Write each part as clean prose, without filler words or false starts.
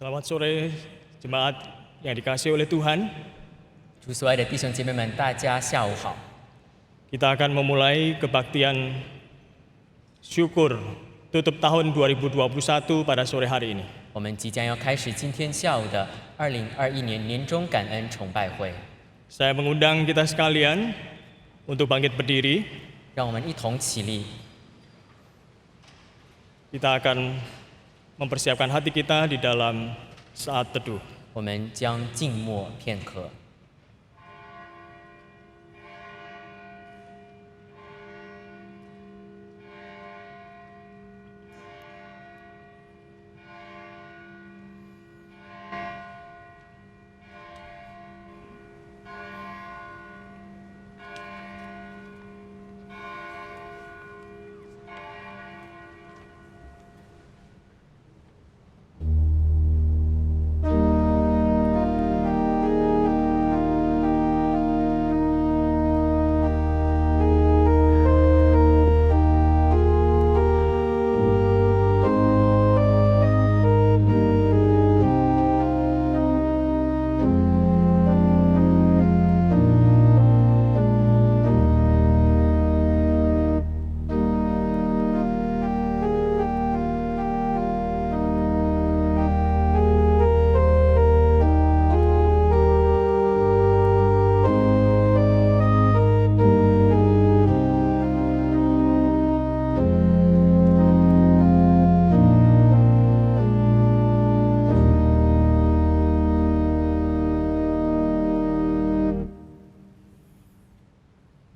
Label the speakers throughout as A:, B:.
A: Selamat sore jemaat yang dikasihi oleh Tuhan.
B: 主所爱的弟兄姐妹们，大家下午好。
A: Kita akan memulai kebaktian syukur tutup tahun 2021 pada sore hari ini.
B: 我们即将要开始今天下午的2021年年终感恩崇拜会，
A: Saya mengundang kita sekalian untuk bangkit berdiri.
B: 让我们一同起立。
A: Kita akan mempersiapkan hati kita di dalam saat teduh.
B: 我们将静默片刻。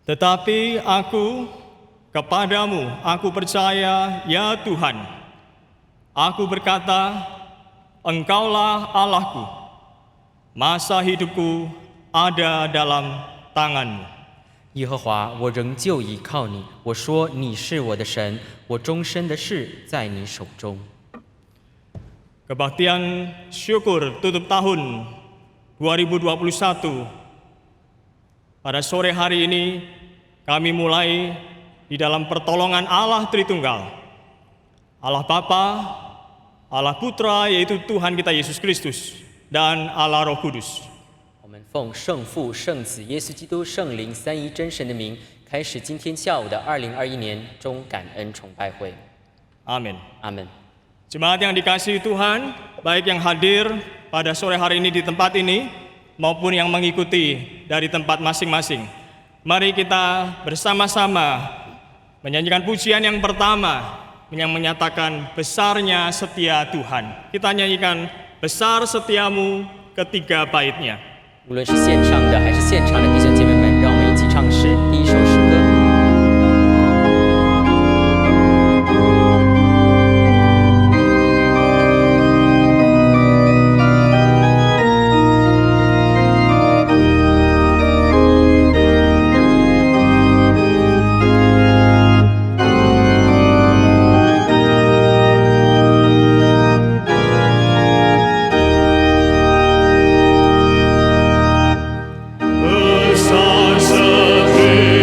A: Tetapi aku kepadamu, aku percaya ya Tuhan. Aku berkata, Engkaulah Allahku. Masa hidupku ada dalam tangan-Mu.
B: 耶和华，我仍旧倚靠你。我说你是我的神，我终身的事在你手中。
A: Kebaktian syukur tutup tahun 2021 pada sore hari ini kami mulai di dalam pertolongan Allah Tritunggal. Allah Bapa, Allah Putra yaitu Tuhan kita Yesus Kristus dan Allah Roh Kudus.
B: 我们奉圣父、圣子、耶稣基督、圣灵三一真神的名，开始今天下午的2021年中感恩崇拜会。
A: Amin.
B: 阿门。
A: Jemaat yang dikasihi Tuhan, baik yang hadir pada sore hari ini di tempat ini maupun yang mengikuti dari tempat masing-masing. Mari kita bersama-sama menyanyikan pujian yang pertama yang menyatakan besarnya setia Tuhan. Kita nyanyikan besar setiamu ketiga baitnya.
B: 无论是线上的还是现场的弟兄姐妹们，让我们一起唱诗第一首诗歌。
A: Besar setiamu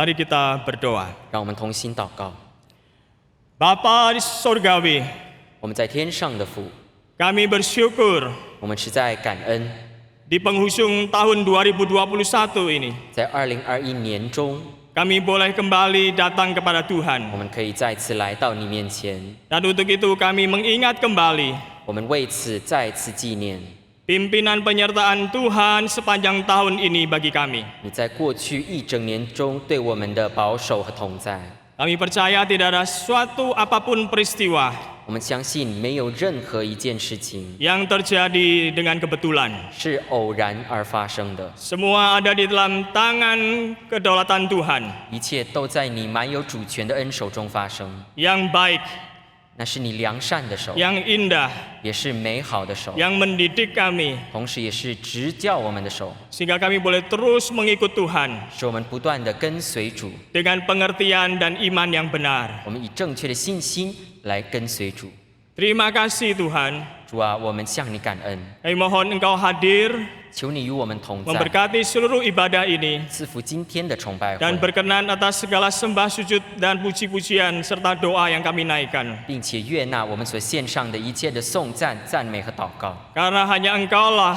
A: Mari kita berdoa.
B: 让我们同心祷告。
A: Bapa di Surgawi,
B: 我们在天上的父，
A: kami bersyukur
B: 我们实在感恩，
A: di penghujung tahun 2021 ini
B: 在2021年中，
A: kami boleh kembali datang kepada Tuhan.
B: 我们可以再次来到你面前。
A: Dan untuk itu kami mengingat kembali
B: 我们为此再次纪念
A: pimpinan penyertaan Tuhan sepanjang tahun ini bagi kami.
B: 你在过去一整年中对我们的保守和同在。
A: Kami percaya tidak ada suatu apapun peristiwa
B: 我们相信没有任何一件事情
A: yang terjadi dengan kebetulan.
B: 是偶然而发生的，
A: Semua ada di dalam tangan kedaulatan Tuhan
B: 一切都在你满有主权的恩手中发生。
A: yang baik,
B: 那是你良善的手，
A: yang indah,
B: 也是美好的手，
A: yang mendidik kami
B: 同时也是指教我们的手，
A: sehingga kami boleh terus mengikut Tuhan
B: 使我们不断的跟随主。
A: dengan pengertian dan iman yang benar.
B: 我们以正确的信心来跟随主。
A: Terima kasih Tuhan.
B: 主啊，我们向你感恩，
A: Kami mohon Engkau hadir
B: 求你与我们同在，
A: memberkati seluruh ibadah ini
B: 赐福今天的崇拜
A: dan
B: 会，
A: berkenan atas segala sembah sujud dan puji-pujian serta doa yang kami naikkan.
B: 并且悦纳我们所献上的一切的颂赞、赞美和祷告，
A: Karena hanya Engkaulah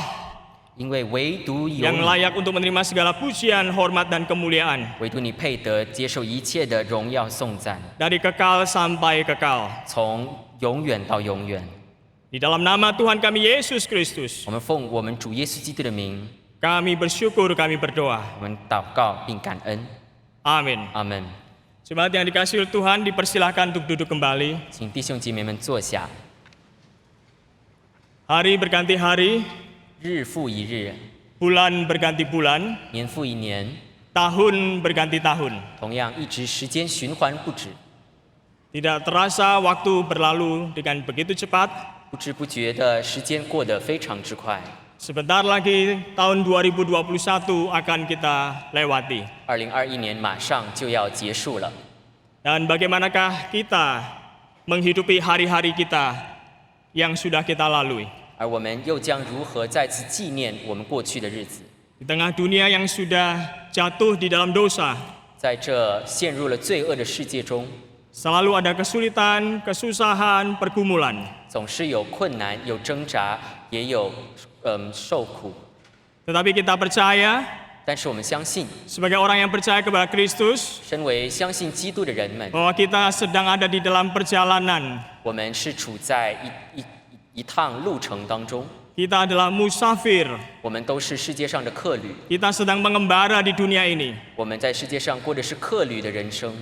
B: 因为唯独有
A: yang
B: 你，
A: layak untuk menerima segala pujian, hormat dan kemuliaan
B: 唯独你配得接受一切的荣耀颂赞，
A: dari kekal sampai kekal.
B: 从永远到永远。
A: Di dalam nama Tuhan kami Yesus Kristus,
B: 我们奉我们主耶稣基督的名，
A: kami bersyukur, kami berdoa.
B: 我们祷告并感恩。
A: Amin.
B: 阿门。
A: Jemaat yang dikasihi oleh Tuhan, dipersilahkan untuk duduk kembali.
B: 请弟兄姐妹们坐下。
A: Hari berganti hari,
B: 日复一日，
A: bulan berganti bulan,
B: 年复一年，
A: tahun berganti tahun.
B: 同样一直时间循环不止，
A: Tidak terasa waktu berlalu dengan begitu cepat.
B: 不知不觉的时间过得非常之快。
A: Sebentar lagi tahun 2021 akan kita lewati.
B: 2021年马上就要结束了，
A: Dan bagaimanakah kita menghidupi hari-hari kita yang sudah kita lalui?
B: 而我们又将如何再次纪念我们过去的日子？
A: Di tengah dunia yang sudah jatuh di dalam dosa,
B: 在这陷入了罪恶的世界中，
A: selalu ada kesulitan, kesusahan, pergumulan.
B: 总是有困难、有挣扎，也有受苦。
A: Tetapi kita percaya,
B: 但是我们相信，
A: sebagai orang yang percaya kepada Kristus,
B: 身为相信基督的人们，
A: bahwa kita sedang ada di dalam perjalanan.
B: 我们是处在一趟路程当中，
A: Kita adalah musafir.
B: 我们都是世界上的客旅，
A: Kita sedang mengembara di dunia ini.
B: 我们在世界上过的是客旅的人生。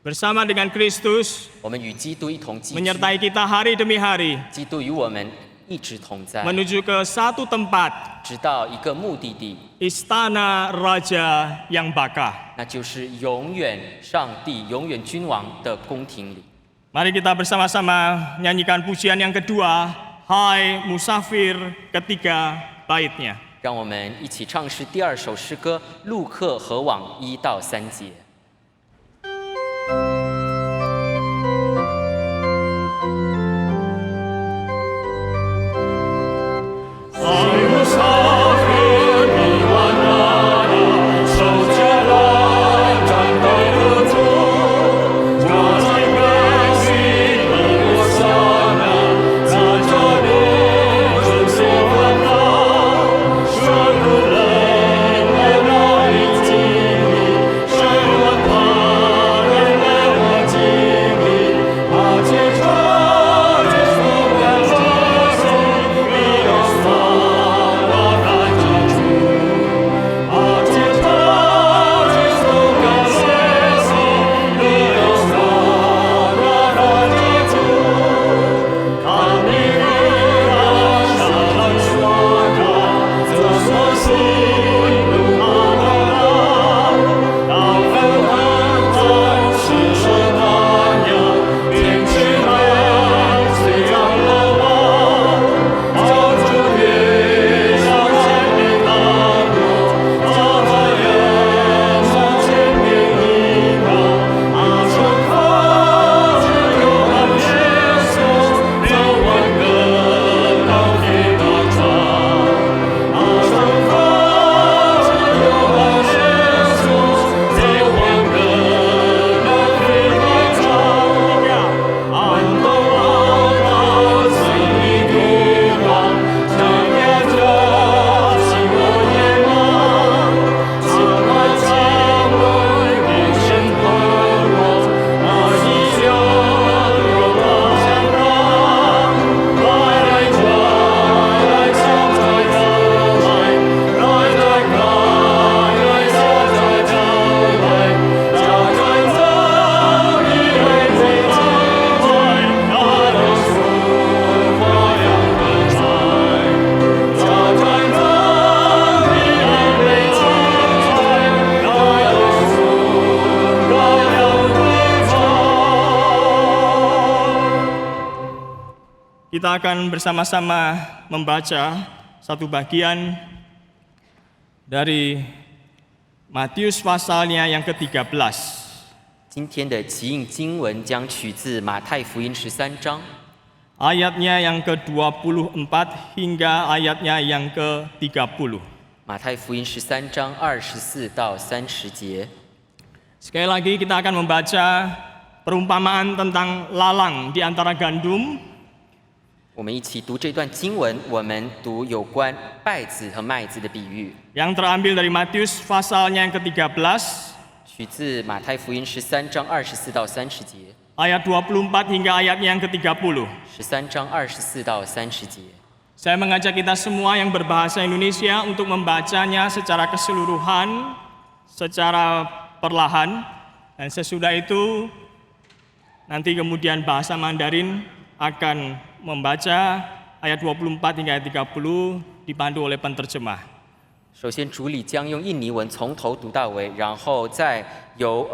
A: Bersama dengan Kristus,
B: 我们与基督一同寄居，
A: menyertai kita hari demi hari,
B: 基督与我们一直同在，
A: menuju ke satu tempat,
B: 直到一个目的地，
A: istana Raja yang Baka.
B: 那就是永远上帝、永远君王的宫廷里。
A: Mari kita bersama-sama nyanyikan pujian yang kedua, Hai Musafir, ketiga baitnya.
B: 让我们一起唱诗第二首诗歌《路客河往》1到3节。
A: Hai musafir di mana, saudara dan terutu, jalan kasih di sana, saja bersemangat, seruling menarik tinggi, kita akan bersama-sama membaca satu bagian dari Matius pasalnya yang ke-13.
B: 今天的起印经文将取自马太福音13章
A: ayatnya yang ke-24 hingga ayatnya yang ke-30.
B: 马太福音13章24到30节。
A: Sekali lagi kita akan membaca perumpamaan tentang lalang di antara gandum
B: 我们一起读这段经文，我们读有关稗子和麦子的比喻，
A: yang terambil dari Matius pasalnya yang ke-13
B: 取自马太福音13章24到30节。
A: ayat 24 hingga ayatnya yang ke-30.
B: 13章24到30节。
A: Saya mengajak kita semua yang berbahasa Indonesia untuk membacanya secara keseluruhan, secara perlahan, dan sesudah itu nanti kemudian bahasa Mandarin akan membaca ayat 24 hingga ayat 30 dipandu oleh penterjemah.
B: 首先，主理将用印尼文从头读到尾，然后再由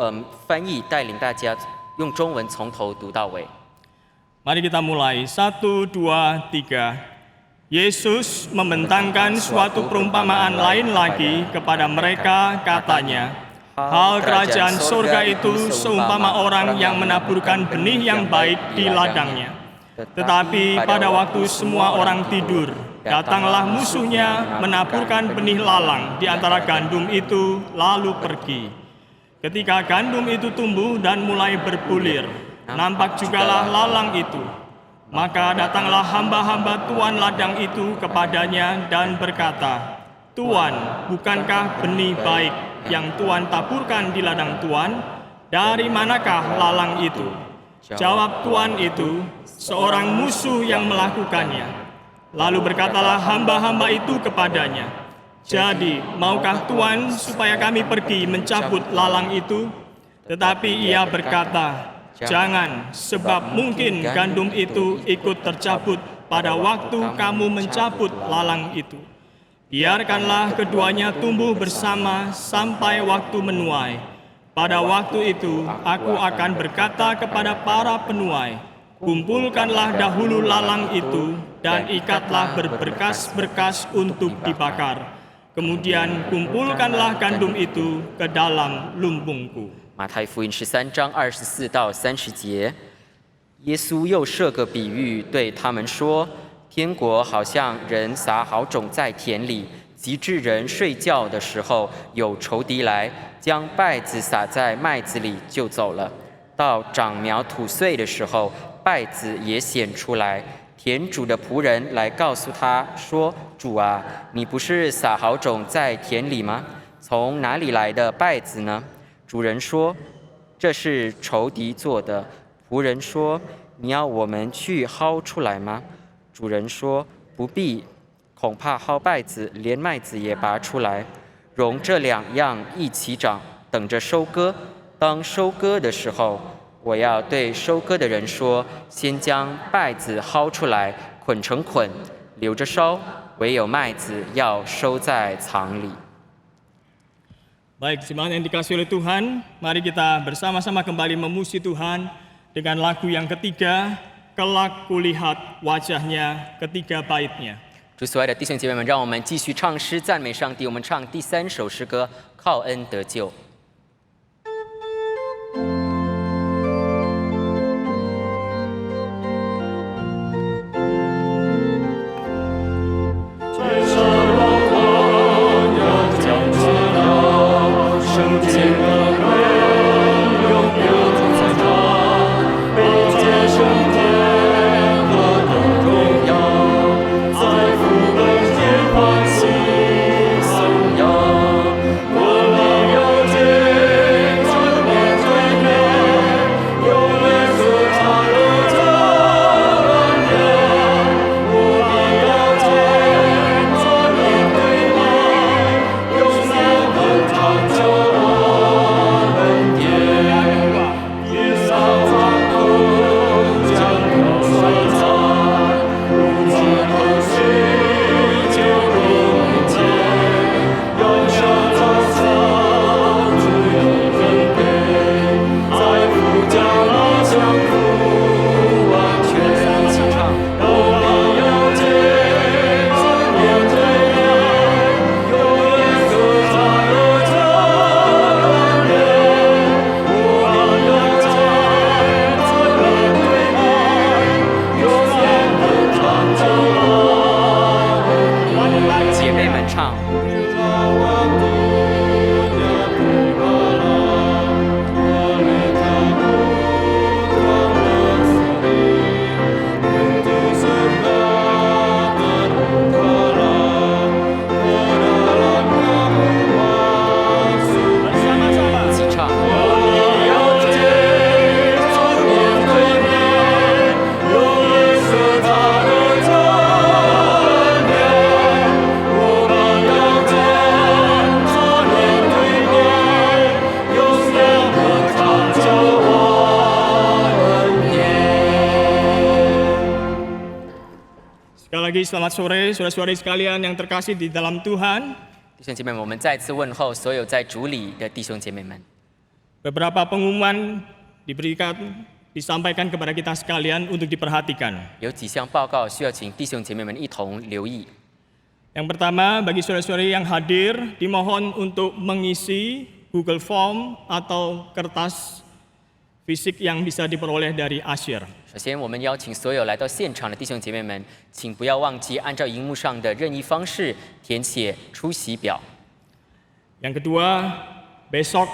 B: 翻译带领大家用中文从头读到尾。
A: Mari kita mulai. 1, 2, 3. Yesus membentangkan suatu perumpamaan lain lagi kepada mereka, katanya, hal kerajaan surga itu seumpama orang yang menaburkan benih yang baik di ladangnya. Tetapi pada waktu semua orang tidur, datanglah musuhnya menaburkan benih lalang di antara gandum itu lalu pergi. Ketika gandum itu tumbuh dan mulai berbulir, nampak jugalah lalang itu. Maka datanglah hamba-hamba tuan ladang itu kepadanya dan berkata, Tuan, bukankah benih baik yang Tuan taburkan di ladang Tuan? Dari manakah lalang itu? Jawab tuan itu, seorang musuh yang melakukannya. Lalu berkatalah hamba-hamba itu kepadanya, jadi, maukah Tuan supaya kami pergi mencabut lalang itu? Tetapi ia berkata, jangan, sebab mungkin gandum itu ikut tercabut pada waktu kamu mencabut lalang itu. Biarkanlah keduanya tumbuh bersama sampai waktu menuai. Pada waktu itu, aku akan berkata kepada para penuai, kumpulkanlah dahulu lalang itu dan ikatlah berberkas-berkas untuk dibakar. Kemudian kumpulkanlah gandum itu ke dalam lumbungku.
B: 马太福音13章24到30节，耶稣又设个比喻，对他们说：天国好像人撒好种在田里，及至人睡觉的时候，有仇敌来，将稗子撒在麦子里，就走了。到长苗吐穗的时候，稗子也显出来。田主的仆人来告诉他说：主啊，你不是撒好种在田里吗？从哪里来的稗子呢？主人说：“这是仇敌做的。”仆人说：“你要我们去薅出来吗？”主人说：“不必，恐怕薅稗子，连麦子也拔出来，容这两样一起长，等着收割。当收割的时候，我要对收割的人说：先将稗子薅出来，捆成捆，留着烧；唯有麦子要收在仓里。”
A: Baik, jemaat yang dikasihi oleh Tuhan, mari kita bersama-sama kembali memuji Tuhan dengan lagu yang ketiga, kelak kulihat wajahnya, ketiga baitnya.
B: 主所爱的弟兄姐妹们，让我们继续唱诗赞美上帝。我们唱第3首诗歌《靠恩得救》。
C: 永远
A: lagi selamat sore saudara-saudari sekalian yang terkasih di dalam Tuhan.
B: 弟兄姐妹们，我们再次问候所有在主里的弟兄姐妹们。
A: Beberapa pengumuman disampaikan kepada kita sekalian untuk diperhatikan.
B: 有几项报告需要请弟兄姐妹们一同留意。
A: Yang pertama, bagi saudara-saudari yang hadir, dimohon untuk mengisi Google Form atau kertas fisik yang bisa diperoleh dari Asyir.
B: 首先，我们邀请所有来到现场的弟兄姐妹们，请不要忘记按照荧幕上的任意方式填写出席表。
A: Yang kedua, besok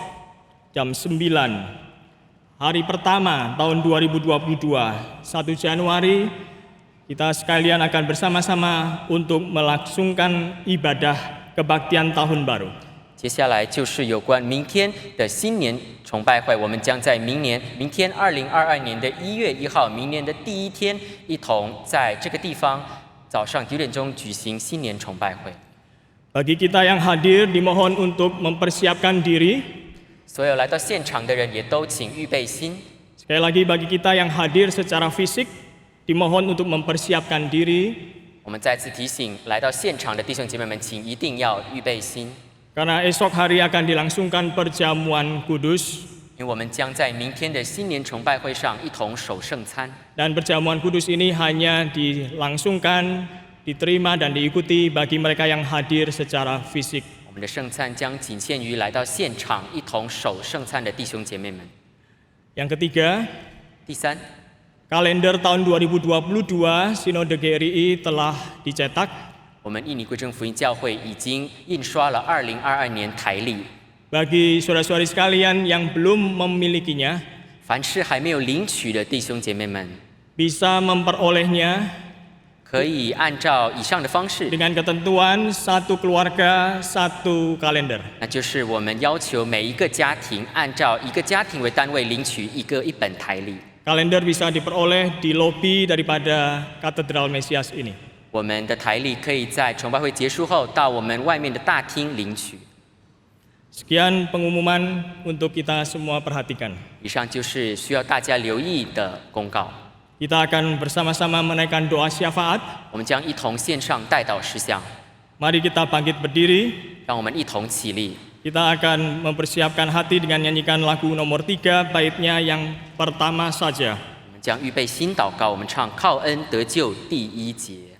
A: jam 9, hari pertama tahun 2022, 1 Januari, kita sekalian akan bersama-sama untuk melangsungkan ibadah kebaktian tahun baru.
B: 接下来就是有关明天的新年崇拜会，我们将在明天2022年的1月1号，明年的第一天，一同在这个地方早上9点钟举行新年崇拜会。
A: Bagi kita yang hadir, dimohon untuk mempersiapkan diri.
B: 所有来到现场的人也都请预备心。
A: Sekali lagi bagi kita yang hadir secara fisik, dimohon untuk mempersiapkan diri.
B: 我们再次提醒来到现场的弟兄姐妹们，请一定要预备心。
A: Karena esok hari akan dilangsungkan perjamuan kudus.
B: 因为我们将在明天的新年崇拜会上一同守圣餐。
A: Dan perjamuan kudus ini hanya dilangsungkan, diterima dan diikuti bagi mereka yang hadir secara fisik.
B: 我们的圣餐将仅限于来到现场一同守圣餐的弟兄姐妹们。
A: Yang ketiga,
B: 第三，
A: kalender tahun 2022 Sinode GRI telah dicetak.
B: 我们印尼归正福音教会已经印刷了2022年台历。
A: Bagi saudara-saudari sekalian yang belum memilikinya,
B: 凡是还没有领取的弟兄姐妹们，
A: bisa memperolehnya
B: 可以按照以上的方式，
A: dengan ketentuan satu keluarga satu kalender.
B: 那就是我们要求每一个家庭按照一个家庭为单位领取一本台历。
A: Kalender bisa diperoleh di lobi daripada Katedral Mesias ini.
B: 我们的台历可以在崇拜会结束后到我们外面的大厅领取。
A: Sekian pengumuman untuk kita semua perhatikan.
B: 以上就是需要大家留意的公告。
A: Kita akan bersama-sama menaikkan doa syafaat.
B: 我们将一同献上代祷事项，
A: Mari kita bangkit berdiri.
B: 让我们一同起立。
A: Kita akan mempersiapkan hati dengan nyanyikan lagu nomor 3, baitnya yang pertama saja.
B: 我们将预备新祷告，我们唱靠恩得救第1节。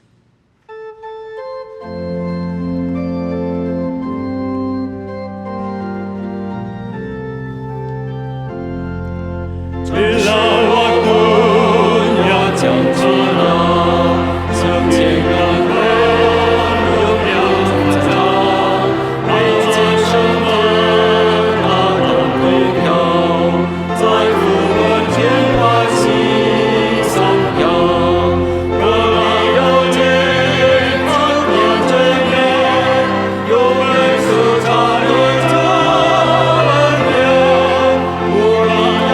A: Bila waktunya jam tiba, setiap makhluk yang datang, Allah datang Engkau, 在父恩天外喜上扬，各地有天安变真言，有人说他的恩典，我们要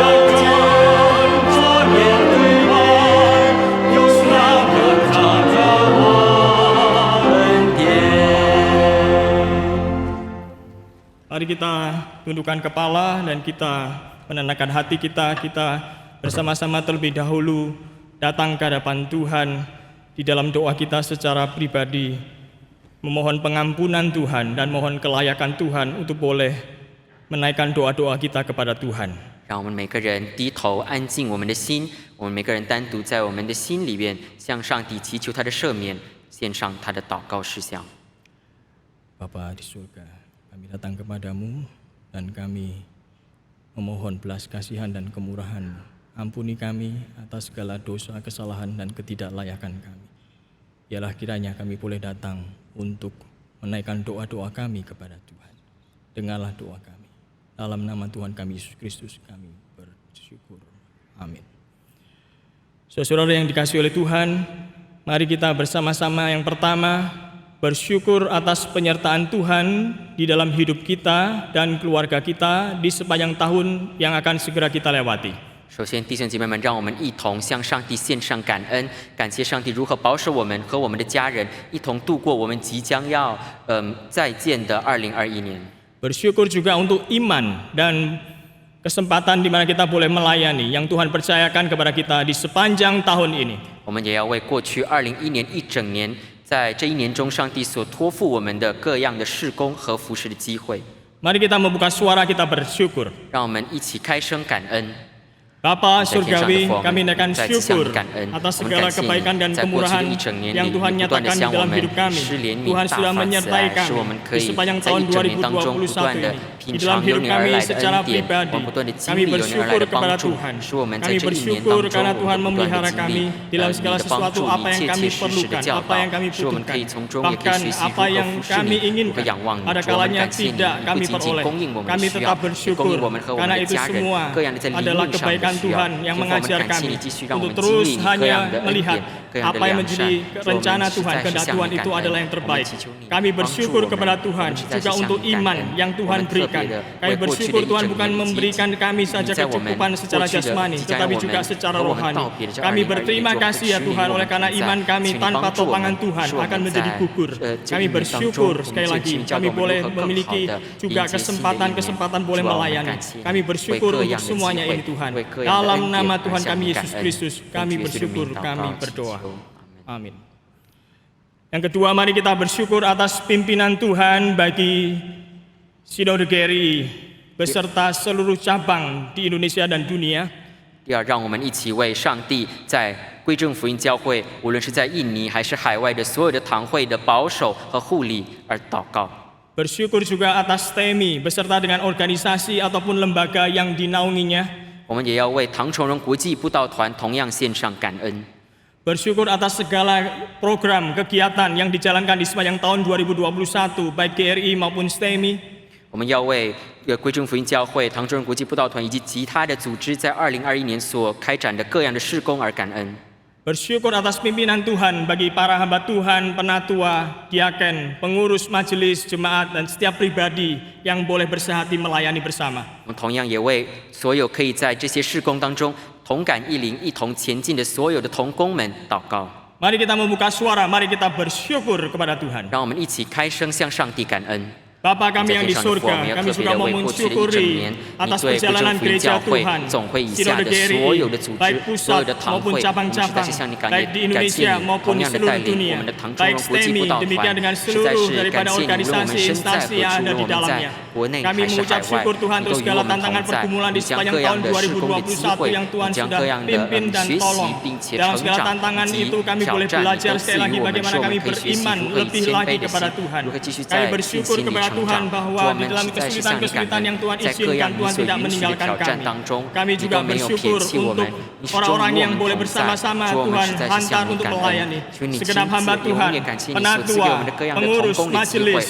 A: Mari kita tundukkan kepala dan kita menenangkan hati kita. Kita bersama-sama terlebih dahulu datang ke hadapan Tuhan di dalam doa kita secara pribadi, memohon pengampunan Tuhan dan mohon kelayakan Tuhan untuk boleh menaikkan doa-doa kita kepada Tuhan.
B: 让我们每个人低头安静我们的心，我们每个人单独在我们的心里面向上帝祈求他的赦免，献上他的祷告事项。
A: Bapa di surga, kami datang kepadamu dan kami memohon belas kasihan dan kemurahan. Ampuni kami atas segala dosa, kesalahan dan ketidaklayakan kami. Biarlah kiranya kami boleh datang untuk menaikkan doa-doa kami kepada Tuhan. Dengarlah doa kami. Dalam nama Tuhan kami Yesus Kristus kami bersyukur. Amin. Saudara-saudara yang dikasihi oleh Tuhan, mari kita bersama-sama yang pertama bersyukur atas penyertaan Tuhan di dalam hidup kita dan keluarga kita di sepanjang tahun yang akan segera kita lewati.
B: 首先，弟兄姐妹们，让我们一同向上帝献上感恩，感谢上帝如何保守我们和我们的家人一同度过我们即将要再见的2021年。
A: Bersyukur juga untuk iman dan kesempatan di mana kita boleh melayani yang Tuhan percayakan kepada kita di sepanjang tahun ini.
B: 我们也要为过去2021年一整年，在这一年中，上帝所托付我们的各样的事工和服事的机会。
A: Mari kita membuka suara kita bersyukur.
B: 让我们一起开声感恩。
A: Bapa Surgawi, kami naikkan syukur atas segala kebaikan dan kemurahan yang Tuhan nyatakan di dalam hidup kami. Tuhan sudah menyertai kami di sepanjang tahun 2021 ini. Di dalam hidup kami secara pribadi, kami bersyukur kepada Tuhan. Kami bersyukur karena Tuhan memelihara kami dalam segala sesuatu apa yang kami perlukan, apa yang kami butuhkan. Bahkan apa yang kami inginkan, ada kalanya tidak kami peroleh. Kami tetap bersyukur karena itu semua adalah kebaikan Tuhan yang mengajar kami untuk terus hanya melihat apa yang menjadi rencana Tuhan, kehendak Tuhan itu adalah yang terbaik. Kami bersyukur kepada Tuhan juga untuk iman yang Tuhan berikan. Kami bersyukur Tuhan bukan memberikan kami saja kecukupan secara jasmani, tetapi juga secara rohani. Kami berterima kasih ya Tuhan oleh karena iman kami tanpa topangan Tuhan akan menjadi gugur. Kami bersyukur sekali lagi kami boleh memiliki juga kesempatan boleh melayani. Kami bersyukur untuk semuanya ini Tuhan. Dalam nama Tuhan kami Yesus Kristus, kami bersyukur, kami berdoa. Amin. Yang kedua, mari kita bersyukur atas pimpinan Tuhan bagi Sinode GRI beserta seluruh cabang di Indonesia dan dunia.
B: 第二，让我们一起为上帝在归正福音教会，无论是在印尼还是海外的所有的堂会的保守和护理而祷告。
A: Bersyukur juga atas TEMI beserta dengan organisasi ataupun lembaga yang dinaunginya.
B: 我们也要为唐崇荣国际布道团同样献上感恩。
A: Bersyukur atas segala program kegiatan yang dijalankan di sepanjang tahun 2021 baik GRI maupun STEMI.
B: 我们要为归正福音教会、唐崇荣国际布道团以及其他的组织在2021年所开展的各样的事工而感恩。
A: Bersyukur atas pimpinan Tuhan bagi para hamba Tuhan, penatua, diaken, pengurus majelis, jemaat, dan setiap pribadi yang boleh bersehati melayani bersama.
B: 我们同样也为所有可以在这些事工当中同感一灵、一同前进的所有的同工们祷告。
A: Mari kita membuka suara, mari kita bersyukur kepada Tuhan.
B: 让我们一起开声向上帝感恩。
A: Bapa kami yang di surga, kami juga mau mensyukuri atas perjalanan gereja Tuhan, Sinode GRI, baik pusat maupun cabang-cabang, baik di Indonesia maupun di seluruh dunia, baik STEMI, demikian dengan seluruh daripada organisasi instansi yang ada di dalamnya. Kami mengucap syukur Tuhan untuk segala tantangan pergumulan di sepanjang tahun 2021 yang Tuhan sudah pimpin dan tolong. Dalam segala tantangan itu kami boleh belajar sekali lagi bagaimana kami beriman lebih lagi kepada Tuhan. Kami bersyukur kepada Tuhan bahwa di dalam kesulitan-kesulitan yang Tuhan izinkan, Tuhan tidak meninggalkan kami. Kami juga bersyukur untuk orang-orang yang boleh bersama-sama Tuhan hantar untuk melayani. Segenap hamba Tuhan, penatua, pengurus majelis,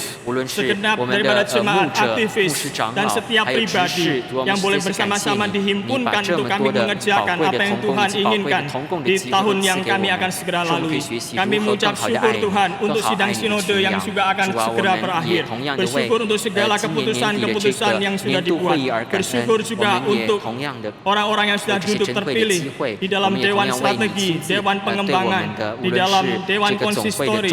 A: segenap daripada jemaat, aktivis, dan setiap pribadi yang boleh bersama-sama dihimpunkan untuk kami mengerjakan apa yang Tuhan inginkan di tahun yang kami akan segera lalui. Kami mengucap syukur Tuhan untuk sidang sinode yang juga akan segera berakhir. Bersyukur untuk segala keputusan-keputusan yang sudah dibuat. Bersyukur juga untuk orang-orang yang sudah duduk terpilih di dalam Dewan Strategi, Dewan Pengembangan, di dalam Dewan Konsistori,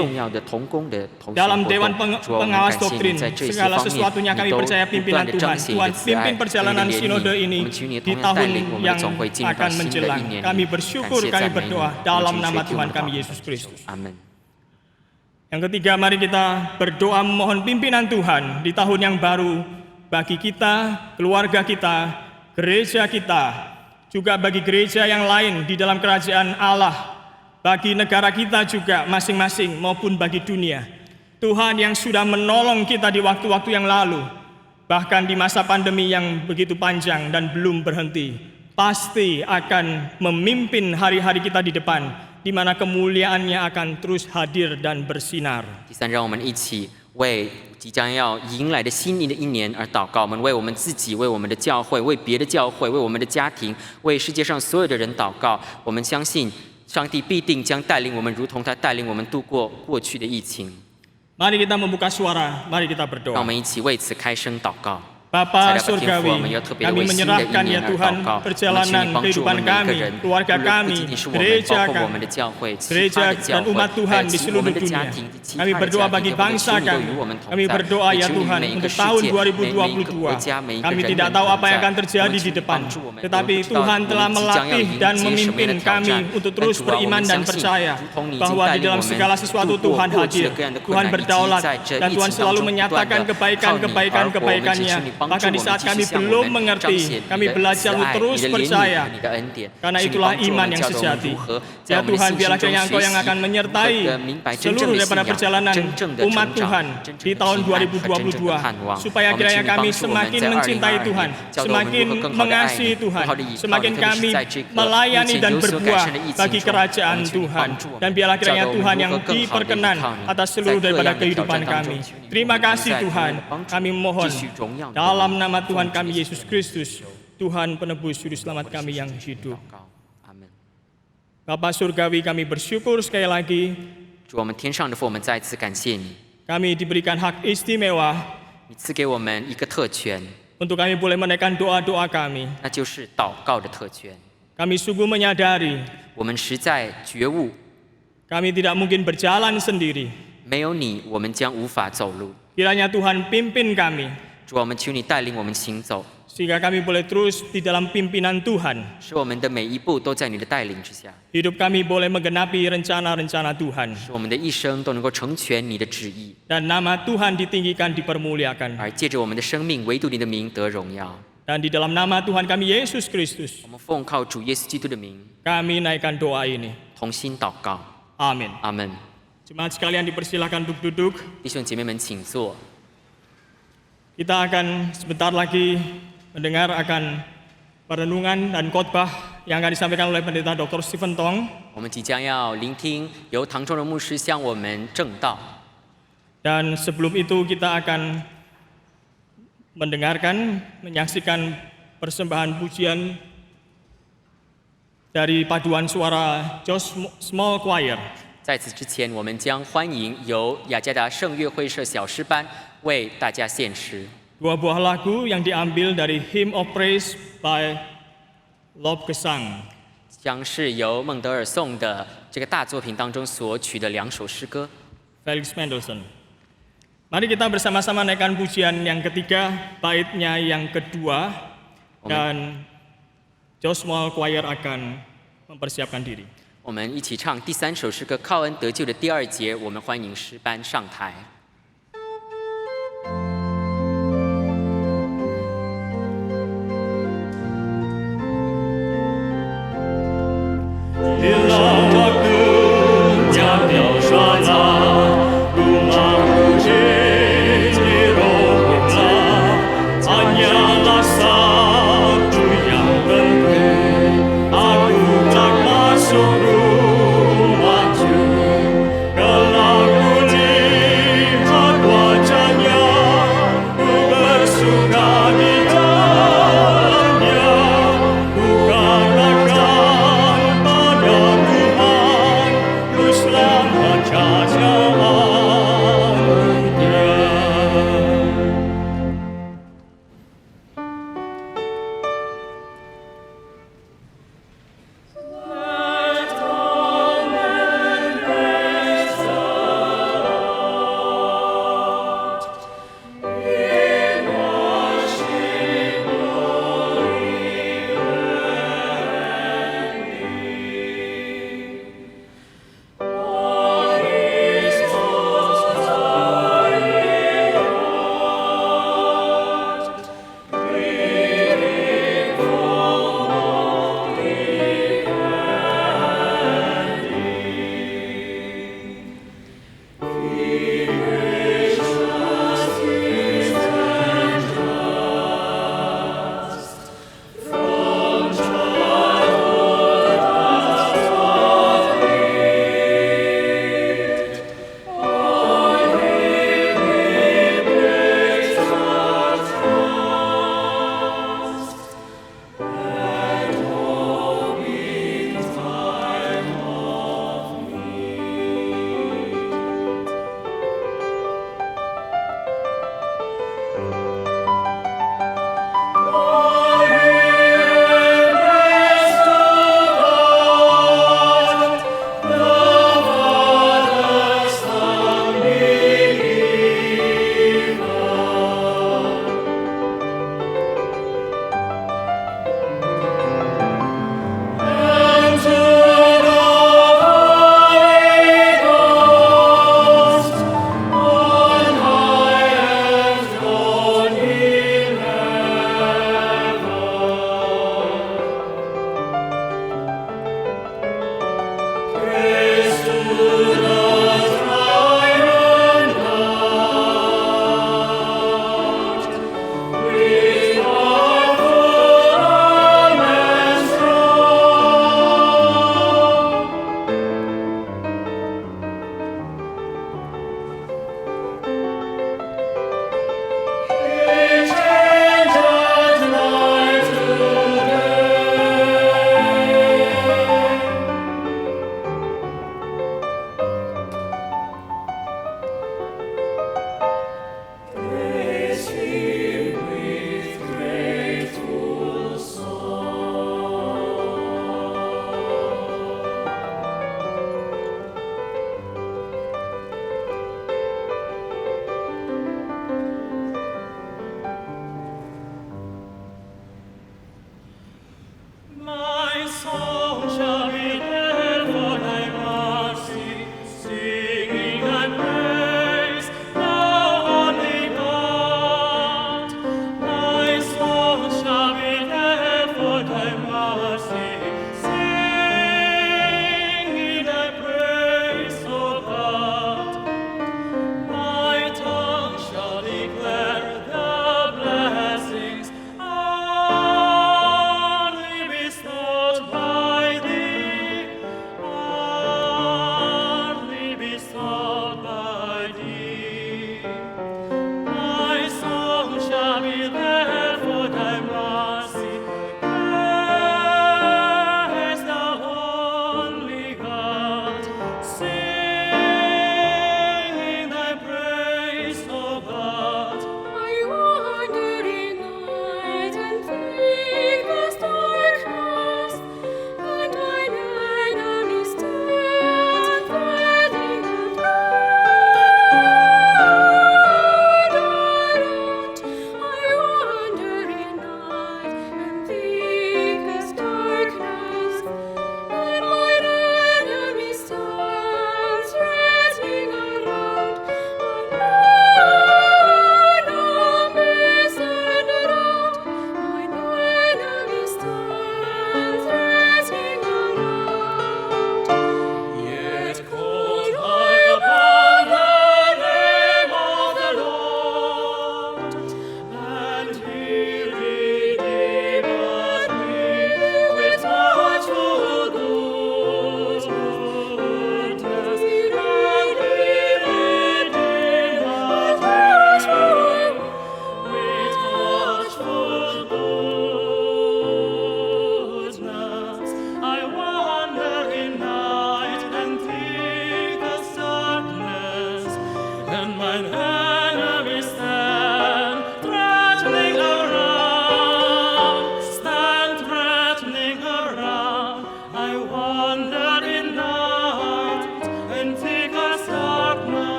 A: dalam Dewan Pengawas Doktrin. Segala sesuatunya kami percaya pimpinan Tuhan. Tuhan pimpin perjalanan sinode ini di tahun yang akan menjelang. Kami bersyukur, kami berdoa dalam nama Tuhan kami Yesus Kristus.
B: Amin.
A: Yang ketiga, mari kita berdoa memohon pimpinan Tuhan di tahun yang baru bagi kita, keluarga kita, gereja kita, juga bagi gereja yang lain di dalam kerajaan Allah, bagi negara kita juga masing-masing maupun bagi dunia. Tuhan yang sudah menolong kita di waktu-waktu yang lalu, bahkan di masa pandemi yang begitu panjang dan belum berhenti, pasti akan memimpin hari-hari kita di depan, di mana kemuliaannya akan terus hadir dan bersinar.
B: 第三，让我们一起为即将要迎来的新的一年而祷告。我们为我们自己、为我们的教会、为别的教会、为我们的家庭、为世界上所有的人祷告。我们相信上帝必定将带领我们，如同他带领我们度过过去的疫情。
A: Mari kita membuka suara, mari kita berdoa.
B: 让我们一起为此开声祷告。
A: Bapa
B: 亲爱的天父，我
A: Surgawi,
B: 们要特别的
A: kami
B: 为新的一
A: menyerahkan
B: 年
A: ya
B: 而
A: Tuhan
B: 祷告。我们求
A: perjalanan
B: 你帮助我
A: kehidupan
B: 们每个
A: kami,
B: 人，
A: keluarga
B: 不
A: kami,
B: 仅仅是我们，
A: gereja
B: 包括我
A: kami,
B: 们的教会，其他
A: gereja
B: 的教
A: dan
B: 会，
A: umat
B: 还
A: Tuhan
B: 有
A: di
B: 我们
A: seluruh
B: 的家
A: dunia.
B: 庭，其
A: Kami
B: 他的
A: berdoa
B: 家庭，
A: bagi
B: 天父，求
A: bangsa
B: 你都
A: kami.
B: 与我们同
A: Kami
B: 在。
A: berdoa
B: 也
A: ya
B: 求你
A: Tuhan
B: 每一个
A: untuk
B: 世
A: tahun
B: 界，每一个国
A: 2022.
B: 家，每一个
A: Kami
B: 人
A: tidak
B: 们
A: tahu
B: 同
A: apa yang
B: 在。
A: akan
B: 我
A: terjadi
B: 们
A: di
B: 求你
A: depan,
B: 帮助我们，我们
A: tetapi
B: 不知道
A: Tuhan
B: 我
A: telah
B: 们即将要
A: melatih
B: 迎
A: dan
B: 接什么样的
A: memimpin
B: 挑
A: kami
B: 战。
A: untuk
B: 但
A: terus
B: 主啊，我
A: beriman
B: 们
A: dan
B: 相信，
A: percaya
B: 如同你已经
A: bahwa
B: 带
A: di
B: 领我
A: dalam
B: 们
A: segala
B: 度
A: sesuatu
B: 过
A: Tuhan
B: 过去的
A: hadir,
B: 各样的困
A: Tuhan
B: 难，以及
A: berdaulat,
B: 在这
A: dan
B: 疫
A: Tuhan
B: 情当
A: selalu
B: 中不断
A: menyatakan
B: 的靠你而活。我们只
A: kebaikan-kebaikan-kebaikannya.
B: 求你帮助
A: Bahkan
B: 我
A: di
B: 们，
A: saat
B: 继续
A: kami
B: 向我
A: belum
B: 们彰
A: mengerti,
B: 显你
A: kami
B: 的
A: belajar
B: 慈
A: untuk
B: 爱、你
A: terus
B: 的怜悯和
A: percaya.
B: 你的恩典。
A: Karena
B: 请你
A: itulah
B: 帮助我
A: iman
B: 们，
A: yang
B: 教导我们
A: sejati.
B: 如何在
A: Ya
B: 我们的
A: Tuhan,
B: 信
A: biarlah
B: 心中
A: kiranya
B: 学
A: Engkau
B: 习，
A: yang akan
B: 如何
A: menyertai
B: 的明白真正
A: seluruh
B: 的信
A: daripada
B: 仰、
A: perjalanan
B: 真正的
A: umat
B: 成
A: Tuhan
B: 长、真
A: di
B: 正的
A: tahun
B: 平安和真正的盼望。
A: 2022, supaya
B: 我们求
A: kiranya
B: 你帮
A: kami
B: 助我们
A: semakin
B: 在
A: mencintai
B: 2022
A: Tuhan,
B: 年，教导我们如
A: semakin
B: 何更好的爱
A: mengasihi
B: 你，更
A: Tuhan,
B: 好的依靠你，
A: semakin
B: 特别是
A: kami
B: 在这个目
A: melayani
B: 前
A: dan
B: 有所改
A: berbuah
B: 善的疫情
A: bagi
B: 中，我
A: kerajaan
B: 们求你
A: Tuhan.
B: 帮助我
A: Dan
B: 们，
A: biarlah
B: 教
A: kiranya
B: 导我们
A: Tuhan
B: 如
A: yang
B: 何更好的依
A: diperkenan
B: 靠你，
A: atas
B: 在
A: seluruh
B: 各
A: daripada
B: 样的挑战
A: kehidupan
B: 当中，
A: kami.
B: 求你
A: Terima
B: 我们
A: kasih
B: 在同样
A: Tuhan,
B: 的帮助，
A: kami
B: 继
A: mohon
B: 续荣耀你的
A: dalam
B: 名。
A: nama
B: 奉
A: Tuhan
B: 主
A: kami
B: 耶稣
A: Yesus
B: 的名
A: Kristus,
B: 求，
A: Tuhan penebus juru
B: 我
A: selamat
B: 的祷
A: kami yang
B: 告
A: hidup.
B: 阿门。
A: Bapa Surgawi, kami bersyukur sekali lagi
B: 主，我们天上的父，我们再次感谢你，
A: kami diberikan hak istimewa
B: 你赐给我们一个特权，
A: untuk kami boleh menaikkan doa-doa kami.
B: 那就是祷告的特权。
A: Kami sungguh menyadari
B: 我们实在觉悟，
A: kami tidak mungkin berjalan sendiri.
B: 没有你，我们将无法走路。
A: Kiranya Tuhan pimpin kami,
B: 主啊，我们求你带领我们行走，
A: sehingga kami boleh terus di dalam pimpinan Tuhan.
B: 使我们的每一步都在你的带领之下，
A: Hidup kami boleh menggenapi rencana-rencana Tuhan.
B: 使我们的一生都能够成全你的旨意，
A: Dan nama Tuhan ditinggikan, dipermuliakan.
B: 而借着我们的生命，唯独你的名得荣耀。
A: Dan di dalam nama Tuhan kami Yesus Kristus,
B: 我们奉靠主耶稣基督的名，
A: kami naikkan doa ini.
B: 同心祷告，
A: Amin.
B: 阿门。
A: Jemaat sekalian dipersilakan untuk duduk.
B: 弟兄姐妹们，请坐。
A: Kita akan sebentar lagi mendengar akan perenungan dan khotbah yang akan disampaikan oleh Pendeta Dr. Stephen Tong.
B: 我们即将要聆听由唐仲荣牧师向我们正道。
A: Dan sebelum itu kita akan menyaksikan persembahan pujian dari paduan suara Jos Small Choir.
B: 在此之前，我们将欢迎由雅加达圣乐会社小诗班为大家献诗。
A: Dua buah lagu yang diambil dari Hymn of Praise by Lob Gesang.
B: 将是由孟德尔颂的这个大作品当中所取的2首诗歌。
A: Felix Mendelssohn. Mari kita bersama-sama naikkan pujian yang ketiga, baitnya yang kedua, dan Jos Small Choir akan mempersiapkan diri.
B: 我们一起唱第3首诗歌《靠恩得救》的第2节。我们欢迎诗班上台。
A: Bila waktunya tiada, rumah rezeki rohnya hanyalah satu yang tentu. Aku tak masuk rumah Tuhan, kelak bunyi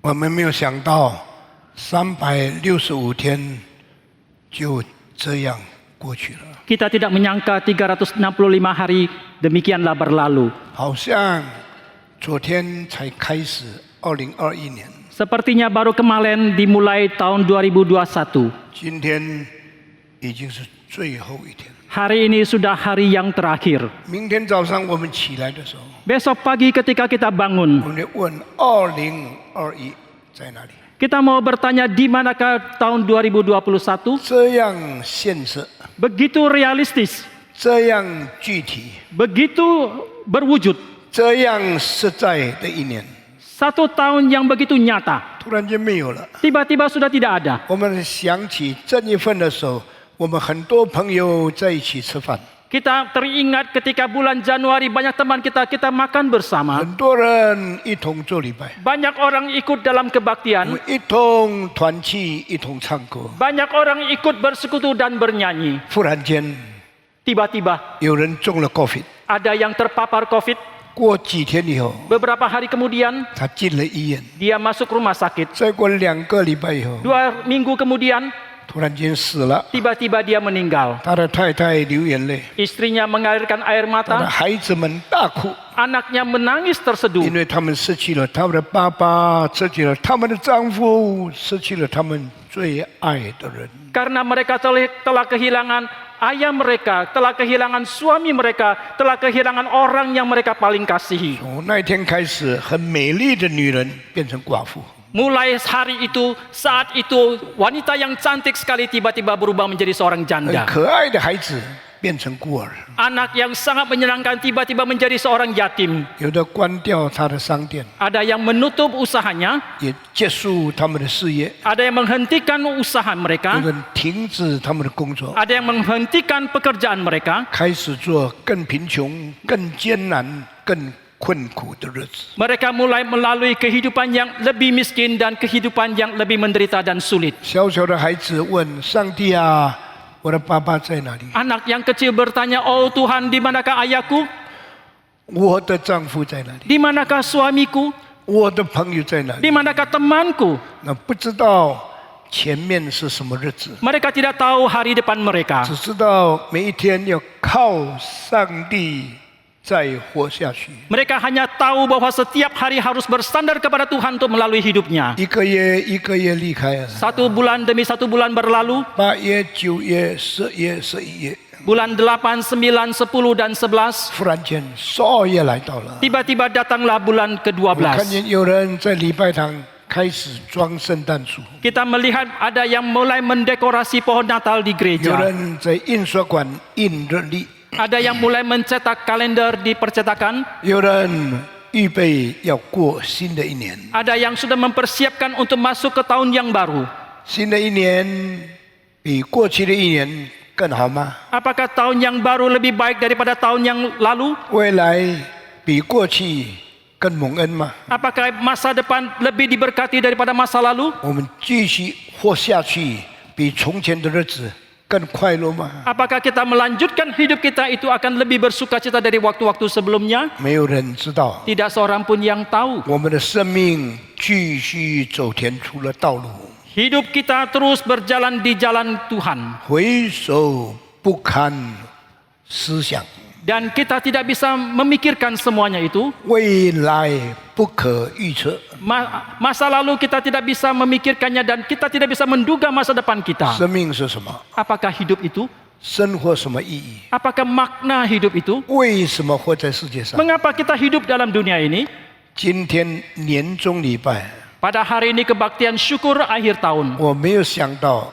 C: 我们没有想到365天就这样过去了，
D: Kita tidak menyangka 365 hari demikianlah berlalu.
C: 好像昨天才开始2021年，
D: Sepertinya baru kemarin dimulai tahun 2021.
C: 今天已经是最后一天。
D: Hari ini sudah hari yang terakhir.
C: 明天早上我们起来的时候，
D: Besok pagi ketika kita bangun,
C: 我们就问2021在哪里？
D: kita mau bertanya di manakah tahun 2021?
C: 这样现实，
D: Begitu realistis,
C: 这样具体，
D: begitu berwujud.
C: 这样实在的一年，
D: 1 tahun yang begitu nyata,
C: 突然间没有了。
D: tiba-tiba sudah tidak ada.
C: 我们想起这一份的时候，我们很多朋友在一起吃饭，
D: Kita teringat ketika bulan Januari banyak teman kita makan bersama.
C: 很多人一同做礼拜，
D: Banyak orang ikut dalam
C: 我
D: kebaktian.
C: 们一同团契，一同唱歌。
D: Banyak orang ikut bersekutu dan bernyanyi.
C: 忽然间，
D: Tiba-tiba
C: 有人中了 COVID，
D: ada yang terpapar COVID.
C: 过几天以后，
D: Beberapa hari kemudian
C: 他进了医院，
D: dia masuk rumah sakit.
C: 再过2个礼拜以后，
D: 2 minggu kemudian
C: 突然间死了。
D: tiba-tiba dia meninggal.
C: 他的太太流眼泪，
D: Istrinya mengalirkan air
C: 他的
D: mata.
C: 孩子们大哭，
D: Anaknya menangis terseduh.
C: 因为他们失去了他们的爸爸，失去了他们的丈夫，失去了他们最爱的人。
D: Karena mereka telah kehilangan ayah mereka, telah kehilangan suami mereka, telah kehilangan orang yang mereka paling kasihi.
C: 从那天开始，很美丽的女人变成寡妇，
D: Mulai hari itu, saat itu, wanita yang cantik sekali tiba-tiba berubah menjadi seorang
C: 很
D: janda.
C: 可爱的孩子变成孤儿，
D: Anak yang sangat menyenangkan tiba-tiba menjadi seorang yatim.
C: 有的关掉他的商店，
D: Ada yang menutup usahanya,
C: 也结束他们的事业，
D: ada yang menghentikan usaha
C: 有
D: mereka,
C: 人停止他们的工作，
D: ada yang menghentikan pekerjaan mereka.
C: 开始做更贫穷、更艰难、更困苦的日子。
D: Mereka mulai melalui kehidupan yang lebih miskin dan kehidupan yang lebih menderita dan sulit.
C: 小小的孩子问上帝啊，我的爸爸在哪里？
D: Anak yang kecil bertanya, "Oh Tuhan, di manakah ayahku?
C: 我的丈夫在哪里？
D: Di manakah suamiku?
C: 我的朋友在哪里？
D: Di manakah temanku?"
C: 那不知道前面是什么日子，
D: Mereka tidak tahu hari depan mereka.
C: 只知道每一天要靠上帝再活下去。
D: Mereka hanya tahu bahwa setiap hari harus bersandar kepada Tuhan untuk melalui hidupnya.
C: 一个月一个月离开了，
D: 1 bulan demi 1 bulan berlalu.
C: 8月、9月、10月、11月，
D: Bulan 8, 9, 10, dan 11.
C: 忽然间12月来到了。
D: Tiba-tiba datanglah bulan
C: 我看
D: ke-12.
C: 见有人在礼拜堂开始装圣诞树，
D: Kita melihat ada yang mulai mendekorasi pohon Natal di
C: 有
D: gereja.
C: 人在印刷馆印日历，
D: Ada yang mulai mencetak kalender di percetakan.
C: 有人预备要过新的一年。
D: Ada yang sudah mempersiapkan untuk masuk ke tahun yang baru.
C: 新的一年比过去的一年更好吗？
D: Apakah tahun yang baru lebih baik daripada tahun yang lalu?
C: 未来比过去更蒙恩吗？
D: Apakah masa depan lebih diberkati daripada masa lalu?
C: 我们继续活下去，比从前的日子更快乐吗？
D: Apakah kita melanjutkan hidup kita itu akan lebih bersuka cita dari waktu-waktu sebelumnya?
C: 没有人知道。
D: Tidak seorang pun yang tahu.
C: 我们的生命继续走填出了道路，
D: Hidup kita terus berjalan di jalan Tuhan.
C: 回首不堪思想，
D: Dan kita tidak bisa memikirkan semuanya itu.
C: 未来不可预测。
D: Masa lalu kita tidak bisa memikirkannya dan kita tidak bisa menduga masa depan kita.
C: 生命是什么？
D: Apakah hidup itu?
C: 生活什么意义？
D: Apakah makna hidup itu?
C: 为什么活在世界上？
D: Mengapa kita hidup dalam dunia ini?
C: 今天年终礼拜，
D: Pada hari ini kebaktian syukur akhir tahun.
C: 我没有想到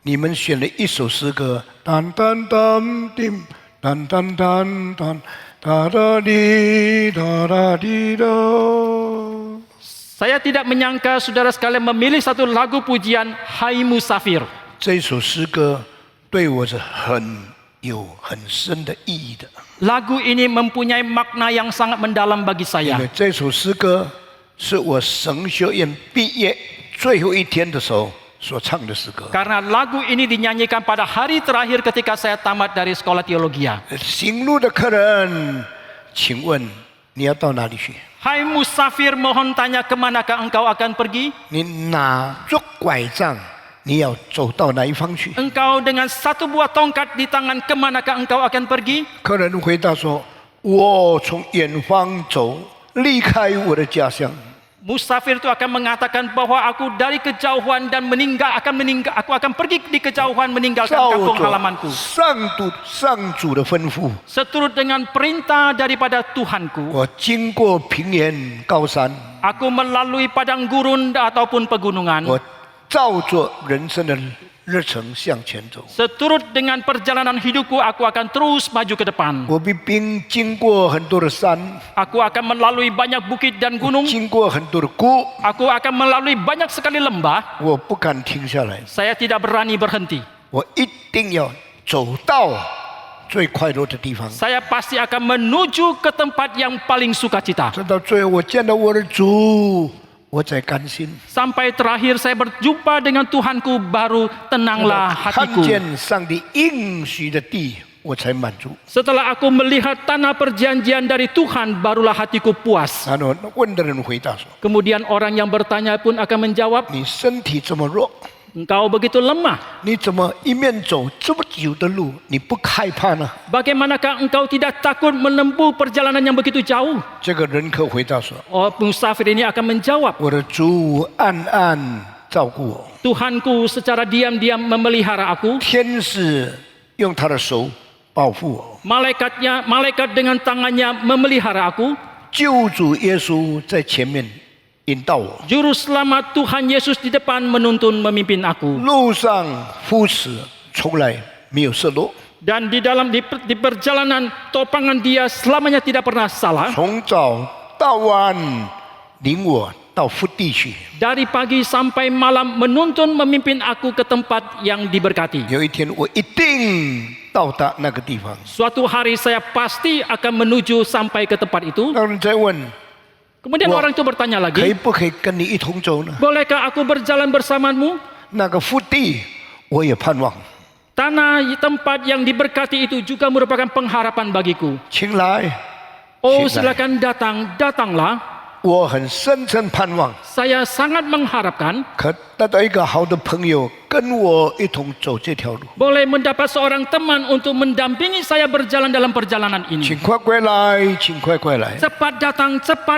C: 你们选了一首诗歌，当当当叮，当当当当，哒哒滴哒哒滴哒。
D: Saya tidak menyangka saudara sekalian memilih satu lagu pujian Hai Musafir.
C: 这首诗歌对我是有很深的意义的，
D: Lagu ini mempunyai makna yang sangat mendalam bagi
C: 因
D: saya.
C: 为这首诗歌是我神学院毕业最后一天的时候所唱的诗歌。
D: Karena lagu ini dinyanyikan pada hari terakhir ketika saya tamat dari sekolah teologi.
C: 行路的客人，请问你要到哪里去？
D: Hai musafir, mohon tanya kemanakah engkau akan pergi?
C: 你拿着拐杖，你要走到哪一方去？
D: Engkau dengan satu buah tongkat di tangan, kemanakah engkau akan pergi?
C: 客人回答说：“我从远方走，离开我的家乡。
D: Musafir itu akan mengatakan bahwa aku dari kejauhan dan aku akan pergi di kejauhan meninggalkan
C: 照
D: kampung
C: 着
D: halamanku.
C: 上主的吩咐，
D: Seturut dengan perintah daripada Tuhanku,
C: 我经过平原高山，
D: aku melalui padang gurun ataupun pegunungan.
C: 我照着人生的日程向前走。
D: Seturut dengan perjalanan hidupku, aku akan terus maju ke depan.
C: 我必经过很多的山，
D: Aku akan melalui banyak bukit dan gunung.
C: 经过很多的谷，
D: Aku akan melalui banyak sekali lembah.
C: 我不敢停下来，
D: Saya tidak berani berhenti.
C: 我一定要走到最快乐的地方。
D: Saya pasti akan menuju ke tempat yang paling sukacita.
C: 直到最后，我见到我的主，我才甘心。
D: Sampai terakhir saya berjumpa dengan Tuhanku, baru tenanglah
C: 看
D: hatiku.
C: 见上帝应许的地，我才满足。
D: Setelah aku melihat tanah perjanjian dari Tuhan, barulah hatiku puas.
C: 然后问的人回答说
D: Kemudian orang yang bertanya pun akan menjawab,
C: 你身体这么弱，
D: engkau begitu lemah.
C: 你怎么一面走这么久的路，你不害怕呢？
D: Bagaimanakah engkau tidak takut menempuh perjalanan yang begitu jauh?
C: 这个人客回答说
D: Oh, musafir ini akan menjawab,
C: 我的主暗暗照顾我，
D: Tuhanku secara diam-diam memelihara aku.
C: 天使用他的手保护我，
D: Malaikat dengan tangannya memelihara aku.
C: 救主耶稣在前面引导我，
D: Juru selamat Tuhan Yesus di depan menuntun memimpin aku.
C: 路上扶持从来没有失落，
D: Dan di perjalanan topangan dia selamanya tidak pernah salah.
C: 从早到晚领我到福地去。
D: Dari pagi sampai malam menuntun memimpin aku ke tempat yang diberkati.
C: 有一天我一定到达那个地方。
D: Suatu hari saya pasti akan menuju sampai ke tempat itu.
C: 那人再问，
D: Kemudian
C: Wah.
D: orang itu bertanya
C: 可以
D: lagi,
C: 不可以跟你一同走呢？
D: bolehkah aku berjalan bersamamu?
C: 那个福地我也盼望，
D: Tanah tempat yang diberkati itu juga merupakan pengharapan bagiku.
C: 请来，
D: Oh,
C: Silakan.
D: silakan datang, datanglah.
C: 我很深深盼望，
D: Saya sangat mengharapkan
C: 可得到一个好的朋友跟我一同走这条路。
D: boleh mendapat seorang teman untuk mendampingi saya berjalan dalam perjalanan ini.
C: 请快快来，请快快来，
D: Cepat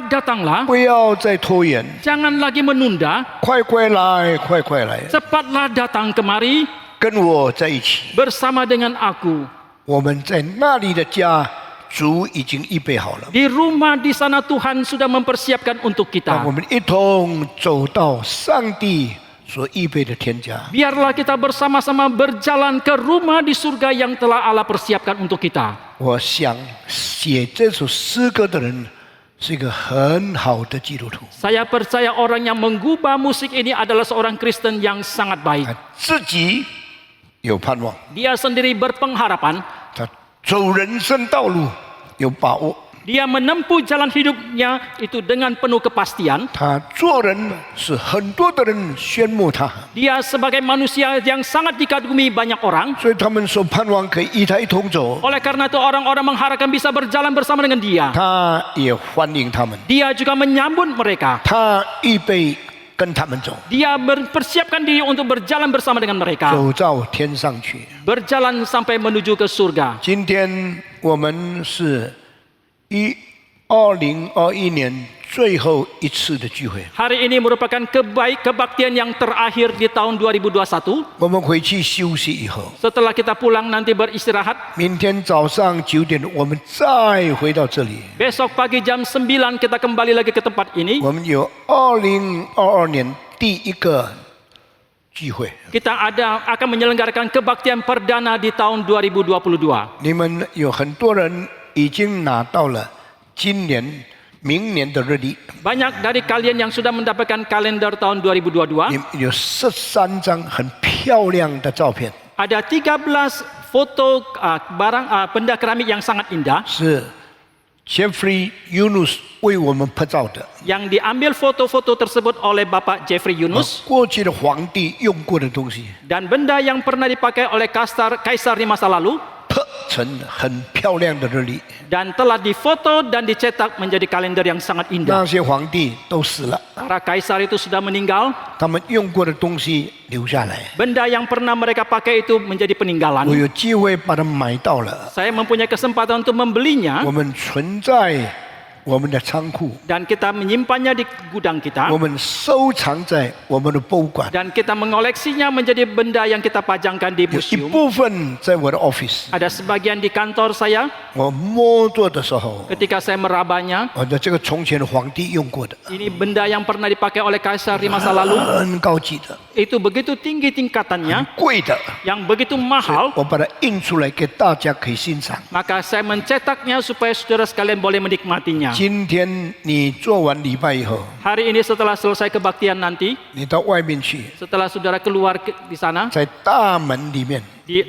D: datanglah.
C: 不要再拖延，
D: Jangan lagi menunda.
C: 快快来，快快来，
D: Cepatlah datang kemari
C: 跟我在一起。
D: bersama dengan aku.
C: 我们在那里的家，主已经预备好了。
D: Di rumah di sana Tuhan sudah mempersiapkan untuk
C: 让我
D: kita.
C: 们一同走到上帝所预备的天家。
D: Biarlah kita bersama-sama berjalan ke rumah di surga yang telah Allah persiapkan untuk kita.
C: 我想写这首诗歌的人是一个很好的基督徒，
D: Saya percaya orang yang menggubah musik ini adalah seorang Kristen yang sangat baik.
C: 他自己有盼望，
D: Dia sendiri berpengharapan.
C: 他走人生道路有把握，
D: Dia menempuh jalan hidupnya itu dengan penuh kepastian.
C: 他做人是很多的人羡慕他，
D: Dia sebagai manusia yang sangat dikagumi banyak orang.
C: 所以他们所盼望可以与他一同走，
D: Oleh karena itu orang-orang mengharapkan bisa berjalan bersama dengan dia.
C: 他也欢迎他们，
D: Dia juga menyambut mereka.
C: 他预备跟他们走，
D: Dia mempersiapkan diri untuk berjalan bersama dengan mereka.
C: 走到天上去。
D: Berjalan sampai menuju ke surga.
C: 今天我们是2021年最后一次的聚会，
D: Hari ini merupakan kebaktian yang terakhir di tahun 2021.
C: 我们回去休息以后，
D: Setelah kita pulang nanti beristirahat.
C: 明天早上9点我们再回到这里。
D: Besok pagi jam 9 kita kembali lagi ke tempat ini.
C: 我们有2022年第一个聚会，
D: Kita akan menyelenggarakan kebaktian perdana di tahun 2022.
C: 你们有很多人已经拿到了今年、明年的日历，
D: Banyak dari kalian yang sudah mendapatkan kalender tahun 2022.
C: 你们有13张很漂亮的照片，
D: Ada 13 foto benda keramik yang sangat indah
C: 是 Jeffrey Yunus 为我们拍照的。
D: yang diambil foto-foto tersebut oleh Bapak Jeffrey Yunus
C: 过去的皇帝用过的东西，
D: dan benda yang pernah dipakai oleh kaisar di masa lalu
C: 啪成很漂亮的日历，
D: dan telah difoto dan dicetak menjadi kalender yang sangat
C: 那
D: indah.
C: 些皇帝都死了，
D: Para kaisar itu sudah meninggal,
C: 他们用过的东西留下来，
D: benda yang pernah mereka pakai itu menjadi
C: 我
D: peninggalan.
C: 有机会把它买到了，
D: Saya mempunyai kesempatan untuk membelinya
C: 我们存在我们的仓库，
D: dan kita menyimpannya di gudang kita
C: 我们收藏在我们的博物馆，
D: dan kita mengoleksinya menjadi benda yang kita pajangkan di
C: 有一
D: museum.
C: 部分在我的 office。
D: Ada sebagian di kantor saya
C: 我摸做的时候，
D: ketika saya merabanya.
C: 我的这个从前的皇帝用过的，
D: Ini benda yang pernah dipakai oleh kaisar di masa lalu.
C: 很高级的，
D: Itu begitu tinggi tingkatannya,
C: 贵的，
D: yang begitu mahal.
C: 我把它印出来给大家可以欣赏。
D: Maka saya mencetaknya supaya saudara sekalian boleh menikmatinya.
C: 今天你做完礼拜以后，
D: Hari ini setelah selesai kebaktian nanti,
C: 你到外面去，
D: setelah saudara keluar di sana,
C: 在大门里面
D: di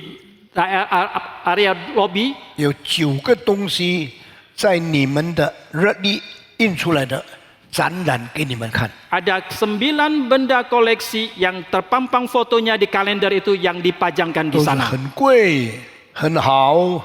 D: area lobby,
C: 有9个东西在你们的日历印出来的展览给你们看。
D: ada 9 benda koleksi yang terpampang fotonya di kalender itu yang dipajangkan di
C: 都是
D: sana.
C: 很贵、很好、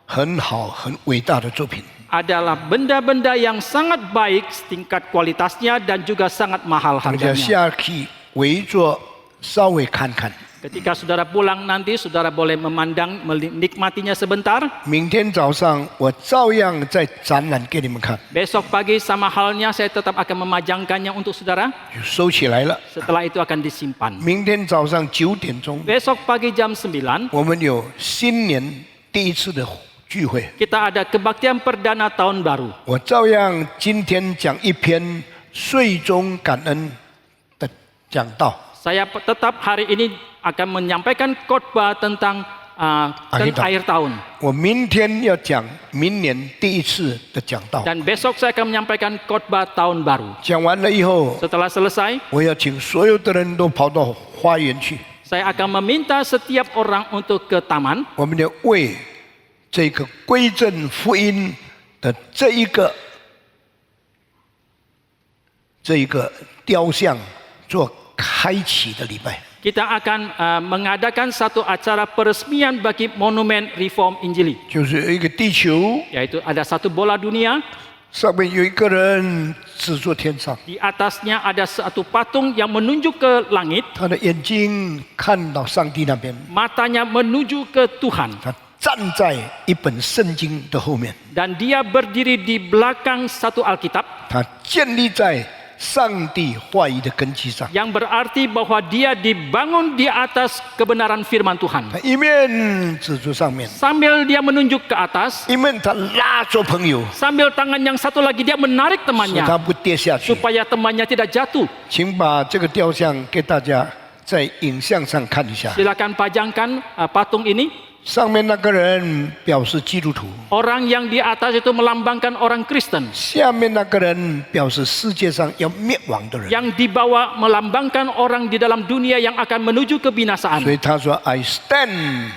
C: 很好、很伟大的作品。
D: Adalah benda-benda yang sangat baik tingkat kualitasnya dan juga sangat mahal
C: 大家
D: harganya.
C: 下去围着稍微看看。
D: Ketika saudara pulang nanti, saudara boleh memandang, menikmatinya sebentar.
C: 明天早上我照样再展览给你们看，
D: Besok pagi sama halnya saya tetap akan memajangkannya untuk saudara.
C: 就收起来了。
D: Setelah itu akan disimpan.
C: 明天早上9点钟，
D: Besok pagi jam 9,
C: 我们有新年第一次的聚会。
D: kita ada kebaktian perdana tahun baru.
C: 我照样今天讲一篇岁中感恩的讲道。
D: Saya tetap hari ini akan menyampaikan khotbah tentang akhir tahun.
C: 我明天要讲明年第一次的讲道。
D: Dan besok saya akan menyampaikan khotbah tahun baru.
C: 讲完了以后，
D: Setelah selesai,
C: 我要请所有的人都跑到花园去，
D: saya akan meminta setiap orang untuk ke taman.
C: 我们要为这个归正福音的这一个雕像做开启的礼拜。
D: Kita akan mengadakan satu acara peresmian bagi monumen Reform Injili.
C: 就是有一个地球，
D: Yaitu ada satu bola dunia,
C: 上面有一个人指着天上，
D: di atasnya ada satu patung yang menunjuk ke langit,
C: 他的眼睛看到上帝那边，
D: matanya menuju ke Tuhan.
C: 他站在一本圣经的后面，
D: Dan dia berdiri di belakang satu Alkitab,
C: 他建立在上帝话语的根基上。
D: yang berarti bahwa dia dibangun di atas kebenaran firman Tuhan.
C: 他一面指着上面，
D: Sambil dia menunjuk ke atas,
C: 一面他拉着朋友，
D: sambil tangan yang satu lagi dia menarik
C: 使
D: temannya
C: 他不跌下去。
D: supaya temannya tidak jatuh.
C: 请把这个雕像给大家在影像上看一下。
D: Silakan pajangkan patung ini.
C: 上面那个人表示基督徒，
D: Orang yang di atas itu melambangkan orang Kristen.
C: 下面那个人表示世界上要灭亡的人。
D: Yang di bawah melambangkan orang di dalam dunia yang akan menuju
C: 所
D: kebinasaan.
C: 以他说 ：“I stand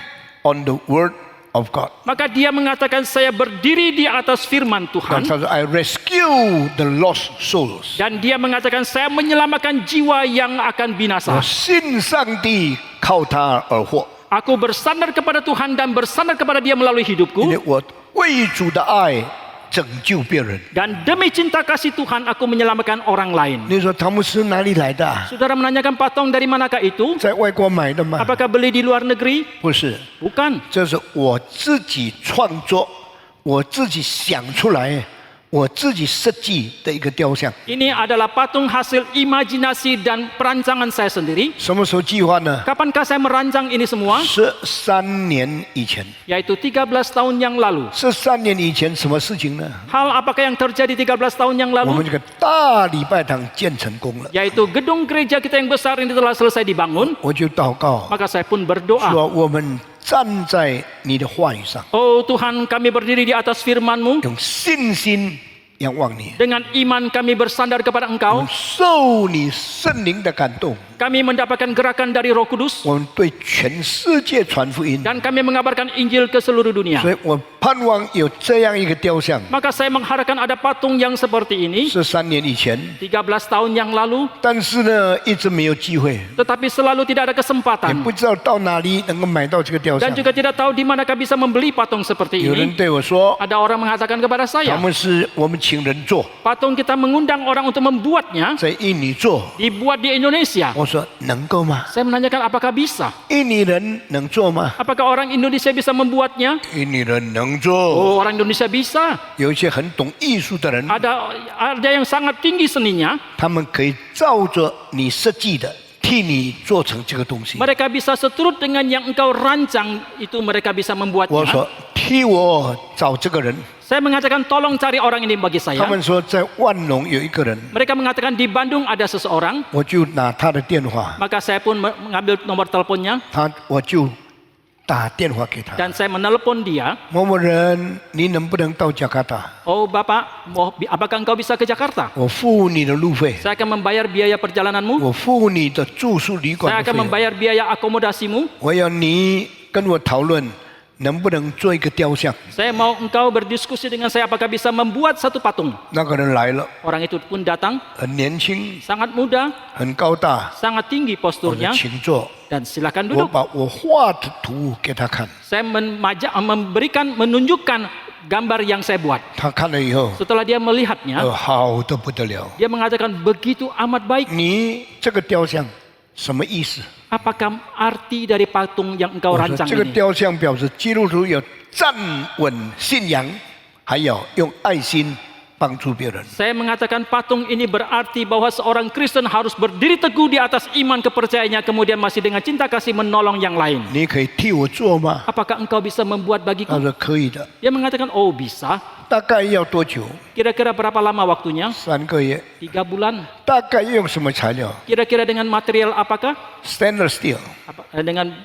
C: on the word of God。”
D: Maka dia mengatakan saya berdiri di atas firman
C: 那
D: Tuhan.
C: 他说：“I rescue the lost souls。”
D: Dan dia mengatakan saya menyelamatkan jiwa yang akan
C: 我
D: binasa.
C: 信上帝，靠他而活，
D: Aku bersandar kepada Tuhan dan bersandar kepada Dia melalui
C: 因
D: hidupku.
C: 为我为主的爱拯救别人。
D: Dan demi cinta kasih Tuhan aku menyelamatkan orang lain.
C: 你说他们是哪里来的？
D: Saudara menanyakan patung dari manakah itu?
C: 在外国买的吗？
D: Apakah beli di luar negeri?
C: 不是，
D: Bukan.
C: 这是我自己创作，我自己想出来，我自己设计的一个雕像。
D: Ini adalah patung hasil imajinasi dan perancangan saya sendiri.
C: 什么时候计划呢？
D: Kapankah saya merancang ini semua?
C: 13年以前。
D: Yaitu 13 tahun yang lalu.
C: 13年以前什么事情呢？
D: Hal apakah yang terjadi 13 tahun yang
C: 我们
D: lalu?
C: 这个大礼拜堂建成功了，
D: Yaitu gedung gereja kita yang besar ini telah selesai dibangun.
C: 我就祷告
D: Maka saya pun berdoa.
C: 说：我们站在你的话语上，
D: Oh Tuhan, kami berdiri di atas firman-Mu.
C: 用信心仰望你，
D: Dengan iman kami bersandar kepada Engkau.
C: 受你圣灵的感动，
D: Kami mendapatkan gerakan dari Roh Kudus
C: 我们对全世界传福音。
D: dan kami mengabarkan Injil ke seluruh dunia.
C: 所以我盼望有这样一个雕像。
D: Maka saya mengharapkan ada patung yang seperti ini
C: 是3年以前，
D: 13 tahun yang lalu,
C: 但是呢，一直没有机会，
D: tetapi selalu tidak ada
C: 也
D: kesempatan
C: 不知道到哪里能够买到这个雕像
D: dan。juga tidak tahu di manakah bisa membeli patung seperti
C: 有人
D: ini.
C: 对我说，
D: Ada orang mengatakan kepada
C: 他
D: saya,
C: 们是我们请人做，
D: patung kita mengundang orang untuk membuatnya,
C: 在印尼做。
D: dibuat di Indonesia.
C: 我说能够吗？
D: Saya menanyakan apakah bisa?
C: 印尼人能做吗？
D: Apakah orang Indonesia bisa membuatnya?
C: 印尼人能做。
D: Oh, orang Indonesia bisa.
C: 有一些很懂艺术的人，
D: Ada yang sangat tinggi seninya.
C: 他们可以照着你设计的，替你做成这个东西。
D: Mereka bisa seturut dengan yang engkau rancang, itu mereka bisa
C: 我
D: membuatnya.
C: 说替我找这个人。
D: Saya mengatakan tolong cari orang ini bagi
C: 他
D: saya.
C: 们说在万隆有一个人，
D: Mereka mengatakan di Bandung ada seseorang.
C: 我就拿他的电话，
D: Maka saya pun mengambil nomor teleponnya
C: 我就打电话给他。
D: dan saya menelepon dia.
C: 某某人，你能不能到加卡达？
D: Oh Bapak, apakah engkau bisa ke Jakarta?
C: 我付你的路费，
D: Saya akan membayar biaya perjalananmu.
C: 我付你的住宿旅馆
D: Saya
C: 的
D: akan
C: 费用。
D: membayar biaya akomodasimu.
C: 我要你跟我讨论，能不能做一个雕像？
D: Saya mau engkau berdiskusi dengan saya apakah bisa membuat satu patung.
C: 那个人来了，
D: Orang itu pun datang,
C: 很年轻，
D: sangat muda,
C: 很高大，
D: sangat tinggi
C: 我说
D: posturnya,
C: 请坐。
D: dan silakan
C: 我
D: duduk.
C: 把我画的图给他看，
D: Saya menunjukkan gambar yang saya buat.
C: 他看了以后，
D: Setelah dia melihatnya,
C: 好的不得了。
D: dia mengatakan begitu amat baik.
C: 你这个雕像什么意思？
D: Apakah arti dari patung yang engkau
C: 我说
D: rancang
C: 这个
D: ini?
C: 雕像表示基督徒有站稳信仰，还有用爱心帮助别人。
D: Saya mengatakan patung ini berarti bahwa seorang Kristen harus berdiri teguh di atas iman kepercayaannya, kemudian masih dengan cinta kasih menolong yang lain.
C: 你可以替我做吗？
D: Apakah engkau bisa membuat
C: 他
D: bagiku?
C: 说可以的。
D: Dia mengatakan, oh bisa.
C: 大概要多久
D: Kira-kira berapa lama waktunya?
C: ？3个月。
D: 3 bulan.
C: 大概用什么材料
D: Kira-kira dengan material apakah?
C: ？Stainless steel，
D: Dengan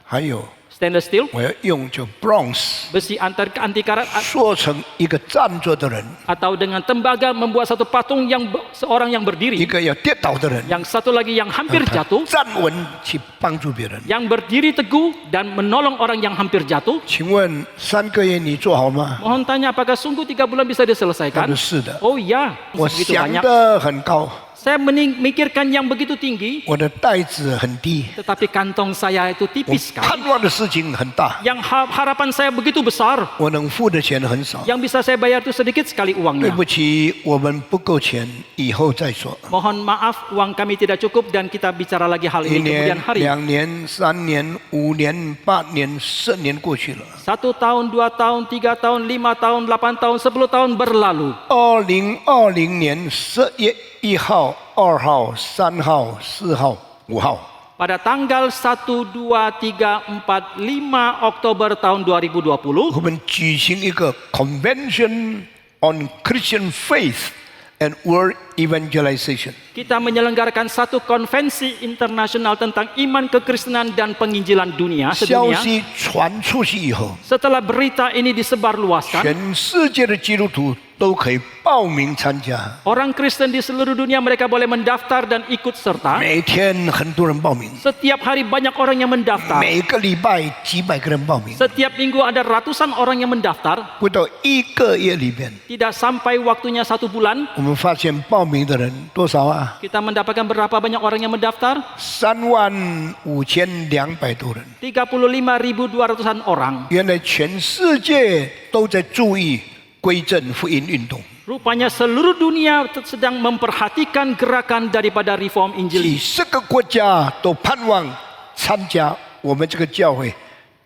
C: 还有
D: stainless steel,
C: 我要用就 bronze，
D: besi anti karat,
C: 做成一个站着的人，
D: atau dengan tembaga membuat satu patung yang seorang yang
C: 一
D: berdiri,
C: 个要跌倒的人，
D: yang satu lagi yang hampir
C: 他
D: jatuh,
C: 站稳去帮助别人。
D: yang berdiri teguh dan menolong orang yang hampir jatuh.
C: 请问3个月你做好吗？
D: Mohon tanya apakah sungguh 3 bulan bisa
C: 他
D: diselesaikan?
C: 说是的。
D: Oh iya,
C: 我
D: begitu
C: 想
D: banyak.
C: 的很高，
D: Saya memikirkan yang begitu tinggi,
C: 我的袋子很低，
D: tetapi kantong saya itu
C: 我
D: tipis
C: 盼
D: sekali.
C: 望的事情很大，
D: Yang harapan saya begitu besar,
C: 我能付的钱很少。
D: yang bisa saya bayar itu sedikit sekali
C: 对
D: uangnya.
C: 不起，我们不够钱，以后再说。
D: Mohon maaf, uang kami tidak cukup dan kita bicara lagi hal
C: 1
D: ini kemudian
C: 年、
D: hari.
C: 2年、3年、5年、8年、10年过去了。
D: 1 tahun, 2 tahun, 3 tahun, 5 tahun, 8 tahun, 10 tahun berlalu.
C: 2020年10月1号、2号、3号、4号、5号，
D: Pada tanggal 1, 2, 3, 4, 5 Oktober tahun 2020,
C: 我们举行一个 Convention on Christian Faith and World Evangelization。
D: kita menyelenggarakan satu konvensi internasional tentang iman kekristenan dan penginjilan dunia
C: 消
D: sedunia.
C: 息传出去以后，
D: Setelah berita ini disebarluaskan,
C: 全世界的基督徒都可以报名参加。
D: orang Kristen di seluruh dunia mereka boleh mendaftar dan ikut serta.
C: 每天很多人报名，
D: Setiap hari banyak orang yang mendaftar.
C: 每个礼拜几百个人报名，
D: Setiap minggu ada ratusan orang yang mendaftar.
C: 不到1个月里面，
D: Tidak sampai waktunya 1 bulan,
C: 我们发现报名的人多少啊？
D: kita mendapatkan berapa banyak orang yang mendaftar?
C: 35200多人。
D: 35.200-an orang.
C: 原来全世界都在注意归正福音运动，
D: Rupanya seluruh dunia sedang memperhatikan gerakan daripada reform
C: 几
D: Injil.
C: 十个国家都盼望参加我们这个教会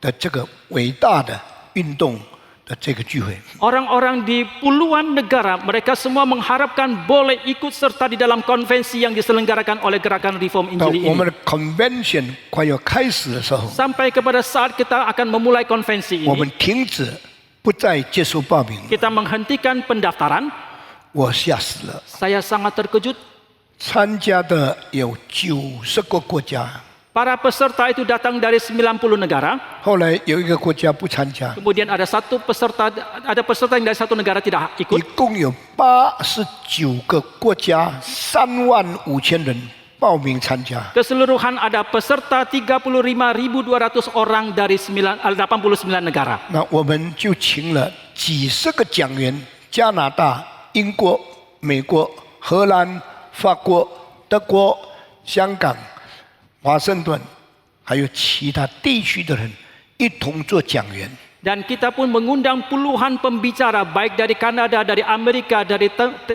C: 的这个伟大的运动的这个聚会。
D: Orang-orang di puluhan negara, mereka semua mengharapkan boleh ikut serta di dalam konvensi yang diselenggarakan oleh gerakan reform
C: 到
D: Injil
C: 我们
D: ini.
C: 的 convention 快要开始的时候，
D: Sampai kepada saat kita akan memulai konvensi
C: 我们
D: ini,
C: 停止不再接受报名，
D: kita menghentikan pendaftaran.
C: 我吓死了。
D: Saya sangat terkejut.
C: 参加的有90个国家，
D: Para peserta itu datang dari 90 negara.
C: 后来有一个国家不参加，
D: Kemudian ada peserta yang dari satu negara tidak
C: 一
D: ikut.
C: 共有89个国家，35000人报名参加。
D: Keseluruhan ada peserta 35.200 orang dari 89 negara.
C: 那我们就请了几十个讲员，加拿大、英国、美国、荷兰、法国、德国、香港、华盛顿，还有其他地区的人一同做讲员。
D: Dan kita pun mengundang puluhan pembicara baik dari Kanada, dari Amerika, dari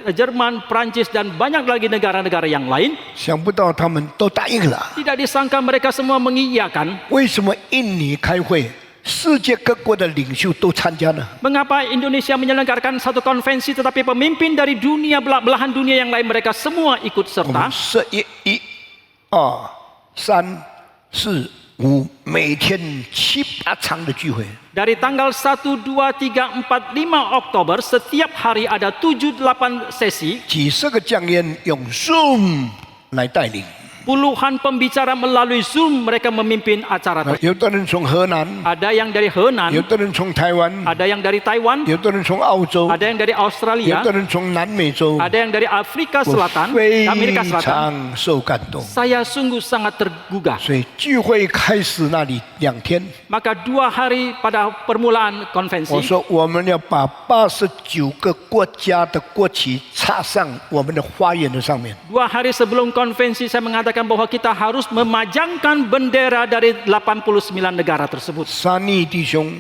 D: Jerman, Prancis dan banyak lagi negara-negara yang lain.
C: 想不到他们都答应了。
D: Tidak disangka mereka semua mengiyakan.
C: 为什么印尼开会，世界各国的领袖都参加呢？
D: Mengapa Indonesia menyelenggarakan satu konvensi tetapi pemimpin dari dunia belahan dunia yang lain mereka semua ikut
C: 我们
D: serta?
C: 1、1、2、3、4、5，每天7、8场的聚会。
D: Dari tanggal 1, 2, 3, 4, 5 Oktober setiap hari ada 7-8 sesi.
C: 几十个讲员用 Zoom 来带领。
D: Puluhan pembicara melalui Zoom mereka memimpin acara tersebut.
C: 有的人从河南，
D: Ada yang dari Henan,
C: 有的人从台湾，
D: ada yang dari Taiwan,
C: 有的人从澳洲，
D: ada yang dari
C: 有
D: Australia,
C: 的人从南美洲。
D: ada yang dari Afrika
C: 我
D: Selatan,
C: 非
D: Amerika Selatan.
C: 常受感动。
D: Saya sungguh sangat tergugah.
C: 所以聚会开始那里2天，
D: Maka 2 hari pada permulaan konvensi,
C: 我说我们要把89个国家的国旗插上我们的花园的上面。
D: 2 hari sebelum konvensi saya mengatakan bahwa kita harus memajangkan bendera dari 89 negara tersebut.
C: 沙尼弟兄、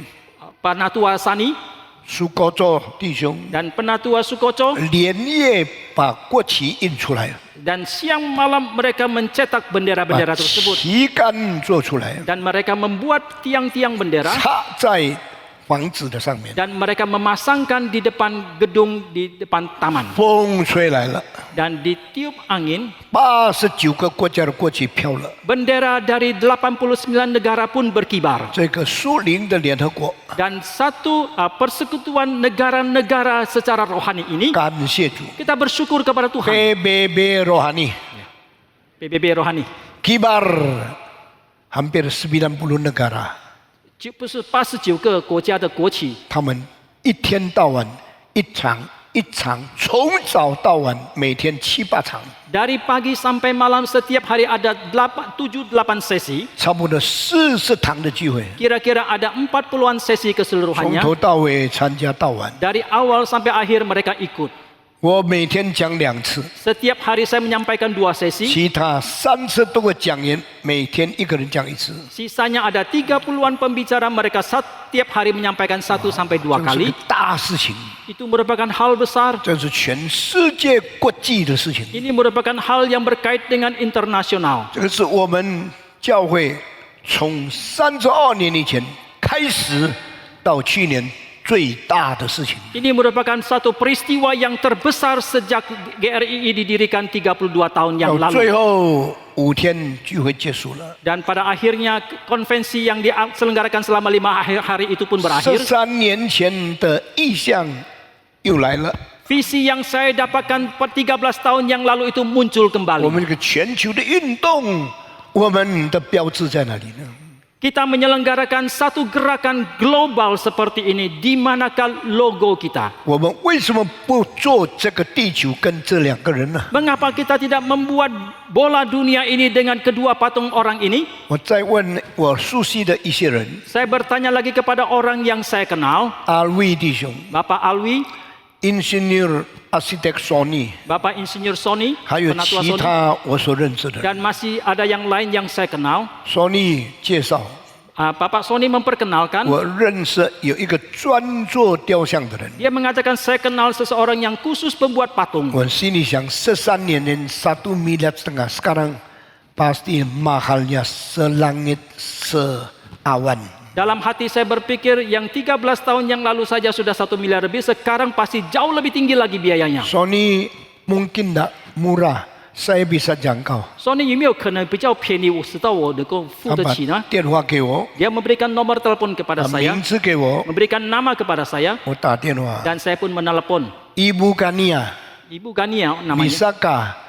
D: Penatua Sani
C: 苏高州弟兄
D: dan Penatua Sukoco
C: 连夜把国旗印出来，
D: dan siang malam mereka mencetak
C: 把
D: bendera-bendera tersebut
C: 旗杆做出来，
D: dan mereka membuat tiang-tiang bendera
C: 插在房子的上面。
D: dan mereka memasangkan di depan gedung di depan taman
C: 风吹来了，
D: dan ditiup angin
C: 89个国家的国旗飘了。
D: bendera dari 89 negara pun berkibar
C: 这个属灵的联合国，
D: dan satu persekutuan negara-negara secara rohani ini
C: 感谢主。
D: kita bersyukur kepada Tuhan.
C: PBB Rohani
D: PBB rohani
C: kibar hampir 90 negara。
D: 89个国家的国旗
C: 他们一天到晚一场一场，从早到晚，每天7、8场，
D: dari pagi sampai malam setiap hari ada 7-8 sesi
C: 差不多40场的聚会，
D: kira-kira ada 40-an sesi
C: 从
D: keseluruhannya
C: 头到尾参加到晚。
D: dari awal sampai akhir mereka ikut
C: 我每天讲2次，
D: setiap hari saya menyampaikan 2 sesi
C: 其他30多个讲员每天一个人讲1次，
D: sisanya ada 30-an pembicara mereka setiap hari menyampaikan 1 sampai 2
C: 这是
D: kali
C: 个大事情，
D: itu merupakan hal besar
C: 这是全世界国际的事情，
D: ini merupakan hal yang berkait dengan internasional
C: 这个是我们教会从32年以前开始到去年最大的事情。
D: Ini merupakan satu peristiwa yang terbesar sejak GRII didirikan 32 tahun yang
C: 到最
D: lalu.
C: 后5天聚会结束了，
D: Dan pada akhirnya konvensi yang diselenggarakan selama 5 hari itu pun berakhir.
C: 13年前的意向又来了。
D: Visi yang saya dapatkan 13 tahun yang lalu itu muncul
C: 我
D: kembali.
C: 们这个全球的运动，我们的标志在哪里呢？
D: Kita menyelenggarakan satu gerakan global seperti ini. Di manakah logo kita?
C: 我们为什么不做这个地球跟这2个人呢？
D: Mengapa kita tidak membuat bola dunia ini dengan kedua patung orang ini?
C: 我再问我熟悉的一些人，
D: Saya bertanya lagi kepada orang yang saya kenal.
C: 阿瑞弟兄、
D: Bapak Alwi,
C: Insinyur Arsitek Sony，
D: Bapak Insinyur Sony,
C: 还有
D: Penatua
C: 其
D: Sony,
C: 他我所认识的人。
D: dan masih ada yang lain yang saya kenal.
C: Sony 介绍，
D: Bapak Sony memperkenalkan,
C: 我认识有一个专做雕像的人。
D: dia mengatakan saya kenal seseorang yang khusus pembuat patung.
C: 我心里想，13年前1,5 miliar sekarang pasti mahalnya selangit seawan。
D: Dalam hati saya berpikir yang 13 tahun yang lalu saja sudah 1 miliar lebih, sekarang pasti jauh lebih tinggi lagi biayanya.
C: Sony mungkin tak murah, saya bisa jangkau.
D: Sony 有没有可能比较便宜，我使到我能够付
C: 他
D: 得
C: 把
D: 起呢？
C: 电话给我，
D: Dia memberikan nomor telepon
C: 把
D: kepada saya,
C: 名字给我，
D: memberikan nama kepada saya,
C: 我打电话。
D: dan saya pun menelepon.
C: Ibu Gania,
D: Ibu Gania namanya.
C: bisakah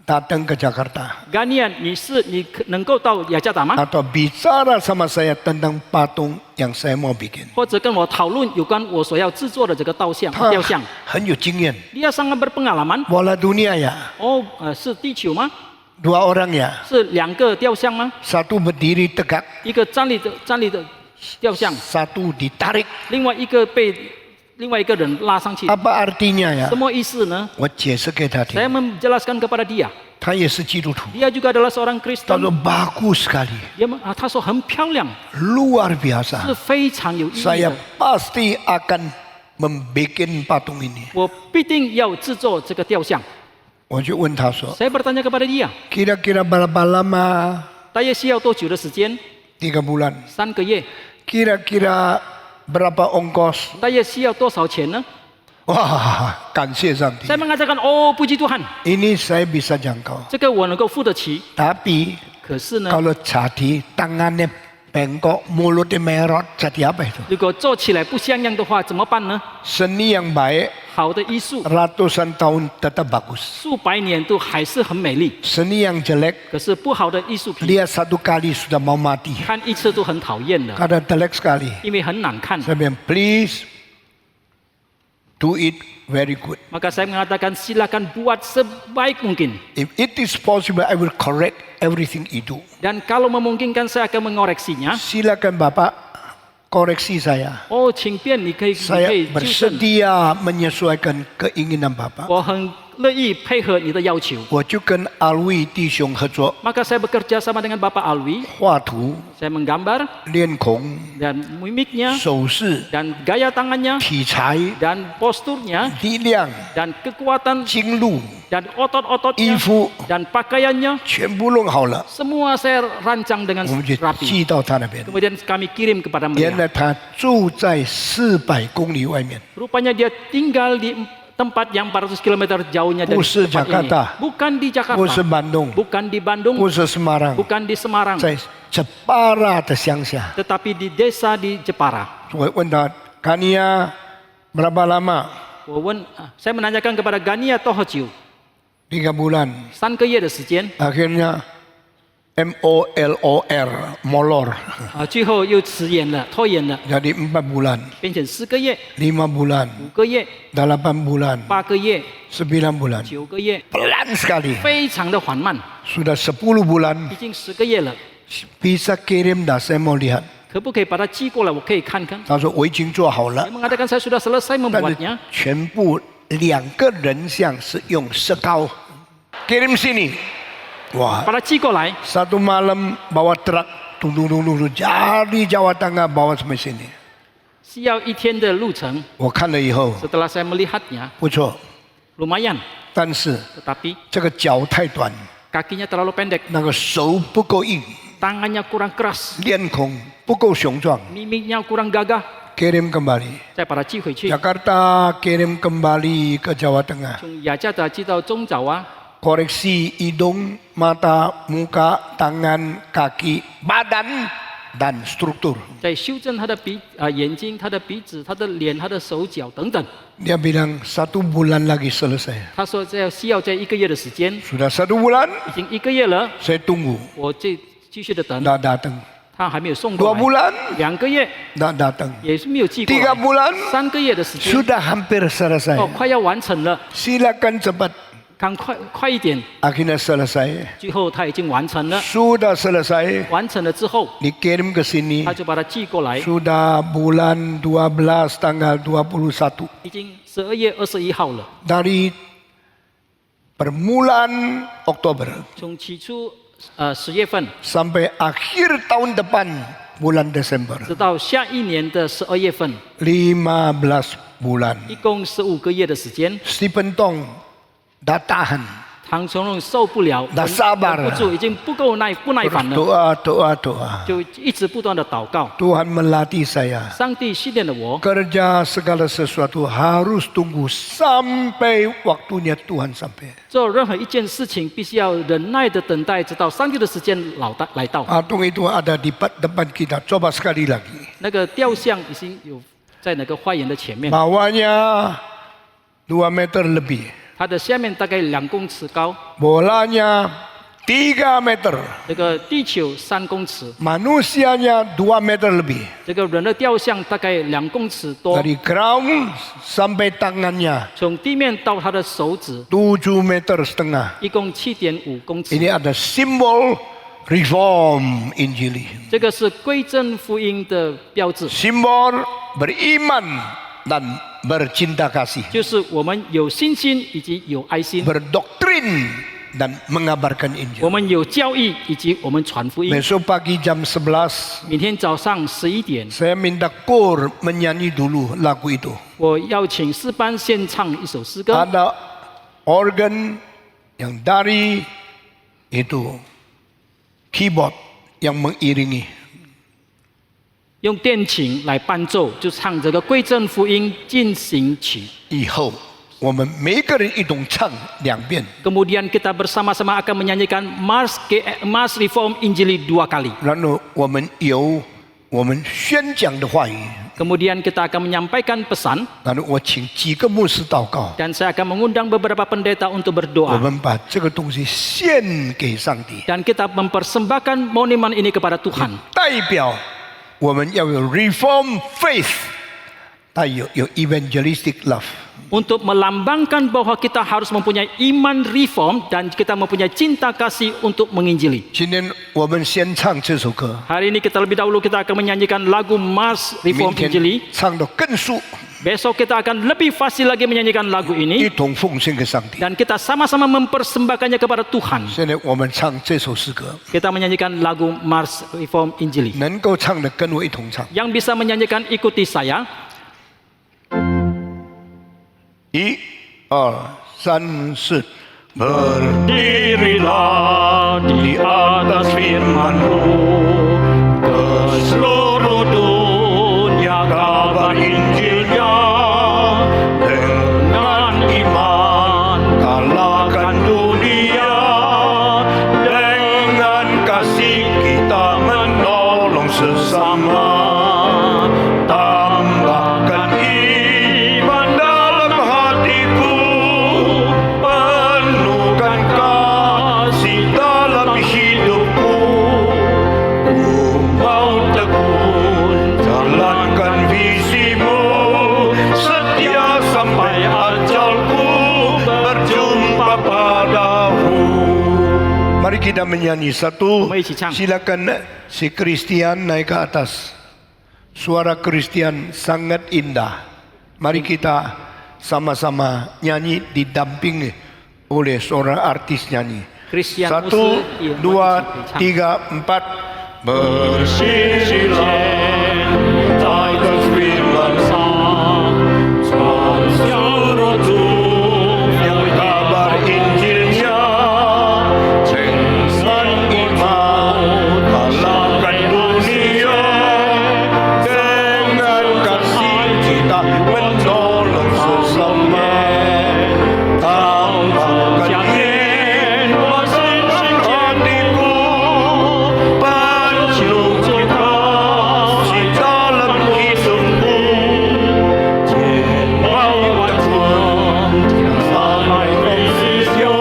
C: datang ke Jakarta
D: Gania, 你能够到雅加达吗？
C: atau bicara sama saya tentang patung yang saya mau bikin?
D: 或者跟我讨论有关我所要制作的这个雕像。
C: 他很有经验。
D: Dia sangat berpengalaman.
C: Bola dunia ya,
D: Oh, 是地球吗？
C: Dua orang ya.
D: 是2个雕像吗？
C: Satu berdiri tegak,
D: 一个站立的雕像，
C: satu ditarik.
D: 另外一个被另外一个人拉上去，
C: Apa artinya ya?
D: 什么意思呢？
C: 我解释给他听
D: saya。menjelaskan kepada dia，
C: 他也是基督徒，
D: dia juga adalah seorang
C: 他
D: Kristen。
C: 说 bagus sekali,
D: 他说很漂亮，
C: luar
D: 是
C: biasa.
D: 非常有意义
C: Saya
D: 的。
C: pasti akan membuat patung ini.
D: 我必定要制作这个雕像。
C: 我就问他说
D: saya bertanya kepada dia，
C: kira-kira berapa lama?
D: 大约需要多久的时间？
C: 3 bulan.
D: 3个月。
C: Kira-kira berapa ongkos?
D: 大约需要多少钱呢？
C: Wah, 感谢上帝
D: saya mengatakan oh puji Tuhan，
C: ini saya bisa jangkau.
D: 这个我能够付得起。
C: Tapi
D: 可是呢，
C: kalau jadi tangannya bengkok, mulutnya merot, jadi apa itu?
D: 如果做起来不像样的话，怎么办呢？
C: Seni yang baik
D: 好的艺术，
C: ratusan tahun tetap bagus.
D: 数百年都还是很美丽。
C: Seni yang jelek
D: 可是不好的艺术品，
C: lihat 1 kali sudah mau mati.
D: 看一次都很讨厌的，
C: Karena jelek sekali.
D: 因为很难看。
C: Saya bilang please do it very good.
D: Maka saya mengatakan silakan buat sebaik mungkin.
C: If it is possible, I will correct everything itu.
D: Dan kalau memungkinkan saya akan mengoreksinya.
C: Silakan Bapak koreksi saya.
D: 哦，请便你可以
C: Saya
D: 纠正，
C: bersedia menyesuaikan keinginan Bapak.
D: 我很乐意配合你的要求。
C: 我就跟Alwi 弟兄合作，
D: Maka saya bekerja sama dengan Bapak Alwi,
C: 画图、
D: saya menggambar
C: 练孔、
D: dan mimiknya
C: 手势、
D: dan gaya tangannya
C: 体裁、
D: dan posturnya
C: 力量、
D: dan kekuatan
C: 经路、
D: dan
C: 衣
D: otot-ototnya
C: 服
D: dan pakaiannya
C: 全部弄好了，
D: semua saya rancang dengan
C: 我们就
D: rapi.
C: 寄到他那边。
D: Kemudian kami kirim kepada
C: 原
D: mereka.
C: 来他住在400公里外面，
D: Rupanya dia tinggal di tempat yang 400 km jauhnya dari
C: Bukan
D: tempat
C: Jakarta.
D: ini. Bukan di
C: 不
D: Jakarta,
C: 是板洞，
D: bukan di Bandung,
C: 不是 Semarang，
D: bukan di Semarang,
C: 在Jepara的乡下。
D: tetapi di desa di Jepara.
C: 我问他，Kania berapa lama？
D: Saya menanyakan kepada Gania Tohojiu,
C: 3 bulan。
D: 3个月的时间，
C: Akhirnya MOLOR molor
D: 最后又迟延了，拖延了，
C: jadi 4 bulan
D: 变成4个月、
C: 5 bulan
D: 5个月、
C: 8 bulan
D: 8个月、
C: 9 bulan
D: 9个月，
C: pelan sekali
D: 非常的缓慢，
C: sudah 10 bulan
D: 已经10个月了。
C: bisa kirim dah saya mau lihat
D: 可不可以把它寄过来？我可以看看。
C: 他说我已经做好了
D: Dia mengatakan saya sudah selesai
C: 但是
D: membuatnya.
C: 全部2个人像是用石膏 kirim sini wah
D: 把它寄过来。
C: satu malam bawa truk tung tung tung tung dari Jawa Tengah bawa sampai sini
D: 需要1天的路程。
C: 我看了以后
D: Setelah saya melihatnya,
C: 不错
D: lumayan.
C: 但是
D: Tetapi
C: 这个脚太短
D: kakinya terlalu pendek,
C: 那个手不够硬
D: tangannya kurang keras,
C: 脸孔不够雄壮
D: mimiknya kurang gagah.
C: kirim kembali
D: 再把它寄回去。
C: Jakarta kirim kembali ke Jawa Tengah
D: 从雅加达寄到中爪哇，
C: koreksi hidung mata muka tangan kaki badan dan struktur
D: 再修正他的眼睛、他的鼻子、他的脸、他的手脚等等。
C: dia bilang 1 bulan lagi selesai
D: 他说这需要在1个月的时间，
C: sudah 1 bulan
D: 已经1个月了，
C: saya tunggu
D: 我继续的等，
C: tidak datang
D: 他还没有送
C: 2
D: 过来。
C: bulan
D: 2个月
C: tidak datang
D: 也是没有寄过
C: 3
D: 来。
C: bulan
D: 3个月的时间，
C: sudah hampir selesai
D: 哦，快要完成了，
C: silakan cepat
D: 赶快一点。
C: akhirnya selesai
D: 最后他已经完成了，
C: sudah selesai
D: 完成了之后，
C: dikirim ke sini
D: 他就把它寄过来，
C: sudah bulan 12 tanggal 21
D: 已经12月21号了。
C: dari permulaan Oktober
D: 从起初10月份，
C: sampai akhir tahun depan bulan Desember
D: 直到下一年的12月份，
C: 15 bulan
D: 一共15个月的时间。
C: Stephen Tong dah tahan
D: 唐崇荣受不了，
C: dah sabar
D: 忍不住，已经不耐烦了，
C: doa
D: 就一直不断的祷告。
C: Tuhan melatih saya
D: 上帝训练了我，
C: kerja segala sesuatu harus tunggu sampai waktunya Tuhan sampai
D: 做任何一件事情必须要忍耐的等待，直到上帝的时间来到。
C: patung itu ada di depan kita coba sekali lagi
D: 那个雕像已经有在那个花园的前面，
C: bawahnya 2 meter lebih
D: 它的下面大概2公尺高，
C: bolanya 3 meter.
D: 这个地球3公尺，
C: Manusianya 2 meter lebih.
D: 这个人的雕像大概2公尺多，
C: Dari ground sampai tangannya
D: 从地面到他的手指，
C: 7,5 meter.
D: 一共7.5公尺。
C: Ini ada simbol reform Injili.
D: 这个是归正福音的标志，
C: Simbol beriman dan bercinta kasih.
D: 就是我们有信心以及有爱心，
C: Berdoktrin dan mengabarkan
D: 我
C: Injil.
D: 们有教义以及我们传福音。
C: Besok pagi jam 11,
D: 明天早上11点，
C: saya minta kor menyanyi dulu lagu itu.
D: 我邀请诗班献唱一首诗歌，
C: Ada organ yang dari itu keyboard yang mengiringi.
D: 用电琴来伴奏，就唱这个归正福音进行曲。
C: 以后我们每个人一同唱2遍，
D: Kemudian kita bersama-sama akan menyanyikan Mars Reform Injili 2 kali.
C: 然后我们有我们宣讲的话语，
D: Kemudian kita akan menyampaikan pesan
C: 然后我请几个牧师祷告，
D: dan saya akan mengundang beberapa pendeta untuk
C: 我
D: berdoa
C: 们把这个东西献给上帝，
D: dan kita mempersembahkan monumen ini kepada Tuhan
C: 代表我们要有 reform faith， 带有 evangelistic love。
D: untuk melambangkan bahwa kita harus mempunyai iman reform dan kita mempunyai cinta kasih untuk menginjili.
C: 今天我们先唱这首歌，
D: Hari ini kita lebih dahulu kita akan menyanyikan lagu Mars
C: 明
D: Reform
C: 天
D: Injili.
C: 唱得更速，
D: Besok kita akan lebih fasih lagi menyanyikan lagu
C: 一
D: ini
C: 同奉献给上帝。
D: dan kita sama-sama mempersembahkannya kepada Tuhan.
C: 现在我们唱这首诗歌，
D: Kita menyanyikan lagu Mars Reform Injili.
C: 能够唱的跟我一同唱。
D: Yang bisa menyanyikan ikuti saya.
C: 1、2、3、4。
D: Berdirilah di atas firman-Mu, ke seluruh dunia kabar Injilnya. Dengan iman kalahkan dunia, dengan kasih kita menolong sesama. Tambahkan iman dalam hatiku, penuhkan kasih dalam hidupku. Ku mau tekun jalankan visimu, setia sampai ajalku berjumpa padamu.
C: Mari kita menyanyi satu.
D: 我们一起唱。
C: Silakan si Christian naik ke atas. Suara Christian sangat indah. Mari kita sama-sama nyanyi didampingi oleh seorang artis nyanyi.
D: Christian
C: 1,
D: Muslim, iya,
C: 2, 3, 4.
D: Bersisilah di atas firman-Sang, seluruh dunia kabar Injilnya. Dengan iman kalahkan dunia, dengan kasih kita menolong sesama. Tambahkan iman dalam hatiku, penuhkan kasih dalam hidupku. Mau tekun sampai visinya,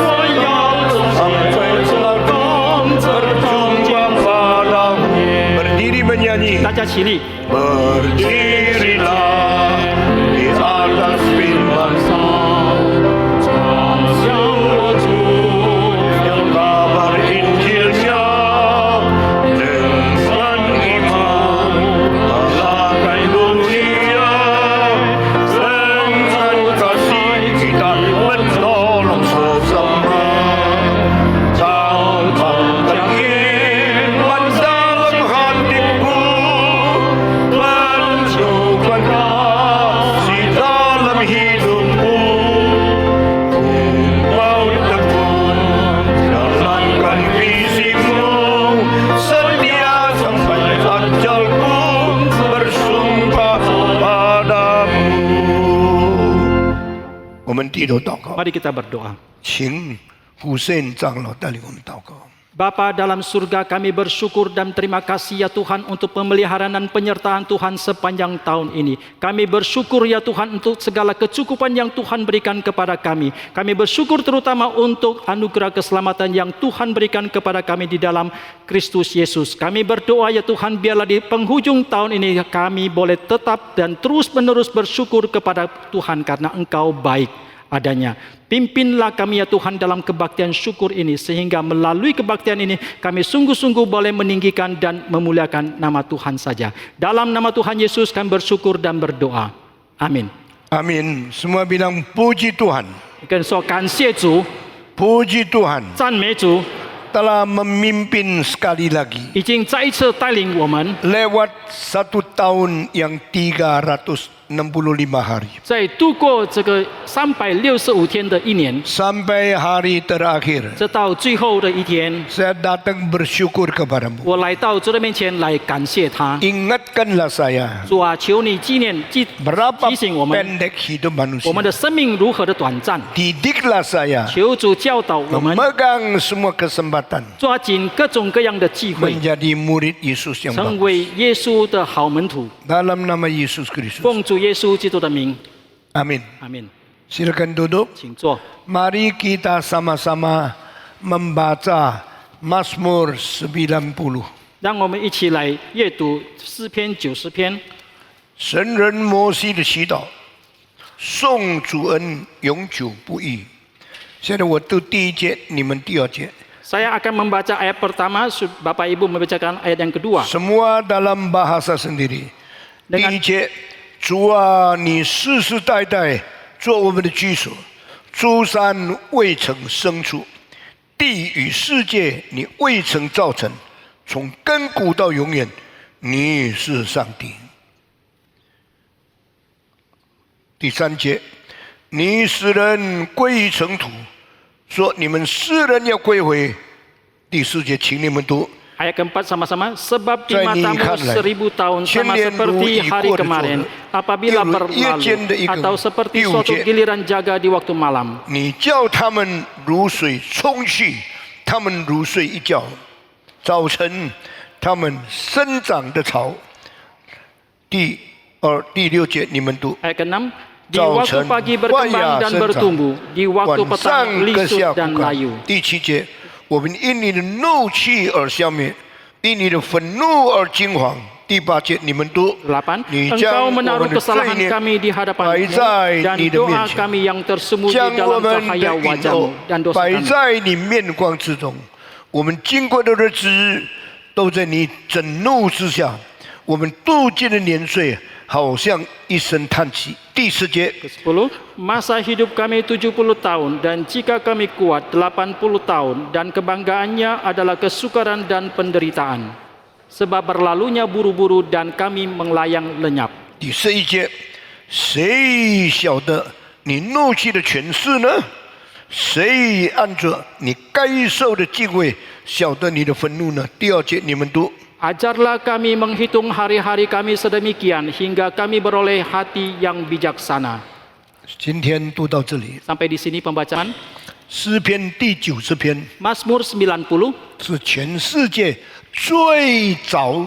D: saya sampai selangkah berjumpa padamu.
C: Berdiri menyanyi.
D: 大家起立。
C: Berdirilah di atas firman-Sang, yang kabar Injilnya. Dengan iman kalahkan dunia, dengan kasih kita menolong sesama. Tambahkan iman dalam hatiku, penuhkan kasih dalam hidupku. Mau tekun jalankan visimu, setia sampai ajalku bersumpah padamu. 我们低头祷告，
D: Mari kita berdoa.
C: 请胡胜长老带领我们祷告。
D: Bapa dalam surga, kami bersyukur dan terima kasih ya Tuhan untuk pemeliharaan dan penyertaan Tuhan sepanjang tahun ini. Kami bersyukur ya Tuhan untuk segala kecukupan yang Tuhan berikan kepada kami. Kami bersyukur terutama untuk anugerah keselamatan yang Tuhan berikan kepada kami di dalam Kristus Yesus. Kami berdoa ya Tuhan, biarlah di penghujung tahun ini kami boleh tetap dan terus-menerus bersyukur kepada Tuhan karena Engkau baik adanya. Pimpinlah kami ya Tuhan dalam kebaktian syukur ini, sehingga melalui kebaktian ini kami sungguh-sungguh boleh meninggikan dan memuliakan nama Tuhan saja. Dalam nama Tuhan Yesus kami bersyukur dan berdoa. Amin.
C: Amin. Semua bilang puji Tuhan.
D: 跟说感谢主，
C: Puji Tuhan
D: 赞美主，
C: telah memimpin sekali lagi
D: 已经再一次带领我们，
C: lewat 1 tahun yang 365 hari
D: 在度过这个365天的一年，
C: sampai hari terakhir.
D: 直到最后的一天，
C: Saya datang bersyukur kepadamu.
D: 我来到主的面前来感谢他。
C: Ingatkanlah saya
D: 主啊，求你纪念、提
C: berapa
D: 醒我们，
C: pendek hidup
D: 我们
C: manusia.
D: 的生命如何的短暂。
C: Didiklah saya
D: 求主教导我们，
C: memegang semua kesempatan
D: 抓紧各种各样的机会，
C: menjadi murid Yesus yang
D: 成
C: baik.
D: 为耶稣的好门徒。
C: Dalam nama Yesus Kristus.
D: 奉主耶稣基督的名，
C: Amin.
D: 阿门。
C: Silakan duduk.
D: 请坐。
C: Mari kita sama-sama membaca Mazmur 90.
D: 让我们一起来阅读诗篇90篇。
C: 神人摩西的祈祷，颂主恩永久不渝。现在我读第一节，你们第二节。
D: Saya akan membaca ayat pertama, Bapak Ibu membacakan ayat yang kedua.
C: Semua dalam bahasa sendiri. 第
D: Dengan
C: 一节，主啊，你世世代代做我们的居所，诸山未曾生出，地与世界你未曾造成，从亘古到永远，你是上帝。第三节，你使人归于尘土，说你们世人要归回。第四节，请你们读。
D: Ayat keempat sama-sama. Sebab di
C: 在你
D: matamu
C: 看来，
D: 1000 tahun
C: 千
D: sama
C: 年如
D: seperti
C: 已
D: hari
C: 过的昨日，
D: kemarin, apabila
C: 又如夜间的一
D: berlalu,
C: 个
D: atau seperti
C: 第五
D: suatu
C: 节，
D: giliran jaga di waktu malam.
C: 你叫他们如水冲去，他们如睡一觉。早晨，他们生长的草。第六节，你们读。
D: Ayat ke-6. Di
C: 早
D: waktu
C: 晨
D: pagi
C: 花
D: berkembang
C: 芽
D: dan
C: 生长，
D: bertumbuh, di waktu
C: 晚
D: petang
C: 上割下
D: lisut
C: 枯
D: dan
C: 干
D: layu.
C: 第七节，我们因你的怒气而消灭，因你的愤怒而惊惶。第八节，你们读。
D: 8.
C: 你
D: Engkau
C: 将我
D: menaruh
C: 们的罪
D: kesalahan
C: 孽
D: kami di
C: 摆
D: hadapanmu
C: 在
D: dan
C: 你的
D: doa
C: 面前，
D: kami yang tersembunyi
C: 将我
D: dalam
C: 们的
D: cahaya
C: 隐
D: wajahmu
C: 恶
D: dan dosa
C: 摆
D: kami.
C: 在你面光之中。我们经过的日子都在你震怒之下，我们度尽的年岁好像一声叹息。第10节，
D: Ke-10, masa hidup kami 70 tahun dan jika kami kuat 80 tahun dan kebanggaannya adalah kesukaran dan penderitaan. Sebab berlalunya buru-buru dan kami melayang lenyap.
C: 第11节，谁晓得你怒气的权势呢？谁按着你该受的敬畏晓得你的愤怒呢？第2节，你们读。
D: Ajarlah kami menghitung hari-hari kami sedemikian hingga kami beroleh hati yang bijaksana.
C: 今天读到这里，
D: Sampai di sini pembacaan.
C: 诗篇第90篇
D: Mazmur 90
C: 是全世界最早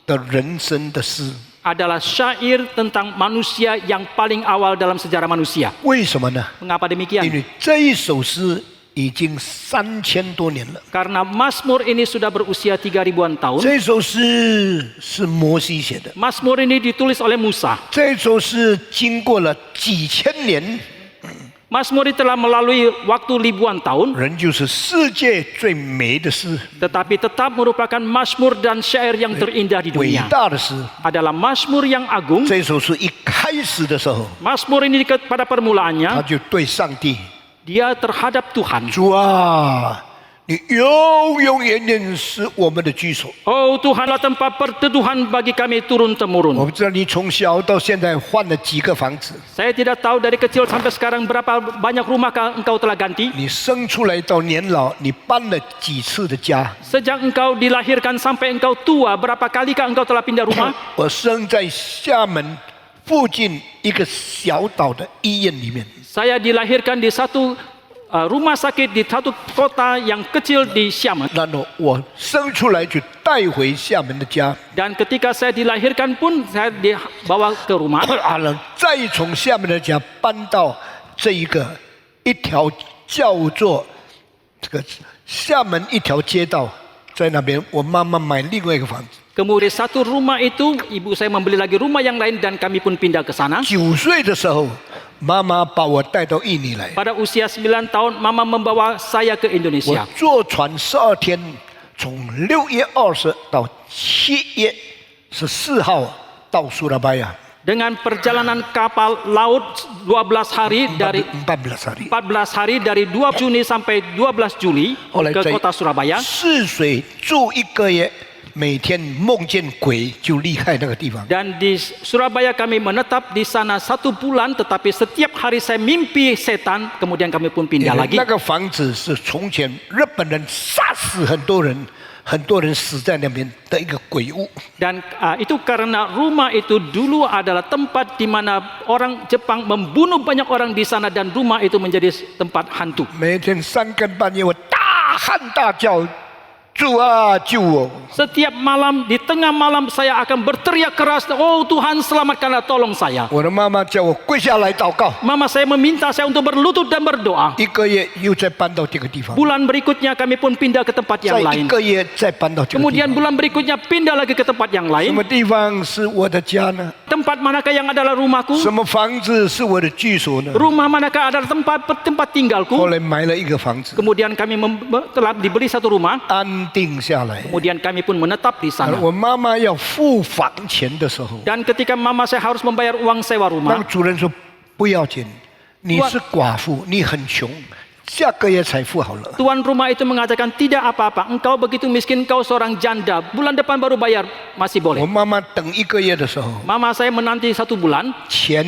C: 的人生的诗。
D: adalah syair tentang manusia yang paling awal dalam sejarah manusia.
C: 为什么呢？
D: Mengapa
C: 因
D: demikian?
C: 为这一首诗已经3000多年了。
D: Karena Mazmur ini sudah berusia 3000-an tahun.
C: 这首诗是摩西写的，
D: Mazmur ini ditulis oleh Musa.
C: 这首诗经过了几千年，
D: Mazmur ini telah melalui waktu ribuan tahun,
C: 仍旧是世界最美的诗，
D: tetapi tetap merupakan Mazmur dan syair yang terindah di
C: 伟
D: dunia.
C: 大的诗。
D: Adalah Mazmur yang agung.
C: 这首诗一开始的时候，
D: Mazmur ini pada
C: 他
D: permulaannya
C: 就对上帝
D: dia terhadap Tuhan.
C: 主啊，你永永远远是我们的居所。
D: Oh Tuhanlah tempat perteduhan bagi kami turun
C: 我
D: temurun.
C: 不知道你从小到现在换了几个房子，
D: Saya tidak tahu dari kecil sampai sekarang berapa banyak rumahkah engkau telah ganti.
C: 你生出来到年老，你搬了几次的家。
D: Sejak engkau dilahirkan sampai engkau tua, berapa kalikah engkau telah pindah rumah?
C: 我生在厦门附近一个小岛的医院里面，
D: Saya dilahirkan di satu rumah sakit di satu kota yang kecil di Xiamen.
C: 然后我生出来就带回厦门的家，
D: Dan ketika saya dilahirkan pun saya dibawa ke rumah.
C: 再从厦门的家搬到这一条叫做这个厦门一条街道，在那边我妈妈买另外一个房子。
D: Kemudian satu rumah itu ibu saya membeli lagi rumah yang lain dan kami pun pindah ke sana.
C: 9岁的时候，妈妈把我带到印尼来，
D: Pada usia 9 tahun mama membawa saya ke
C: 我
D: Indonesia.
C: 坐船12天，从6月20到7月14号到苏拉巴雅，
D: Dengan perjalanan kapal laut 12 hari dari
C: 14hari。
D: 14 hari dari 2 Juni sampai 12 Juli
C: 后来
D: ke
C: 在
D: kota Surabaya.
C: 泗水住1个月，每天梦见鬼就离开那个地方。
D: Dan di Surabaya kami menetap di sana 1 bulan, tetapi setiap hari saya mimpi setan, kemudian kami pun pindah lagi.
C: 那个房子是从前日本人杀死很多人，很多人死在那边的一个鬼屋。
D: Dan itu karena rumah itu dulu adalah tempat di mana orang Jepang membunuh banyak orang di sana dan rumah itu menjadi tempat hantu.
C: 每天3更半夜，我大喊大叫，主啊救我！
D: Setiap malam di tengah malam saya akan berteriak keras, oh Tuhan selamatkanlah, tolong saya.
C: 我的妈妈叫我跪下来祷告。
D: Mama saya meminta saya untuk berlutut dan berdoa.
C: 1个月又再搬到这个地方，
D: Bulan berikutnya kami pun pindah ke tempat
C: 再
D: yang
C: 1
D: lain.
C: 个月再搬到这个地
D: Kemudian
C: 方。
D: bulan berikutnya pindah lagi ke tempat yang
C: 什
D: lain.
C: 么地方是我的家呢？
D: Tempat manakah yang adalah rumahku?
C: 什么房子是我的居所呢？
D: Rumah manakah adalah tempat
C: 后
D: tinggalku?
C: 来买了一个房子，
D: Kemudian kami telah dibeli satu rumah.
C: 安定下来。
D: Kemudian kami pun menetap di sana.
C: 我妈妈要付房钱的时候，
D: Dan ketika mama saya harus membayar uang sewa
C: 那
D: rumah,
C: 个主人说不要紧，你是寡妇，你很穷，下个月才付好了。
D: tuan rumah itu mengatakan tidak apa-apa, engkau begitu miskin, engkau seorang janda, bulan depan baru bayar, masih
C: 我
D: boleh.
C: 妈妈等1个月的时候，
D: Mama saya menanti 1 bulan
C: 钱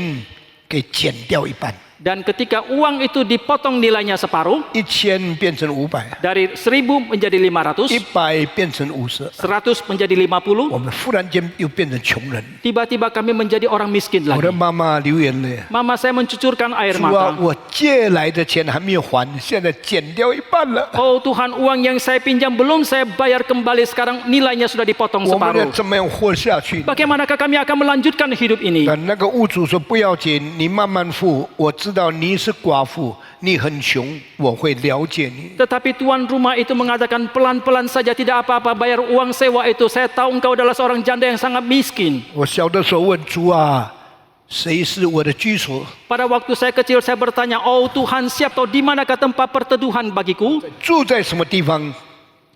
C: 给减掉一半，
D: dan ketika uang itu dipotong nilainya separuh
C: 1000变成500，
D: dari 1000 menjadi 500,
C: 100变成50，
D: 100 menjadi 50,
C: 我们忽然间又变成穷人。
D: tiba-tiba kami menjadi orang miskin
C: 我的
D: lagi.
C: 妈妈流眼泪，
D: Mama saya mencucurkan air
C: 主啊，
D: mata.
C: 我借来的钱还没有还，现在减掉一半了，
D: Oh Tuhan, uang yang saya pinjam belum saya bayar kembali, sekarang nilainya sudah dipotong
C: 我们要
D: separuh.
C: 怎么样活下去？
D: Bagaimanakah kami akan melanjutkan hidup ini?
C: 但那个屋主说不要紧，你慢慢付，我知道你是寡妇，你很穷，我会了解你。
D: Tetapi tuan rumah itu mengatakan pelan-pelan saja, tidak apa-apa, bayar uang sewa itu. Saya tahu engkau adalah seorang janda yang sangat miskin.
C: 我小的时候问主啊，谁是我的居所？
D: Pada waktu saya kecil saya bertanya, oh Tuhan siapa tahu di manakah tempat perteduhan bagiku?
C: 住在什么地方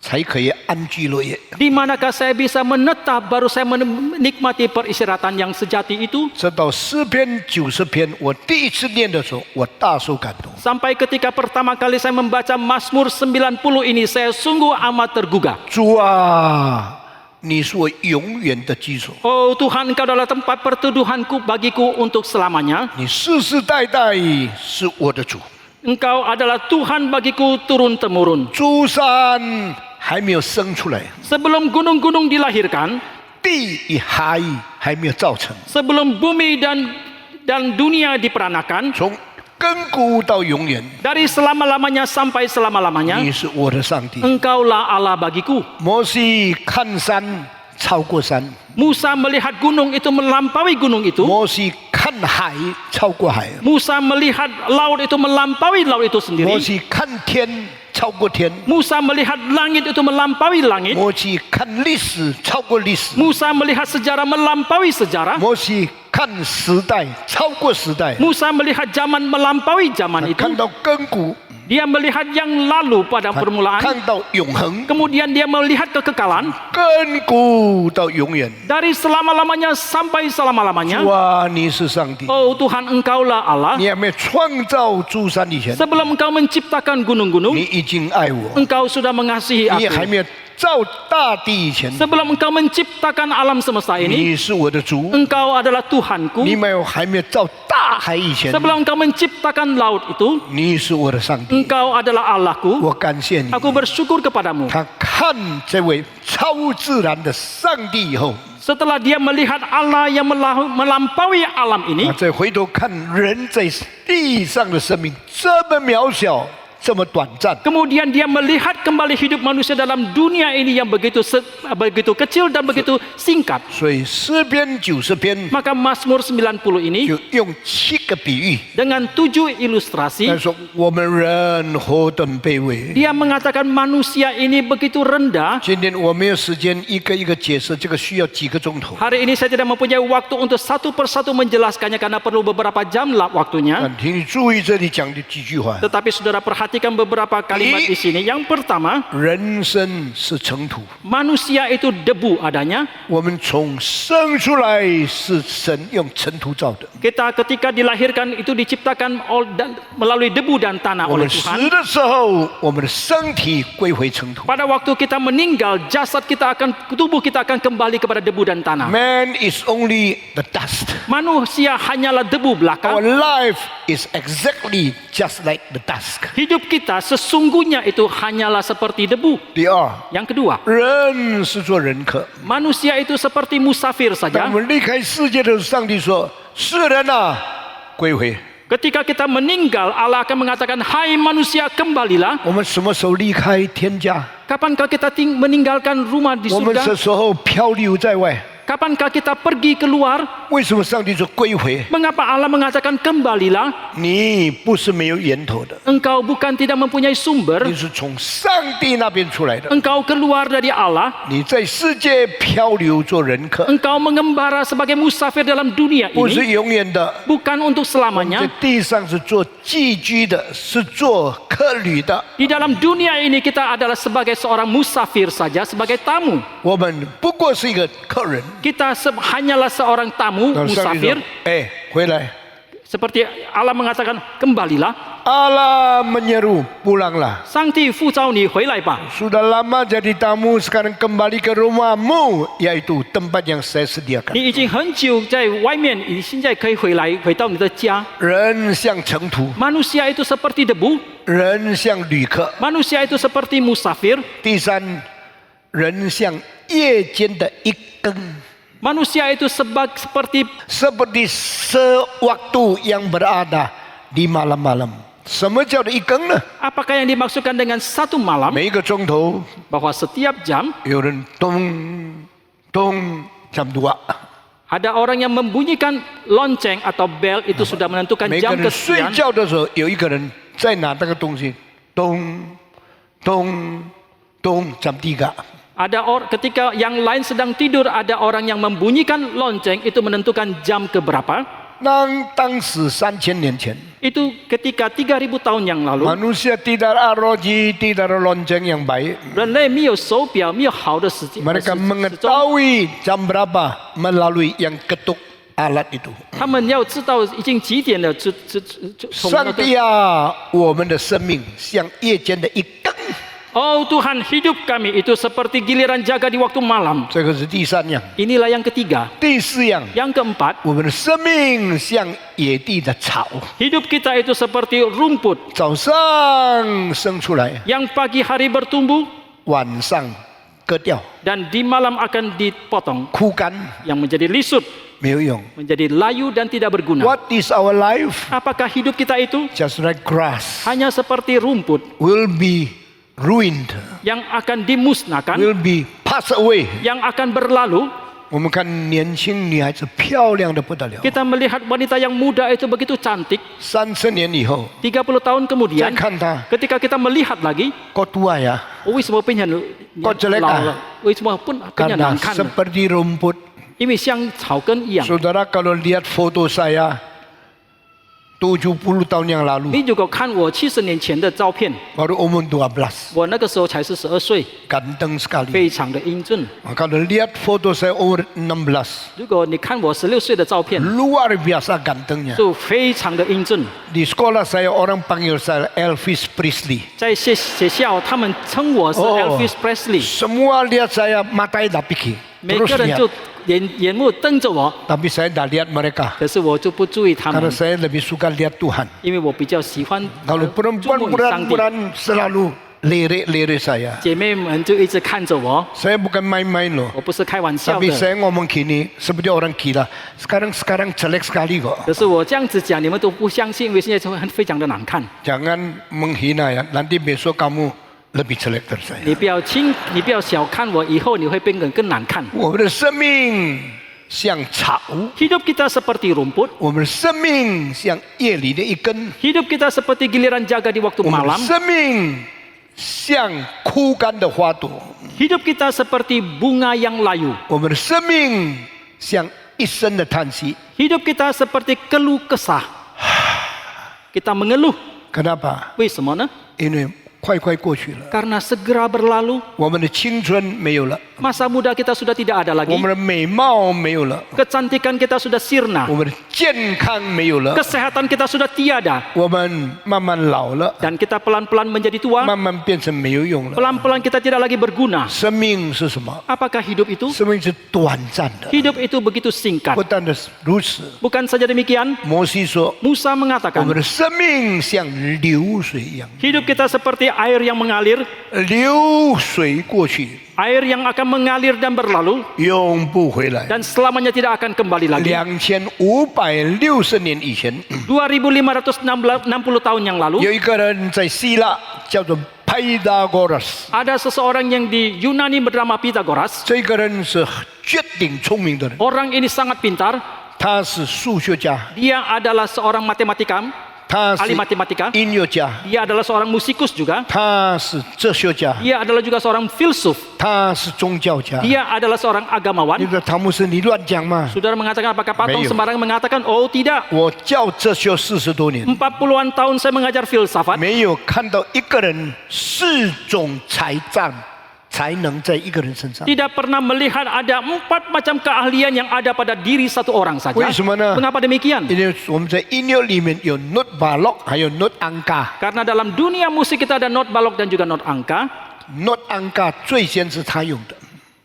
C: 才可以安居乐业？
D: Di manakah saya bisa menetap baru saya menikmati peristirahatan yang sejati itu?
C: 这到诗篇90篇，我第一次念的时候，我大受感动。
D: Sampai ketika pertama kali saya membaca Mazmur 90 ini, saya sungguh amat tergugah.
C: 主啊，你是我永远的居所，
D: Oh Tuhan, engkau adalah tempat perteduhanku bagiku untuk selamanya.
C: 你世世代代是我的主。
D: Engkau adalah Tuhan bagiku turun-temurun.
C: 珠山还没有生出来，
D: Sebelum gunung-gunung dilahirkan,
C: 地与海还没有造成，
D: sebelum bumi dan dunia diperanakan,
C: 从亘古到永远，
D: dari selama-lamanya sampai selama-lamanya,
C: 你是我的上帝。
D: engkaulah Allah bagiku.
C: 摩西看山超过山，
D: Musa melihat gunung itu melampaui gunung itu.
C: 摩西看海超过海，
D: Musa melihat laut itu melampaui laut itu
C: 摩
D: sendiri.
C: 西看天超过天，
D: Musa melihat langit itu melampaui langit.
C: 摩西看历史超过历史，
D: Musa melihat sejarah melampaui sejarah.
C: 摩西看时代超过时代，
D: Musa melihat zaman melampaui zaman itu.
C: 看到亘古，
D: Dia melihat yang lalu pada permulaan.
C: 看到永恒，
D: Kemudian dia melihat kekekalan.
C: 亘古到永远。
D: Dari selama-lamanya sampai
C: 主
D: selama-lamanya.
C: 啊，你是上帝，
D: Oh Tuhan, engkaulah Allah.
C: 你还没有创造诸山以前，
D: Sebelum engkau menciptakan gunung-gunung,
C: 你已经爱我；
D: engkau sudah mengasihi
C: 你还
D: aku.
C: 没有造大地以前，
D: Sebelum engkau menciptakan alam semesta ini,
C: 你是我的主；
D: engkau adalah Tuhanku.
C: 你还没有造大海以前，
D: Sebelum engkau menciptakan laut itu,
C: 你是我的上帝。
D: engkau adalah Allahku.
C: 我感谢你。
D: Aku bersyukur kepadamu.
C: 他看这位超自然的上帝以后，
D: Setelah dia melihat Allah yang melampaui alam ini,
C: 再回头看人在地上的生命这么渺小，这么短暂。
D: Kemudian dia melihat kembali hidup manusia dalam dunia ini yang begitu kecil dan begitu singkat.
C: 所以诗篇90篇
D: Maka Mazmur 90 ini
C: 就用7个比喻
D: dengan 7 ilustrasi
C: 他说我们人何等卑微。
D: dia mengatakan manusia ini begitu rendah.
C: 今天我没有时间一个一个解释，这个需要几个钟头。
D: Hari ini saya tidak mempunyai waktu untuk satu persatu menjelaskannya karena perlu beberapa jam lah waktunya.
C: 请你注意这里讲的几句话：
D: Tetapi saudara perhatikan beberapa kalimat di sini. Yang pertama,
C: 人生是尘土，
D: manusia itu debu adanya.
C: 我们从生出来是神用尘土造的。
D: Kita ketika dilahirkan itu diciptakan melalui debu dan tanah
C: 我
D: oleh
C: 们死
D: Tuhan.
C: 的时候，我们的身体归回尘土。
D: Pada waktu kita meninggal, tubuh kita akan kembali kepada debu dan tanah.
C: Man is only the dust.
D: Manusia hanyalah debu
C: Our
D: belaka.
C: life is exactly just like the dust.
D: Hidup kita sesungguhnya itu hanyalah seperti debu.
C: 第二，
D: Yang kedua,
C: 人是做人客。
D: manusia itu seperti musafir
C: 当
D: saja.
C: 我们离开世界的时候，上帝说：“世人啊，归回。”
D: Ketika kita meninggal, Allah akan mengatakan, "Hai manusia, kembalilah."
C: 我们什么时候离开天家？
D: Kapankah kita meninggalkan rumah di
C: 我们
D: surga?
C: 这时候漂流在外。
D: Kapankah kita pergi keluar?
C: 为什么上帝说归回？
D: Mengapa Allah mengatakan kembalilah?
C: 你不是没有源头的，
D: Engkau bukan tidak mempunyai sumber.
C: 你是从上帝那边出来的。
D: Engkau keluar dari Allah.
C: 你在世界漂流做人客，
D: Engkau mengembara sebagai musafir dalam dunia
C: 不
D: ini.
C: 是永远的。
D: Bukan untuk
C: 在
D: selamanya.
C: 地上是做寄居的，是做客旅的。
D: Di dalam dunia ini kita adalah sebagai seorang musafir saja, sebagai tamu.
C: 我们不过是一个客人。
D: Kita hanyalah seorang tamu,
C: 然后上帝
D: musafir.
C: 说：“哎，回来。”
D: Seperti Allah mengatakan, kembalilah.
C: Allah menyeru, pulanglah.
D: 上帝呼召你回来吧。
C: Sudah lama jadi tamu, sekarang kembali ke rumahmu, yaitu tempat yang saya sediakan.
D: 你已经很久在外面，你现在可以回到你的家。
C: 人像尘土，
D: Manusia itu seperti debu.
C: 人像旅客。
D: Manusia itu seperti musafir.
C: 第三，人像夜间的一更。
D: Manusia itu seperti
C: Seperti sewaktu yang berada di malam-malam. 什么叫做一更呢？
D: apakah yang dimaksudkan dengan satu malam?
C: 每一个钟头
D: Bahwa setiap jam
C: 有人咚咚jam 2，
D: ada orang yang membunyikan lonceng atau bel itu sudah menentukan
C: 每个
D: jam
C: 人睡
D: kesekian.
C: 觉的时候，有一个人在拿那个东西，咚咚咚jam 3。
D: Ketika yang lain sedang tidur, ada orang yang membunyikan lonceng itu menentukan jam keberapa.
C: 当时3000年前，
D: Itu ketika 3000 tahun yang lalu.
C: manusia tidak ada roji, tidak ada lonceng yang baik.
D: 人类没有手表，没有好的时间。
C: Mereka
D: 时钟，
C: mengetahui jam berapa melalui yang ketuk alat itu.
D: 他们要知道已经几点了，从那
C: 上
D: 个
C: 帝啊，我们的生命像夜间的一更，
D: Oh Tuhan, hidup kami itu seperti giliran jaga di waktu malam.
C: 这个是第三样。
D: Inilah yang ketiga.
C: 第四样，
D: Yang keempat,
C: 我们的生命像野地的草，
D: hidup kita itu seperti rumput
C: 早上生出来，
D: yang pagi hari bertumbuh
C: 晚上割掉，
D: dan di malam akan dipotong,
C: 枯干，
D: yang menjadi lisut,
C: 没有用。
D: menjadi layu dan tidak berguna.
C: What is our life?
D: Apakah hidup kita itu
C: Just like grass,
D: hanya seperti rumput
C: will be ruined,
D: yang akan dimusnahkan,
C: will be passed away.
D: yang akan berlalu?
C: 我们看年轻女孩子漂亮的不得了，
D: Kita melihat wanita yang muda itu begitu cantik.
C: 30年以后
D: 30 tahun
C: 再
D: kemudian,
C: 看她，
D: ketika kita melihat lagi,
C: 够tua ya,
D: 为什么变成
C: Kok jelek
D: 老了？为什么变得
C: karena
D: 难看呢？
C: seperti rumput.
D: 因为像草根一样。
C: Saudara kalau lihat foto saya 70 tahun yang lalu,
D: 你如果看我70年前的照片，
C: baru umur 12,
D: 我那个时候才是12岁，
C: ganteng sekali.
D: 非常的英俊。
C: Kalau lihat foto saya umur 16,
D: 如果你看我16岁的照片，
C: luar biasa gantengnya.
D: 就非常的英俊。
C: Di sekolah saya orang panggil saya Elvis Presley.
D: 在学校，他们称我是
C: Oh.
D: Elvis Presley，
C: Semua lihat saya matai dah pikir.
D: 每
C: Terus
D: 个人
C: lihat.
D: 就眼目瞪着我，
C: Tapi saya dah lihat mereka.
D: 可是我就不注意他
C: Karena
D: 们，
C: saya lebih suka lihat Tuhan.
D: 因为我比较喜欢
C: Kalau
D: 注目于上帝。
C: perempuan-perempuan selalu lirik-lirik saya.
D: 姐妹们就一直看着我，
C: Saya bukan main-main loh.
D: 我不是开玩笑
C: Tapi
D: 的。
C: saya ngomong gini seperti orang gila. Sekarang jelek sekali kok.
D: 可是我这样子讲，你们都不相信，因为现在非常的难看。
C: Jangan menghina ya. Nanti besok kamu lebih jelek dari saya.
D: 你不要小看我，以后你会变得更难看。
C: 我们的生命像草，
D: Hidup kita seperti rumput,
C: 我们的生命像夜里的一根，
D: hidup kita seperti giliran jaga di waktu
C: 我们的
D: malam,
C: 生命像枯干的花朵，
D: hidup kita seperti bunga yang layu,
C: 我们的生命像一声的叹息。
D: hidup kita seperti keluh kesah. Kita mengeluh,
C: Kenapa？
D: 为什么呢？
C: 因为快过去了，
D: Karena segera berlalu,
C: 我们的青春没有了，
D: masa muda kita sudah tidak ada
C: 我
D: lagi,
C: 们的美貌没有了，
D: kecantikan kita sudah sirna,
C: 我们的健康没有了，
D: kesehatan kita sudah tiada,
C: 我们慢慢老了，
D: dan kita pelan-pelan menjadi tua,
C: 慢慢变成没有用了。
D: pelan-pelan kita tidak lagi berguna.
C: 生命是什么？
D: Apakah hidup itu?
C: 生命是短暂的。
D: Hidup itu begitu singkat.
C: 不但的如此，
D: Bukan saja demikian,
C: 摩西说，
D: Musa
C: 我
D: mengatakan,
C: 们的生命像流水一样，
D: hidup kita seperti air yang mengalir,
C: 流水过去，
D: air yang akan mengalir dan berlalu,
C: 永不回来。
D: dan selamanya tidak akan kembali lagi.
C: 2560年以前，
D: 2560 tahun yang lalu,
C: 有一个人在希腊叫做 Pythagoras，
D: ada seseorang yang di Yunani bernama Pythagoras.
C: 这个人是绝顶聪明的人，
D: Orang ini sangat pintar.
C: 他是数学家，
D: Dia adalah seorang matematika,
C: 他是
D: ahli matematika.
C: 音乐家，
D: Dia adalah seorang musikus juga.
C: 他是哲学家，
D: Dia adalah juga seorang filsuf.
C: 他是宗教家。
D: Dia adalah seorang
C: 你
D: agamawan.
C: 说汤姆斯，你乱讲嘛？
D: Saudara mengatakan apakah Patong
C: Mayo.
D: sembarang mengatakan? Oh tidak.
C: 我教哲学40多年，
D: 40-an tahun saya mengajar filsafat.
C: 没有看到一个人4种才能在一个人身上。
D: Tidak pernah melihat ada 4 macam keahlian yang ada pada diri satu orang saja.
C: 为什么呢？
D: Mengapa demikian?
C: 因为我们在音乐里面有 note balok， 还有 note angka。
D: Karena dalam dunia musik kita ada not balok dan juga not angka.
C: note angka最先是他用的。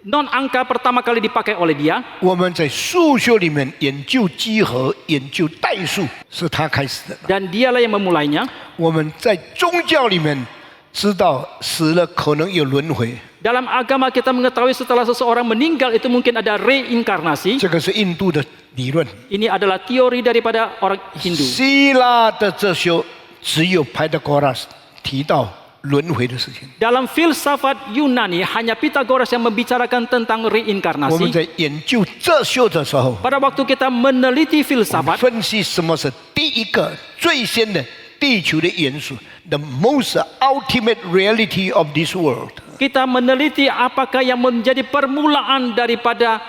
D: Non angka pertama kali dipakai oleh dia.
C: 我们在数学里面研究几何、研究代数是他开始的。
D: Dan dialah yang memulainya.
C: 我们在宗教里面知道死了可能有轮回，
D: Dalam agama kita mengetahui setelah seseorang meninggal itu mungkin ada reinkarnasi.
C: 这个是印度的理论。
D: Ini adalah teori daripada orang Hindu.
C: 希腊的哲学只有 Pythagoras 提到轮回的事情。
D: Dalam filsafat Yunani hanya Pythagoras yang membicarakan tentang
C: 我们
D: reinkarnasi.
C: 在研究哲学的时候，
D: Pada waktu kita meneliti
C: 我们
D: filsafat,
C: 分析什么是第一个最先的地球的元素 ，the most ultimate reality of this world。
D: kita meneliti apakah yang menjadi permulaan daripada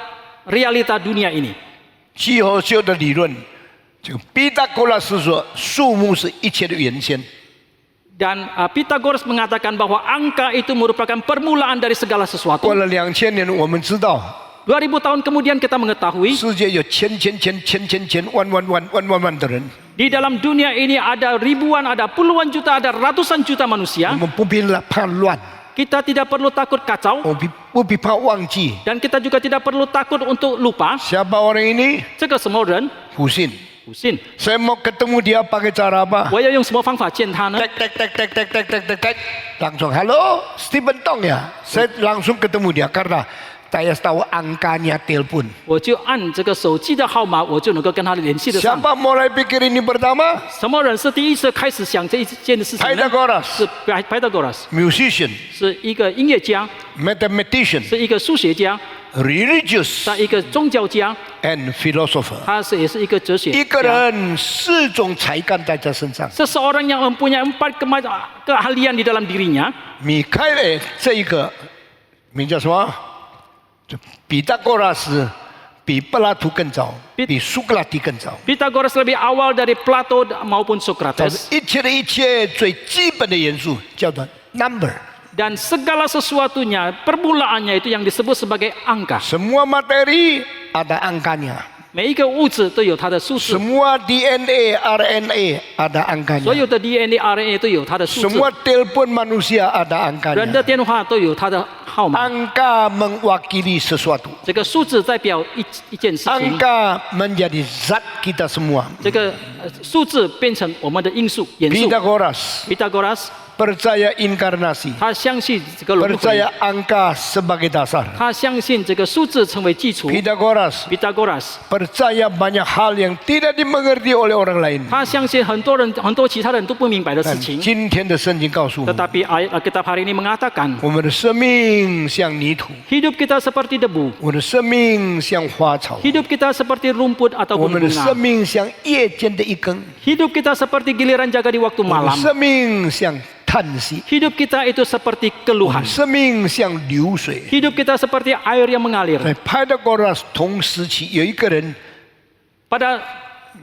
D: realita dunia ini.
C: 几何学的理论，这个毕达哥拉斯说，数目是一切的原先。
D: Dan Pythagoras mengatakan bahwa angka itu merupakan permulaan dari segala
C: 过
D: sesuatu.
C: 了2000年，我们知道
D: 2000 tahun kemudian kita mengetahui
C: 世界有千万的人，
D: di dalam dunia ini ada ribuan, ada puluhan juta, ada ratusan juta
C: 我
D: manusia.
C: 们不必怕乱，
D: Kita tidak perlu takut kacau
C: 我们不必怕忘记。
D: dan kita juga tidak perlu takut untuk lupa.
C: Siapa orang ini?
D: 这个什么人？
C: Husin.
D: Husin.
C: Saya mau ketemu dia pakai cara apa?
D: 我要用什么方法见他呢？
C: Tek. Langsung, halo, Stephen Tong ya? Saya langsung ketemu dia karena saya tahu angkanya telepon.
D: 我就按这个手机的号码，我就能够跟他联系得上。
C: Siapa mulai pikir ini pertama?
D: 什么人是第一次开始想这一件事情呢？
C: Pythagoras,
D: 是 Pythagoras，
C: musician,
D: 是一个音乐家，
C: mathematician,
D: 是一个数学家，
C: religious,
D: 是一个宗教家，
C: and philosopher.
D: 他也是一个哲学
C: 一个
D: 家。
C: 人4种才干在他身上。
D: Seseorang yang mempunyai 4 keahlian di dalam dirinya.
C: 米开勒这一个名叫什么？就毕达哥拉斯比柏拉图更早，比苏格拉底更早。
D: Pythagoras lebih awal dari Plato maupun
C: 但是
D: Socrates.
C: 一切的一切最基本的元素叫做 number。
D: Dan segala sesuatunya, permulaannya itu yang disebut sebagai angka.
C: Semua materi ada angkanya.
D: 每一个物质都有它的数字，
C: Semua DNA, RNA ada
D: 所
C: angkanya.
D: 有的 DNA、RNA 都有它的数字，
C: Semua telepon manusia ada
D: 人的
C: angkanya.
D: 电话都有它的号码。
C: Angka mewakili sesuatu.
D: 这个数字代表一件事情，
C: Angka menjadi zat kita semua.
D: 这个数字变成我们的因素元素。
C: Pythagoras
D: Pythagoras
C: percaya inkarnasi,
D: 他相信这个轮回，
C: percaya angka sebagai dasar.
D: 他相信这个数字成为基础。
C: Pythagoras
D: Pythagoras，
C: percaya banyak hal yang tidak dimengerti oleh orang lain.
D: 他相信很多其他人都不明白的事
C: Dan
D: 情。
C: 今天的圣经告诉我们，
D: Tetapi ayat Alkitab hari ini mengatakan,
C: 我们的生命像泥土，
D: hidup kita seperti debu,
C: 我的生命像花草，
D: hidup kita seperti rumput
C: 我
D: ataupun
C: 们的生
D: bunga,
C: 命像夜间的一根，
D: hidup kita seperti giliran jaga di waktu
C: 我们的
D: malam,
C: 生命像叹息，
D: hidup kita itu seperti
C: 我
D: keluhan,
C: 们的生命像流水。
D: hidup kita seperti air yang mengalir.
C: 在 Pythagoras 同时期有一个人，
D: Pada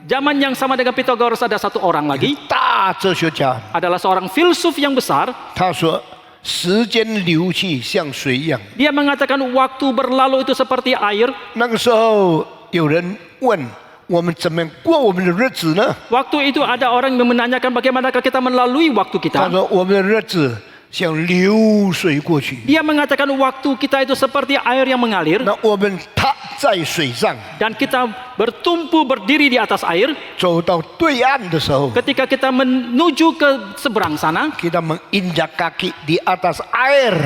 D: zaman yang sama dengan Pythagoras ada satu orang lagi,
C: 大哲学家，
D: adalah seorang filsuf yang besar.
C: 他说时间流去像水一样。
D: Dia mengatakan waktu berlalu itu seperti air.
C: 那个时候有人问我们怎么过我们的日子呢？
D: Waktu itu ada orang yang menanyakan bagaimanakah kita melalui waktu
C: 他
D: kita.
C: 说我们的日子像流水过去，
D: Dia mengatakan waktu kita itu seperti air yang mengalir
C: 那我们踏在水上，
D: dan kita bertumpu berdiri di atas air.
C: 走到对岸的时候，
D: Ketika kita menuju ke seberang sana,
C: kita menginjak kaki di atas air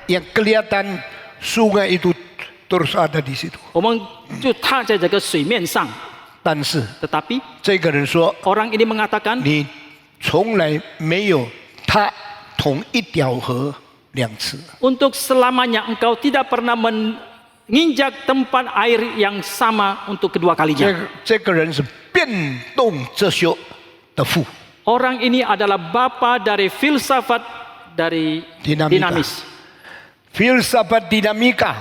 C: yang kelihatan sungai itu terus ada di situ.
D: 我们就踏在这个水面上。
C: 但是
D: Tetapi
C: 这个人说，
D: orang ini mengatakan,
C: 你从来没有踏同一条河2次。
D: untuk selamanya engkau tidak pernah menginjak tempat air yang sama untuk kedua kalinya.
C: 这个人是变动哲学的父。
D: Orang ini adalah bapa dari filsafat dari
C: Dinamika.
D: dinamis.
C: Filsafat dinamika,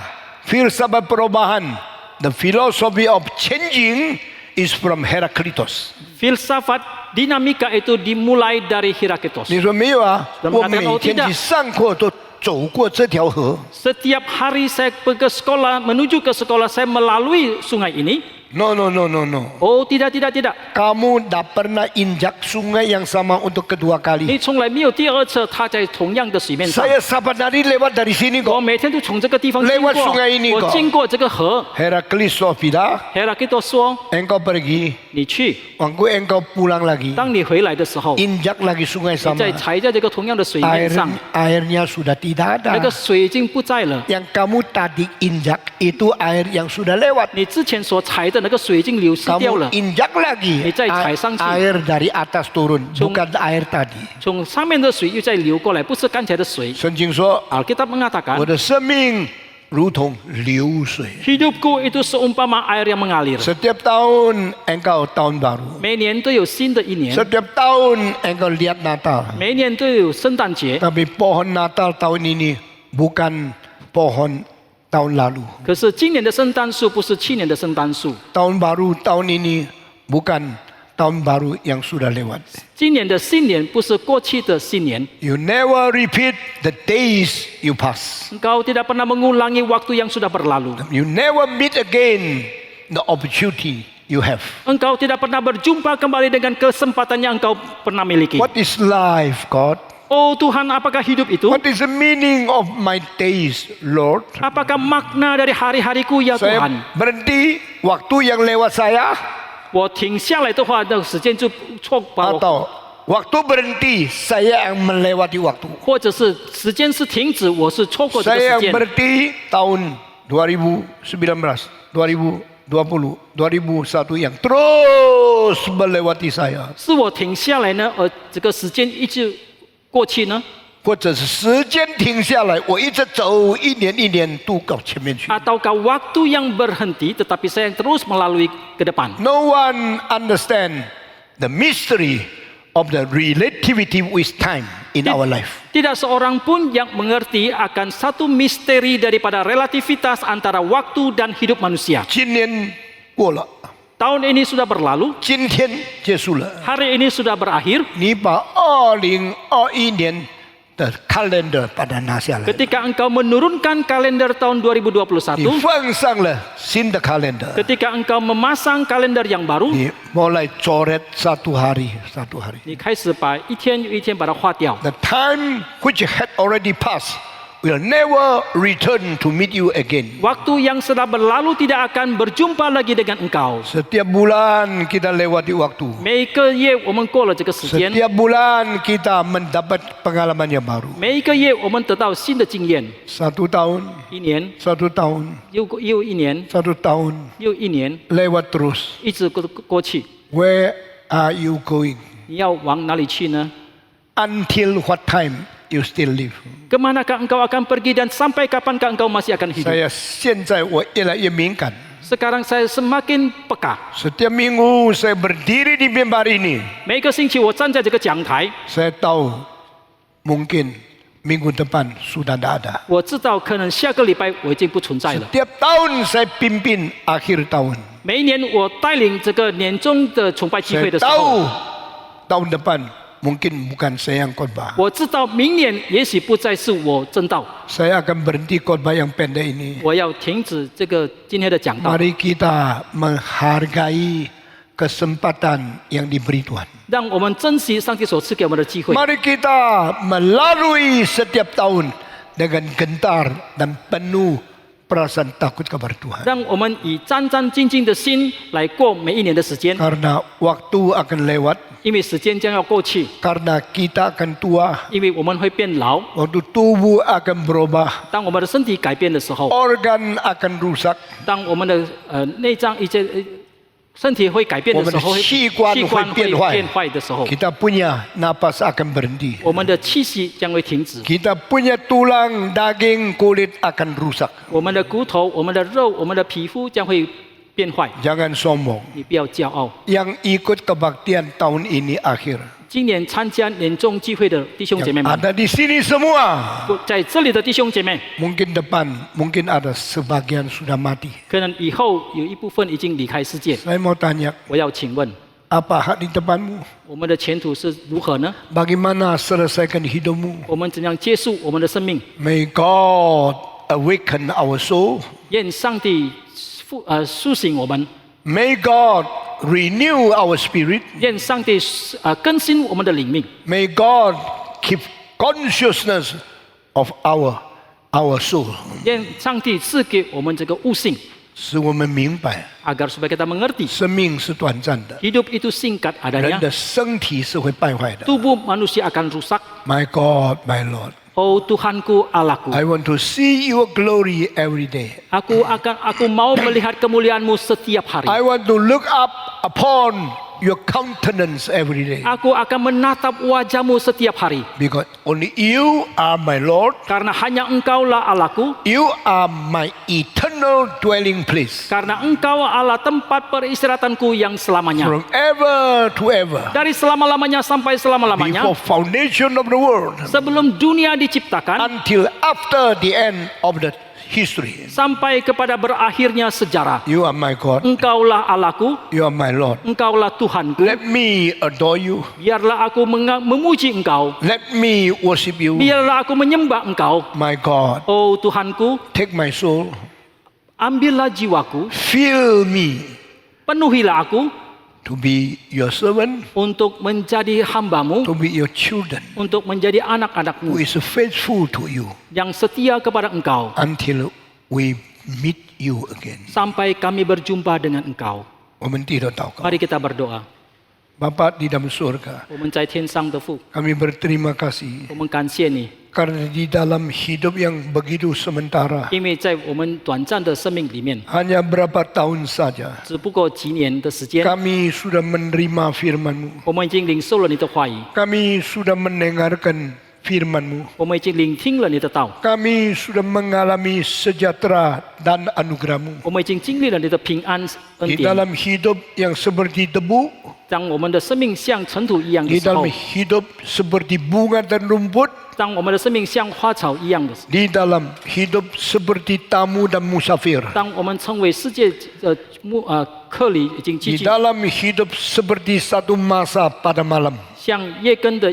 C: filsafat perubahan, the philosophy of changing is from Heraclitus.
D: Filsafat dinamika itu dimulai dari Heraklitos.
C: 你说没有啊？
D: Dan
C: 我
D: mengatakan,
C: 每
D: oh,
C: 天
D: tidak.
C: 去上课都走过这条河。
D: Setiap hari saya pergi ke sekolah, menuju ke sekolah saya melalui sungai ini.
C: No, no, no, no, no.
D: Oh, tidak.
C: Kamu tidak pernah injak sungai yang sama untuk kedua
D: 你
C: kali.
D: 从来没有第二次踏在同样的水面上。
C: Saya sabat hari lewat dari sini
D: 我
C: kok.
D: 每天都从这个地方经
C: Lewat
D: 过
C: sungai ini，
D: 我
C: kok
D: 经过这个河。
C: Heraklitus bilang,
D: Heraklitos 说
C: engkau pergi,
D: 你去，
C: waktu engkau pulang lagi,
D: 当你回来的时候，
C: injak lagi sungai
D: 你
C: sama.
D: 再踩在这个同样的水面上，
C: Airnya sudah tidak
D: 那个
C: ada.
D: 水已经不在了。
C: Yang kamu tadi injak itu air yang sudah lewat.
D: 你之前所踩的那个水已经流失掉
C: Kamu
D: 了，
C: injak lagi,
D: 你再踩上去。
C: air dari atas turun, bukan air tadi.
D: 从上面的水又再流过来，不是刚才的水。
C: 圣经说，
D: Alkitab mengatakan,
C: 我的生命如同流水。
D: hidupku itu seumpama air yang mengalir.
C: Setiap tahun engkau tahun baru.
D: 每年都有新的一年，
C: Setiap tahun engkau lihat Natal.
D: 每年都有圣诞节。
C: Tapi pohon Natal tahun ini bukan pohon tahun lalu.
D: 可是今年的圣诞树不是去年的圣诞树，
C: Tahun baru tahun ini bukan tahun baru yang sudah lewat.
D: 今年的新年不是过去的新年。
C: You never repeat the days you pass.
D: Engkau tidak pernah mengulangi waktu yang sudah berlalu.
C: You never meet again the opportunity you have.
D: Engkau tidak pernah berjumpa kembali dengan kesempatan yang engkau pernah miliki.
C: What is life, God?
D: Oh Tuhan, apakah hidup itu?
C: What is the meaning of my days, Lord?
D: Apakah makna dari hari-hariku ya
C: Saya
D: Tuhan?
C: berhenti waktu yang lewat saya
D: 我停下来的话，那个时间就错把我，
C: atau waktu berhenti saya yang melewati waktu.
D: 或者是时间是停止，我是错过这个
C: Saya
D: 时
C: yang
D: 间。
C: berhenti tahun 2019, 2020, 2001 yang terus melewati saya.
D: 是我停下来呢，而这个时间一直过去呢，
C: 或者是时间停下来，我一直走一年一年度到前面去。
D: ataukah waktu yang berhenti, tetapi saya yang terus melalui ke depan.
C: No one understand the mystery of the relativity with time in our life.
D: Tidak seorang pun yang mengerti akan satu misteri daripada relativitas antara waktu dan hidup manusia.
C: 今年过了，
D: Tahun ini sudah berlalu,
C: 今天结束了，
D: hari ini sudah berakhir.
C: 你把2021年的 calendar 把它拿下来，
D: Ketika engkau menurunkan kalender tahun 2021,
C: 你放上了新的 calendar，
D: ketika engkau memasang kalender yang baru,
C: 你mulai coret satu hari satu hari.
D: 你开始把一天又一天把它划掉。
C: The time which had already passed will never return to meet you again.
D: Waktu yang sudah berlalu tidak akan berjumpa lagi dengan engkau.
C: Setiap bulan kita lewati waktu.
D: 每一个月我们过了这个时间，
C: Setiap bulan kita mendapat pengalaman yang baru.
D: 每一个月我们得到新的经验。
C: Satu tahun,
D: 一年
C: satu tahun,
D: 又一年
C: satu tahun
D: 又一年，
C: lewat terus.
D: 一直过去。
C: Where are you going?
D: 你要往哪里去呢？
C: Until what time you still live?
D: Kemanakah engkau akan pergi dan sampai kapankah engkau masih akan hidup?
C: 现在我越来越敏感。
D: Sekarang saya semakin peka.
C: Setiap minggu saya berdiri di mimbar ini.
D: 每个星期我站在这个讲台，
C: Saya tahu mungkin minggu depan sudah tidak ada.
D: 我知道可能下个礼拜我已经不存在了。
C: Setiap tahun saya pimpin akhir tahun.
D: 每一年我带领这个年终的崇拜聚会
C: Saya
D: 的时候，
C: tahu tahun depan mungkin bukan saya yang khotbah.
D: 我知道明年也许不再是我正道，
C: Saya akan berhenti khotbah yang pendek ini.
D: 我要停止这个今天的讲道。
C: Mari kita menghargai kesempatan yang diberi Tuhan.
D: 让我们珍惜上帝所赐给我们的机会，
C: Mari kita melalui setiap tahun dengan gentar dan penuh perasaan takut kepada Tuhan.
D: 让我们以战战兢兢的心来过每一年的时间，
C: Karena waktu akan lewat,
D: 因为时间将要过去，
C: karena kita akan tua,
D: 因为我们会变老。
C: waktu tubuh akan berubah,
D: 当我们的身体改变的时候，
C: organ akan rusak,
D: 当我们的内脏一些身体会改变的时候，
C: 我们的器官会变坏。
D: 变坏的时候，
C: kita punya napas akan berhenti.
D: 我们的气息将会停止，
C: Kita punya tulang, daging, kulit akan rusak.
D: 我们的骨头、我们的肉、我们的皮肤将会变坏。
C: Jangan sombong.
D: 你不要骄傲。
C: Yang ikut kebaktian tahun ini akhir.
D: 今年参加年终聚会的弟兄姐妹
C: Yang
D: 们，
C: ada di sini semua.
D: 在这里的弟兄姐妹，
C: Mungkin depan, mungkin ada sebagian sudah mati.
D: 可能以后有一部分已经离开世界。
C: Saya mau tanya,
D: 我要请问，
C: apa hak di depanmu?
D: 我们的前途是如何呢？
C: Bagaimana selesaikan hidupmu?
D: 我们怎样结束我们的生命？
C: May God awaken our soul.
D: 愿上帝苏醒我们，
C: May God renew our spirit.
D: 愿上帝更新我们的灵命。
C: May God keep consciousness of our soul.
D: 愿上帝赐给我们这个悟性，
C: 使我们明白
D: agar supaya kita mengerti
C: 生命是短暂的，
D: hidup itu singkat
C: 人
D: adanya,
C: 的身体是会败坏的。
D: tubuh manusia akan rusak.
C: My God, my Lord,
D: Oh Tuhanku, Allahku,
C: I want to see your glory every day.
D: aku mau melihat kemuliaan-Mu setiap hari.
C: I want to look up upon your countenance every day.
D: Aku akan menatap wajah-Mu setiap hari.
C: Because only you are my Lord.
D: Karena hanya Engkaulah Allahku.
C: You are my eternal dwelling place.
D: Karena Engkau Allah tempat peristirahatanku yang selamanya.
C: From ever to ever.
D: Dari selama-lamanya sampai selama-lamanya.
C: Before foundation of the world.
D: Sebelum dunia diciptakan.
C: Until after the end of the history.
D: Sampai kepada berakhirnya sejarah.
C: You are my God.
D: Engkaulah Allahku.
C: You are my Lord.
D: Engkaulah Tuhanku.
C: Let me adore you.
D: Biarlah aku memuji Engkau.
C: Let me worship you.
D: Biarlah aku menyembah Engkau.
C: My God.
D: Oh Tuhanku,
C: Take my soul.
D: ambillah jiwaku.
C: Fill me
D: Penuhilah aku
C: to be your servant,
D: untuk menjadi hamba-Mu,
C: to be your children,
D: untuk menjadi
C: who
D: anak-anak-Mu
C: is faithful to you
D: yang setia kepada Engkau
C: until we meet you again.
D: sampai kami berjumpa dengan Engkau.
C: 我们低头祷告。
D: Mari kita berdoa.
C: Bapa di dalam surga,
D: 我们在天上的父，
C: kami berterima kasih
D: 我们感谢你，
C: karena di dalam hidup yang begitu sementara,
D: 因为在我们短暂的生命里面，
C: hanya berapa tahun saja,
D: 只不过几年的时间，
C: kami sudah menerima firman-Mu.
D: 我们已经领受了你的话语，
C: Kami sudah mendengarkan firman-Mu.
D: 我们已经聆听了你的道，
C: Kami sudah mengalami sejahtera dan anugerah-Mu.
D: 我们已经经历了你的平安恩
C: Di
D: 典。
C: dalam hidup yang seperti debu,
D: 当我们的生命像尘土一样的
C: di
D: 时候
C: dalam，hidup seperti bunga dan rumput,
D: 当我们的生命像花草一样的，
C: di dalam hidup seperti tamu dan musafir,
D: 当我们成为世界客里已经
C: di
D: 积聚，
C: dalam hidup seperti satu masa pada malam,
D: 像夜更的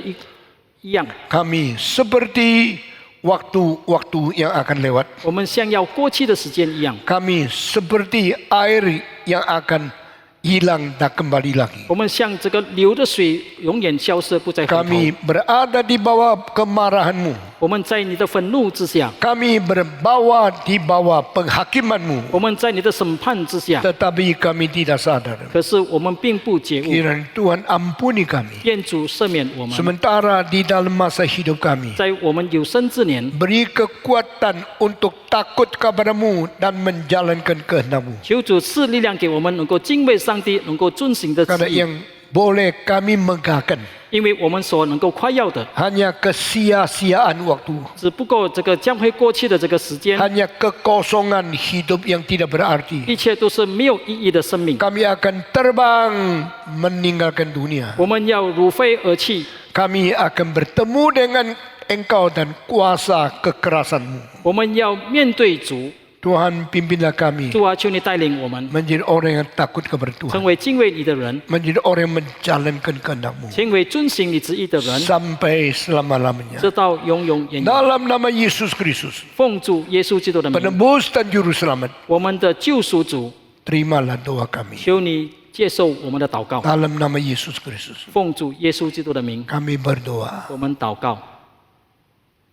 D: 一样，
C: kami seperti waktu-waktu yang akan lewat.
D: 我们像要过去的时间一样，
C: Kami seperti air yang akan hilang dan kembali lagi.
D: 我们像这个流的水永远消失不再回头。
C: Kami berada di bawah kemarahan-Mu.
D: 我们在你的愤怒之下，
C: Kami berbawa di bawah penghakiman-Mu.
D: 我们在你的审判之下，
C: Tetapi kami tidak sadar.
D: 可是我们并不觉悟。
C: Kiranya Tuhan ampuni kami.
D: 愿主赦免我们，
C: Sementara di dalam masa hidup kami,
D: 在我们有生之年，
C: beri kekuatan untuk takut kepada-Mu dan menjalankan kehendak-Mu.
D: 求主赐力量给我们，能够敬畏上帝，能够遵行的旨
C: Karena
D: 意。
C: yang boleh kami megahkan
D: 因为我们所能够夸耀的，
C: hanya kesia-siaan waktu,
D: 只不过这个将会过去的这个时间，
C: hanya kekosongan hidup yang tidak berarti.
D: 一切都是没有意义的生命。
C: Kami akan terbang meninggalkan dunia.
D: 我们要如飞而去，
C: Kami akan bertemu dengan Engkau dan kuasa kekerasan-Mu.
D: 我们要面对主。
C: Tuhan pimpinlah kami
D: 主啊，求你带领我们
C: menjadi orang yang takut kepada
D: 成
C: Tuhan,
D: 为敬畏你的人，
C: menjadi orang yang menjalankan kehendak-Mu
D: 成为遵行你旨意的人，
C: sampai selama-lamanya.
D: 直到永永远远。
C: Dalam nama Yesus Kristus,
D: 奉主耶稣基督的名，
C: penebus dan juru selamat,
D: 我们的救赎主，
C: terimalah doa kami.
D: 求你接受我们的祷告。
C: Dalam nama Yesus Kristus,
D: 奉主耶稣基督的名，
C: kami berdoa.
D: 我们祷告。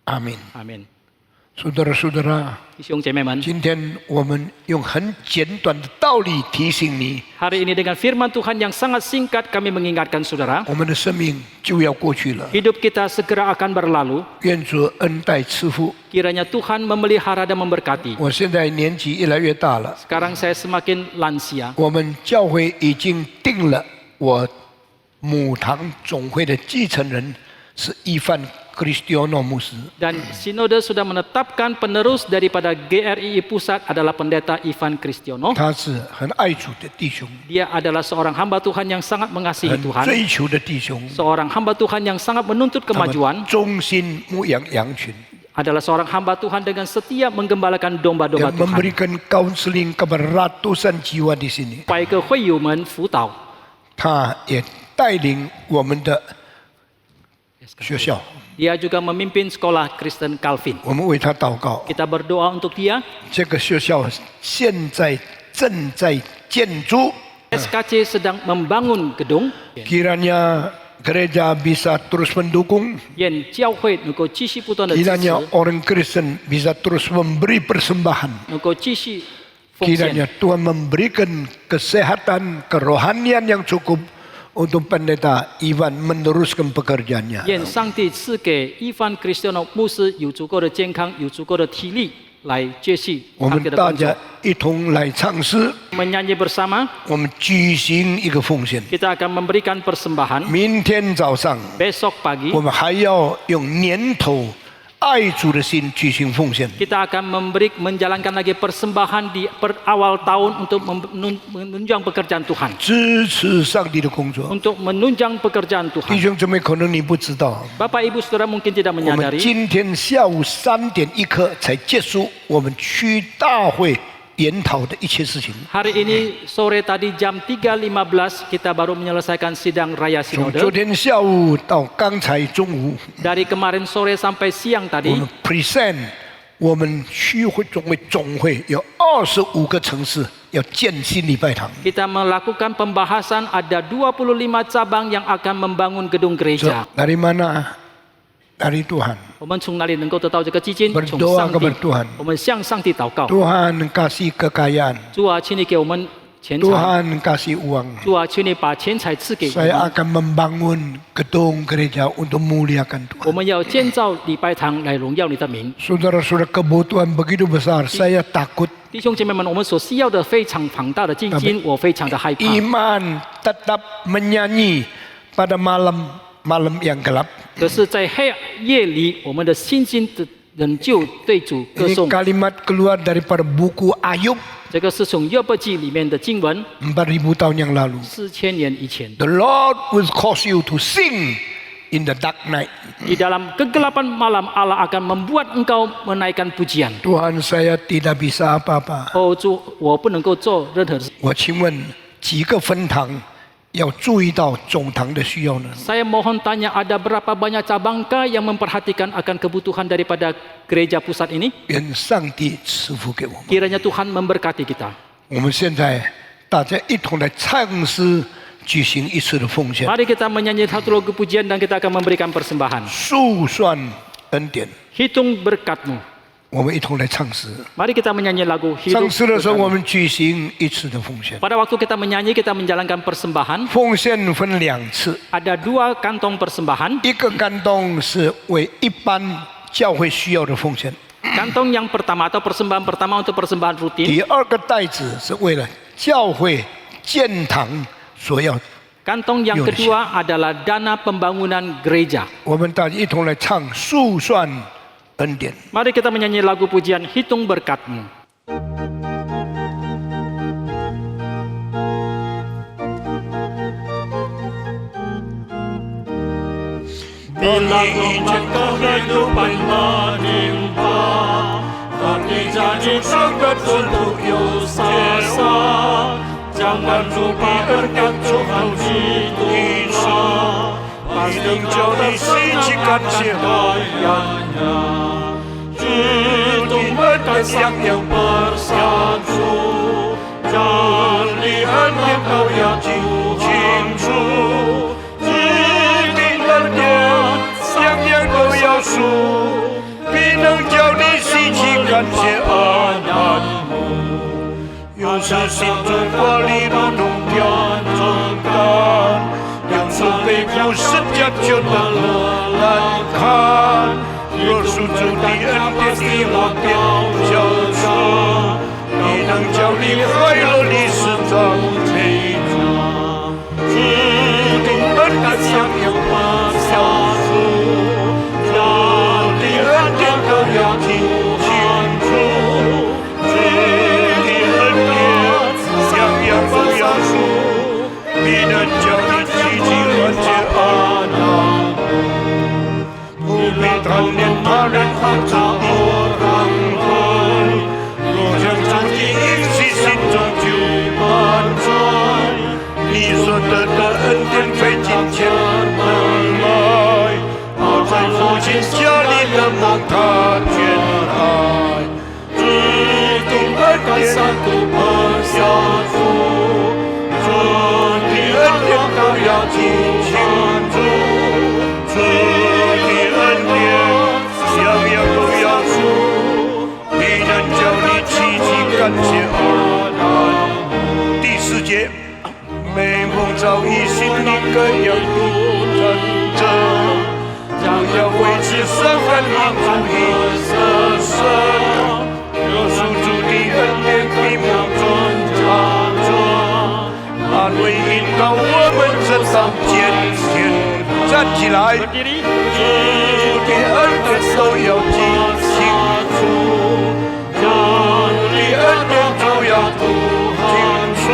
C: Amin.
D: 阿门。
C: Saudara-saudara,
D: 弟兄姐妹们，
C: 今天我们用很简短的道理提醒你，
D: hari ini dengan firman Tuhan yang sangat singkat kami mengingatkan saudara,
C: 我们的生命就要过去了。
D: hidup kita segera akan berlalu.
C: 愿主恩待赐福。
D: Kiranya Tuhan memelihara dan memberkati.
C: 我现在年纪越来越大了，
D: Sekarang saya semakin lansia.
C: 我们教会已经定了，我母堂总会的继承人是伊范Kristiono 牧师。
D: Dan Sinode sudah menetapkan penerus daripada GRII Pusat adalah Pendeta Ivan Kristiono.
C: 他是很爱主的弟兄，
D: Dia adalah seorang hamba Tuhan yang sangat mengasihi
C: 很
D: Tuhan.
C: 追求的弟兄，
D: Seorang hamba Tuhan yang sangat menuntut
C: 他
D: kemajuan.
C: 们忠心牧养羊群，
D: Adalah seorang hamba Tuhan dengan setia menggembalakan domba-domba
C: yang
D: Tuhan.
C: memberikan counseling kepada ratusan jiwa di sini。
D: Supaya ke 会友们辅导。
C: 他也带领我们的学校，
D: Dia juga memimpin sekolah Kristen Calvin.
C: 我们为他祷告。
D: Kita berdoa untuk dia.
C: 这个学校现在正在建筑，
D: SKC sedang membangun gedung.
C: kiranya gereja bisa terus mendukung,
D: 愿教会能够继续不断的支持，
C: kiranya orang Kristen bisa terus memberi persembahan,
D: 能够继续奉献。
C: kiranya Tuhan memberikan kesehatan, kerohanian yang cukup untuk pendeta Ivan meneruskan pekerjaannya.
D: 愿上帝赐给伊凡 Kristiono 牧师有足够的健康，有足够的体力来继续
C: 我
D: 他的工作
C: 们大家。一同来唱诗，
D: Menyanyi bersama,
C: 我们举行一个奉献。
D: kita akan memberikan persembahan.
C: 明天早上，
D: Besok pagi
C: 我们还要用年头爱主的心举行奉献。
D: kita akan menjalankan lagi persembahan di awal tahun untuk menunjang pekerjaan Tuhan,
C: 支持上帝的工作。
D: untuk menunjang pekerjaan
C: 弟
D: Tuhan.
C: 兄姊妹，可能你不知道，
D: Bapak Ibu Saudara mungkin tidak
C: 我们
D: menyadari,
C: 今天下午3点1刻才结束我们区大会研讨的一切事情。
D: hari ini sore tadi jam 3.15 kita baru menyelesaikan sidang raya
C: 从
D: sinode.
C: 昨天下午到刚才中午，
D: Dari kemarin sore sampai siang
C: 我
D: tadi
C: 们 present 我们区会总会有25个城市要建新礼拜堂。
D: kita melakukan pembahasan ada 25 cabang yang akan membangun gedung gereja.
C: Dari mana? Dari Tuhan.
D: 我们从哪里能够得到这个基金？
C: Berdoa
D: 从上帝
C: kepada Tuhan.
D: 我们向上帝祷告。
C: Tuhan kasih kekayaan.
D: 主啊，请你给我们钱财。
C: Tuhan kasih uang.
D: 主啊，求你把钱财赐给我
C: Saya
D: 们。
C: akan membangun gedung gereja untuk muliakan
D: 我
C: Tuhan.
D: 们要建造礼拜堂来荣耀你的名。
C: Saudara-saudara, kebutuhan begitu besar, saya takut
D: 弟兄姐妹们，我们所需要的非常庞大的基金，我非常的害怕。
C: iman tetap menyanyi pada malam yang gelap.
D: 可是，在黑夜里，我们的信心的仍旧对主歌
C: Ini
D: 颂。
C: kalimat keluar daripada buku Ayub
D: 这个是从约伯记里面的经文
C: 4000 tahun yang lalu.
D: ，4000年以前。
C: The Lord will cause you to sing in the dark night.
D: Di dalam kegelapan malam Allah akan membuat engkau menaikkan pujian.
C: Tuhan, saya tidak bisa apa-apa.
D: 哦，主，我不能够做任何事。
C: 我请问几个分堂要注意到总堂的需要呢？
D: Saya mohon tanya, ada berapa banyak cabangkah yang memperhatikan akan kebutuhan daripada gereja pusat ini?
C: 愿上帝赐福给我们。
D: Kiranya Tuhan memberkati kita.
C: 我们现在大家一同来唱诗，举行一次的奉献，
D: Mari kita menyanyi satu lagu pujian dan kita akan memberikan persembahan.
C: 数算恩典。
D: hitung berkat-Mu.
C: 我们一同来唱诗。
D: Mari kita menyanyi lagu
C: 唱
D: hidup
C: 诗的时候，
D: berkat-Mu.
C: 我们举行一次的奉献。
D: Pada waktu kita menyanyi, kita menjalankan persembahan.
C: 奉献分2次，
D: Ada 2 kantong persembahan.
C: 一个感动是为一般教会需要的奉献，
D: Kantong yang pertama atau persembahan pertama untuk persembahan rutin.
C: 第二个袋子是为了教会建堂所要。
D: Kantong yang kedua adalah dana pembangunan gereja.
C: 我们大家一同来唱数算恩典。
D: Mari kita menyanyi lagu pujian hitung berkat-Mu.
A: Bila umat kehidupan menimpa, kami jadi sangat untuk usaha. Jangan lupa berkat Tuhan kita, pasti jauh disijikan cahayanya. Hidup berkat yang bersatu, dan lihat Engkau yang cincu. Hidup berkat yang Kau 要数，必能叫你细细感谢阿南。有时心中华丽如同天中干，让手背负setiap jodoh melelahkan. 若属主的恩典你我便交出，必能叫你快乐的时常陪着。基督恩典像有花下出，让你恩典都要听清楚。主的恩典像阳光要出，必能叫你奇迹缓解阿难。不必贪恋他人或者orang lain，若将自己隐息心中就满足。你所得的恩典费金钱能买，我在父亲家里的梦他眷爱。基督恩典satu bersatu，主的恩典都要听清楚。主的恩典样样都要出，必能叫你奇迹感谢阿南。第4节。每逢遭遇心里各样的战争，就要维持三分民主的色身。若属主的恩典闭目中站着，安慰引导我们这当坚坚站起来。主的恩典都要记清楚，主的恩典都要读清楚。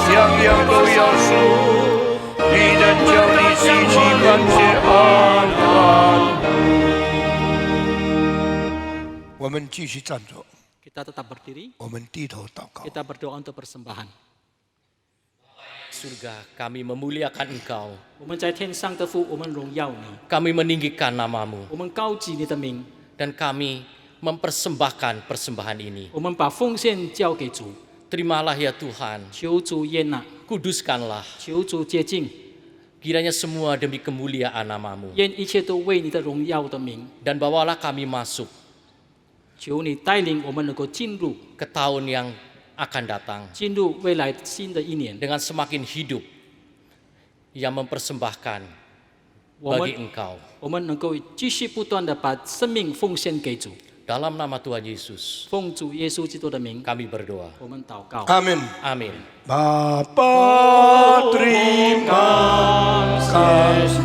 A: 样样都要数，必能叫你细细感谢阿南。我们继续站着，
D: Kita tetap berdiri,
C: 我们低头祷告。
D: kita berdoa untuk persembahan.
E: Surga, kami memuliakan Engkau.
D: 我们在天上的父，我们荣耀你，
E: Kami meninggikan namamu.
D: 我们高举你的名，
E: Dan kami mempersembahkan persembahan ini.
D: 我们把奉献交给主，
E: Terimalah ya Tuhan,
D: 求主悦纳，
E: kuduskanlah.
D: 求主洁净，
E: Kiranya semua demi kemuliaan namamu.
D: 愿一切都为你的荣耀的名。
E: Dan bawalah kami masuk
D: 求你带领我们能够进入
E: ke tahun yang akan datang
D: 进入未来新的一年，
E: dengan semakin hidup yang mempersembahkan
D: 我
E: bagi
D: 们
E: Engkau.
D: 我们能够继续不断的把生命奉献给主，
E: Dalam nama Tuhan Yesus,
D: 奉主耶稣基督的名，
E: kami berdoa.
D: 我们祷告。
C: Amin.
E: Amin.
C: Bapa terima kasih,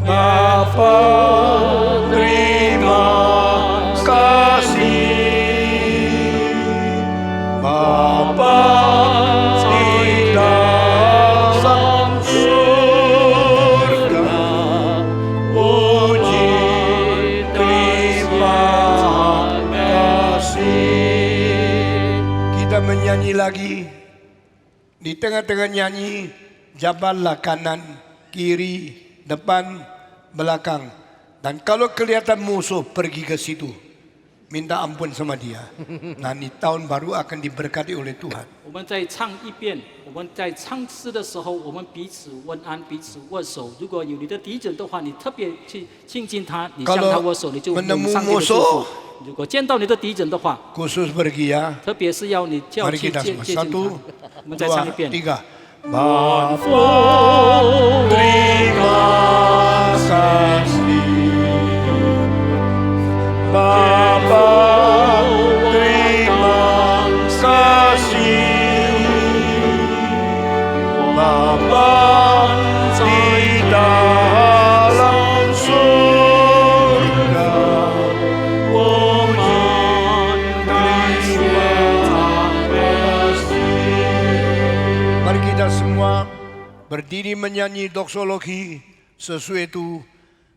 C: Bapa terima kasih, Bapa di dalam surga, puji terima kasih. Kita menyanyi lagi. Di tengah-tengah nyanyi, jabatlah kanan, kiri, depan, belakang. Dan kalau kelihatan musuh, pergi ke situ. minta ampun sama dia. Nah, di tahun baru akan diberkati oleh Tuhan.
D: 我们再唱一遍，我们在唱诗的时候，我们彼此问安，彼此握手。如果有你的敌人的话，你特别去亲近他，你向他握手，你就有上帝的祝福。如果见到你的敌人的话，
C: Khusus bagi ya.
D: 特别是要你叫
C: Mari
D: 去
C: kita
D: 接
C: semua.
D: 接近他。
C: Satu,
D: 我们再唱一
C: dua,
D: 遍。
C: tiga. Bapa, terima kasih. Bapa, terima kasih. Bapa di dalam surga. Mari kita semua berdiri menyanyi doksologi. Sesuai itu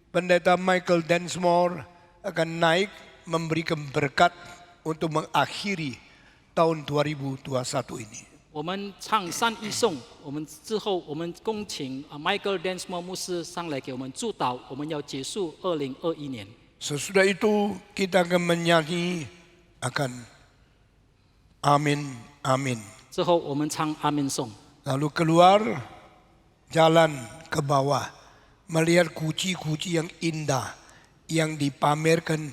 C: Pendeta Michael Densmore akan naik memberikan berkat untuk mengakhiri tahun 2021 ini.
D: 我们唱三一颂，我们之后我们恭请Michael Densmore 牧师上来给我们祝祷，我们要结束2021年。
C: Sesudah itu kita akan menyanyi akan Amin, Amin.
D: 之后我们唱阿门颂，
C: Lalu keluar jalan ke bawah melihat kunci-kunci yang indah yang dipamerkan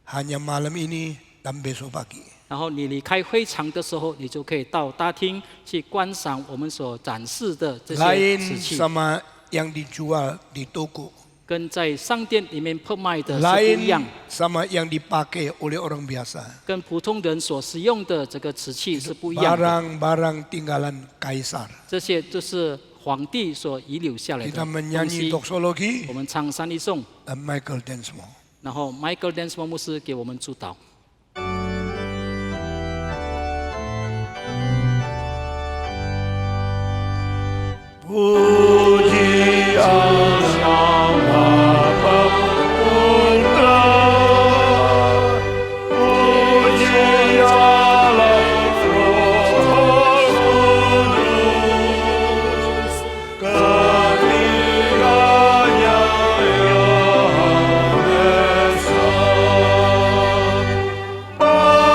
C: hanya malam ini dan besok pagi.
D: 然后你离开会场的时候，你就可以到大厅去观赏我们所展示的这些
C: Lain
D: 瓷器，
C: sama yang dijual di toko.
D: 跟在商店里面拍卖的是不一样，
C: Lain sama yang dipakai oleh orang biasa.
D: 跟普通人所使用的这个瓷器是不一样的。
C: Barang-barang tinggalan kaisar.
D: 这些就是皇帝所遗留下来的
C: Kita
D: 东
C: menyanyi
D: 西。
C: doksologi
D: 我们唱三一颂，
C: dan Michael Densmore.
D: 然后 Michael Densmore 牧师给我们祝祷。
C: Puji Allah Putra, puji Allah Roh Kudus, ketiganya Yang Esa, bangsa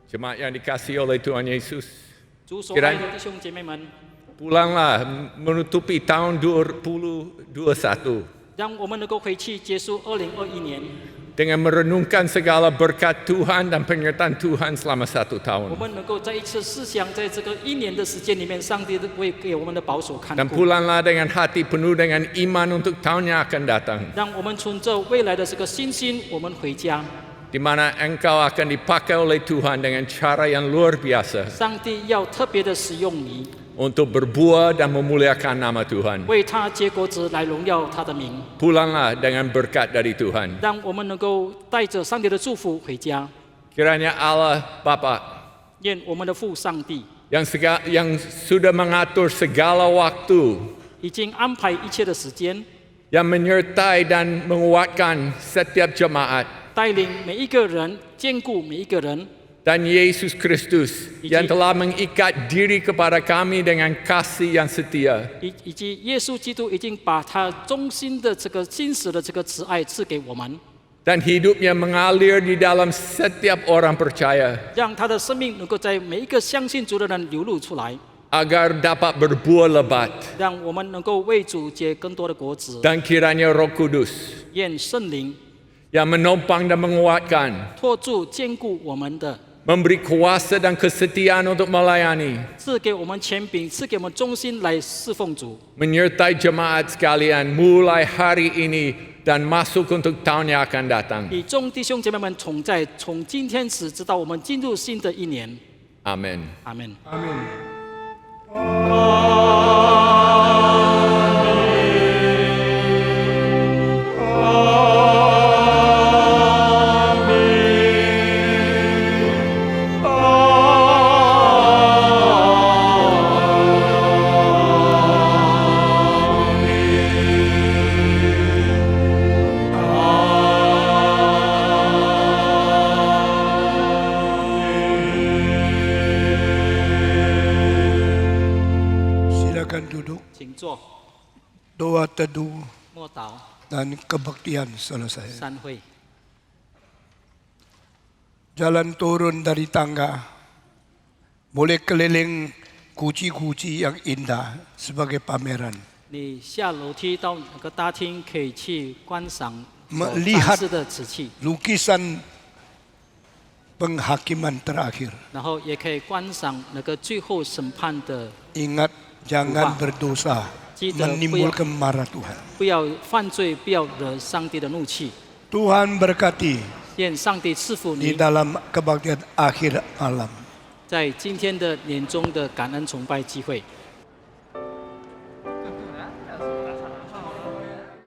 F: Jemaat yang dikasihi oleh Tuhan Yesus,
D: 主所爱的弟兄姐妹们，
F: pulanglah menutupi tahun 2021
D: 让我们能够回去结束2021年。
F: dengan merenungkan segala berkat Tuhan dan penyertaan Tuhan selama 1
D: 我
F: tahun.
D: 们能够再一次思想，在这个一年的时间里面，上帝会给我们的保守看
F: Dan
D: 顾，
F: pulanglah dengan hati penuh dengan iman untuk tahun yang akan datang,
D: 让我们存着未来的这个信心，我们回家。
F: di mana engkau akan dipakai oleh Tuhan dengan cara yang luar biasa
D: 上帝要特别的使用你，
F: untuk berbuah dan memuliakan nama Tuhan.
D: 为他结果子来荣耀他的名，
F: Pulanglah dengan berkat dari Tuhan.
D: 让我们能够带着上帝的祝福回家。
F: Kiranya Allah Bapa
D: 愿我们的父上帝
F: yang sudah mengatur segala waktu,
D: 已经安排一切的时间，
F: yang menyertai dan menguatkan setiap jemaat,
D: 带领每一个人，兼顾每一个人，
F: dan Yesus Kristus yang telah mengikat diri kepada kami dengan kasih yang setia.
D: 以及耶稣基督已经把他忠心的这个真实的这个慈爱赐给我们，
F: Dan hidupnya mengalir di dalam setiap orang percaya
D: 让他的生命能够在每一个相信主的人流露出来，
F: agar dapat berbuah lebat.
D: 让我们能够为主结更多的果子。
F: Dan kiranya Roh Kudus
D: 愿圣灵
F: yang menopang dan menguatkan,
D: 托住坚固我们的，
F: memberi kuasa dan kesetiaan untuk melayani,
D: 赐给我们权柄，赐给我们忠心来侍奉主，
F: menyertai jemaat sekalian mulai hari ini dan masuk untuk tahun yang akan datang.
D: 与众弟兄姐妹们同在，从今天起直到我们进入新的一年。
F: Amin.
D: 阿门。
C: Amin.
D: 坐
C: doa teduh
D: 默祷
C: dan kebaktian selesai.
D: 散会。
C: Jalan turun dari tangga, boleh keliling guci-guci yang indah sebagai pameran.
D: 你下楼梯到那个大厅，可以去观赏所
C: Melihat
D: 展示的瓷器，
C: lukisan penghakiman terakhir.
D: 然后也可以观赏那个最后审判的，
C: Ingat jangan berdosa, menimbulkan marah Tuhan.
D: 不要犯罪，不要惹上帝的怒气。
C: Tuhan berkati
D: 愿上帝赐福
C: di
D: 你，
C: dalam kebaktian akhir alam.
D: 在今天的年终的感恩崇拜聚会。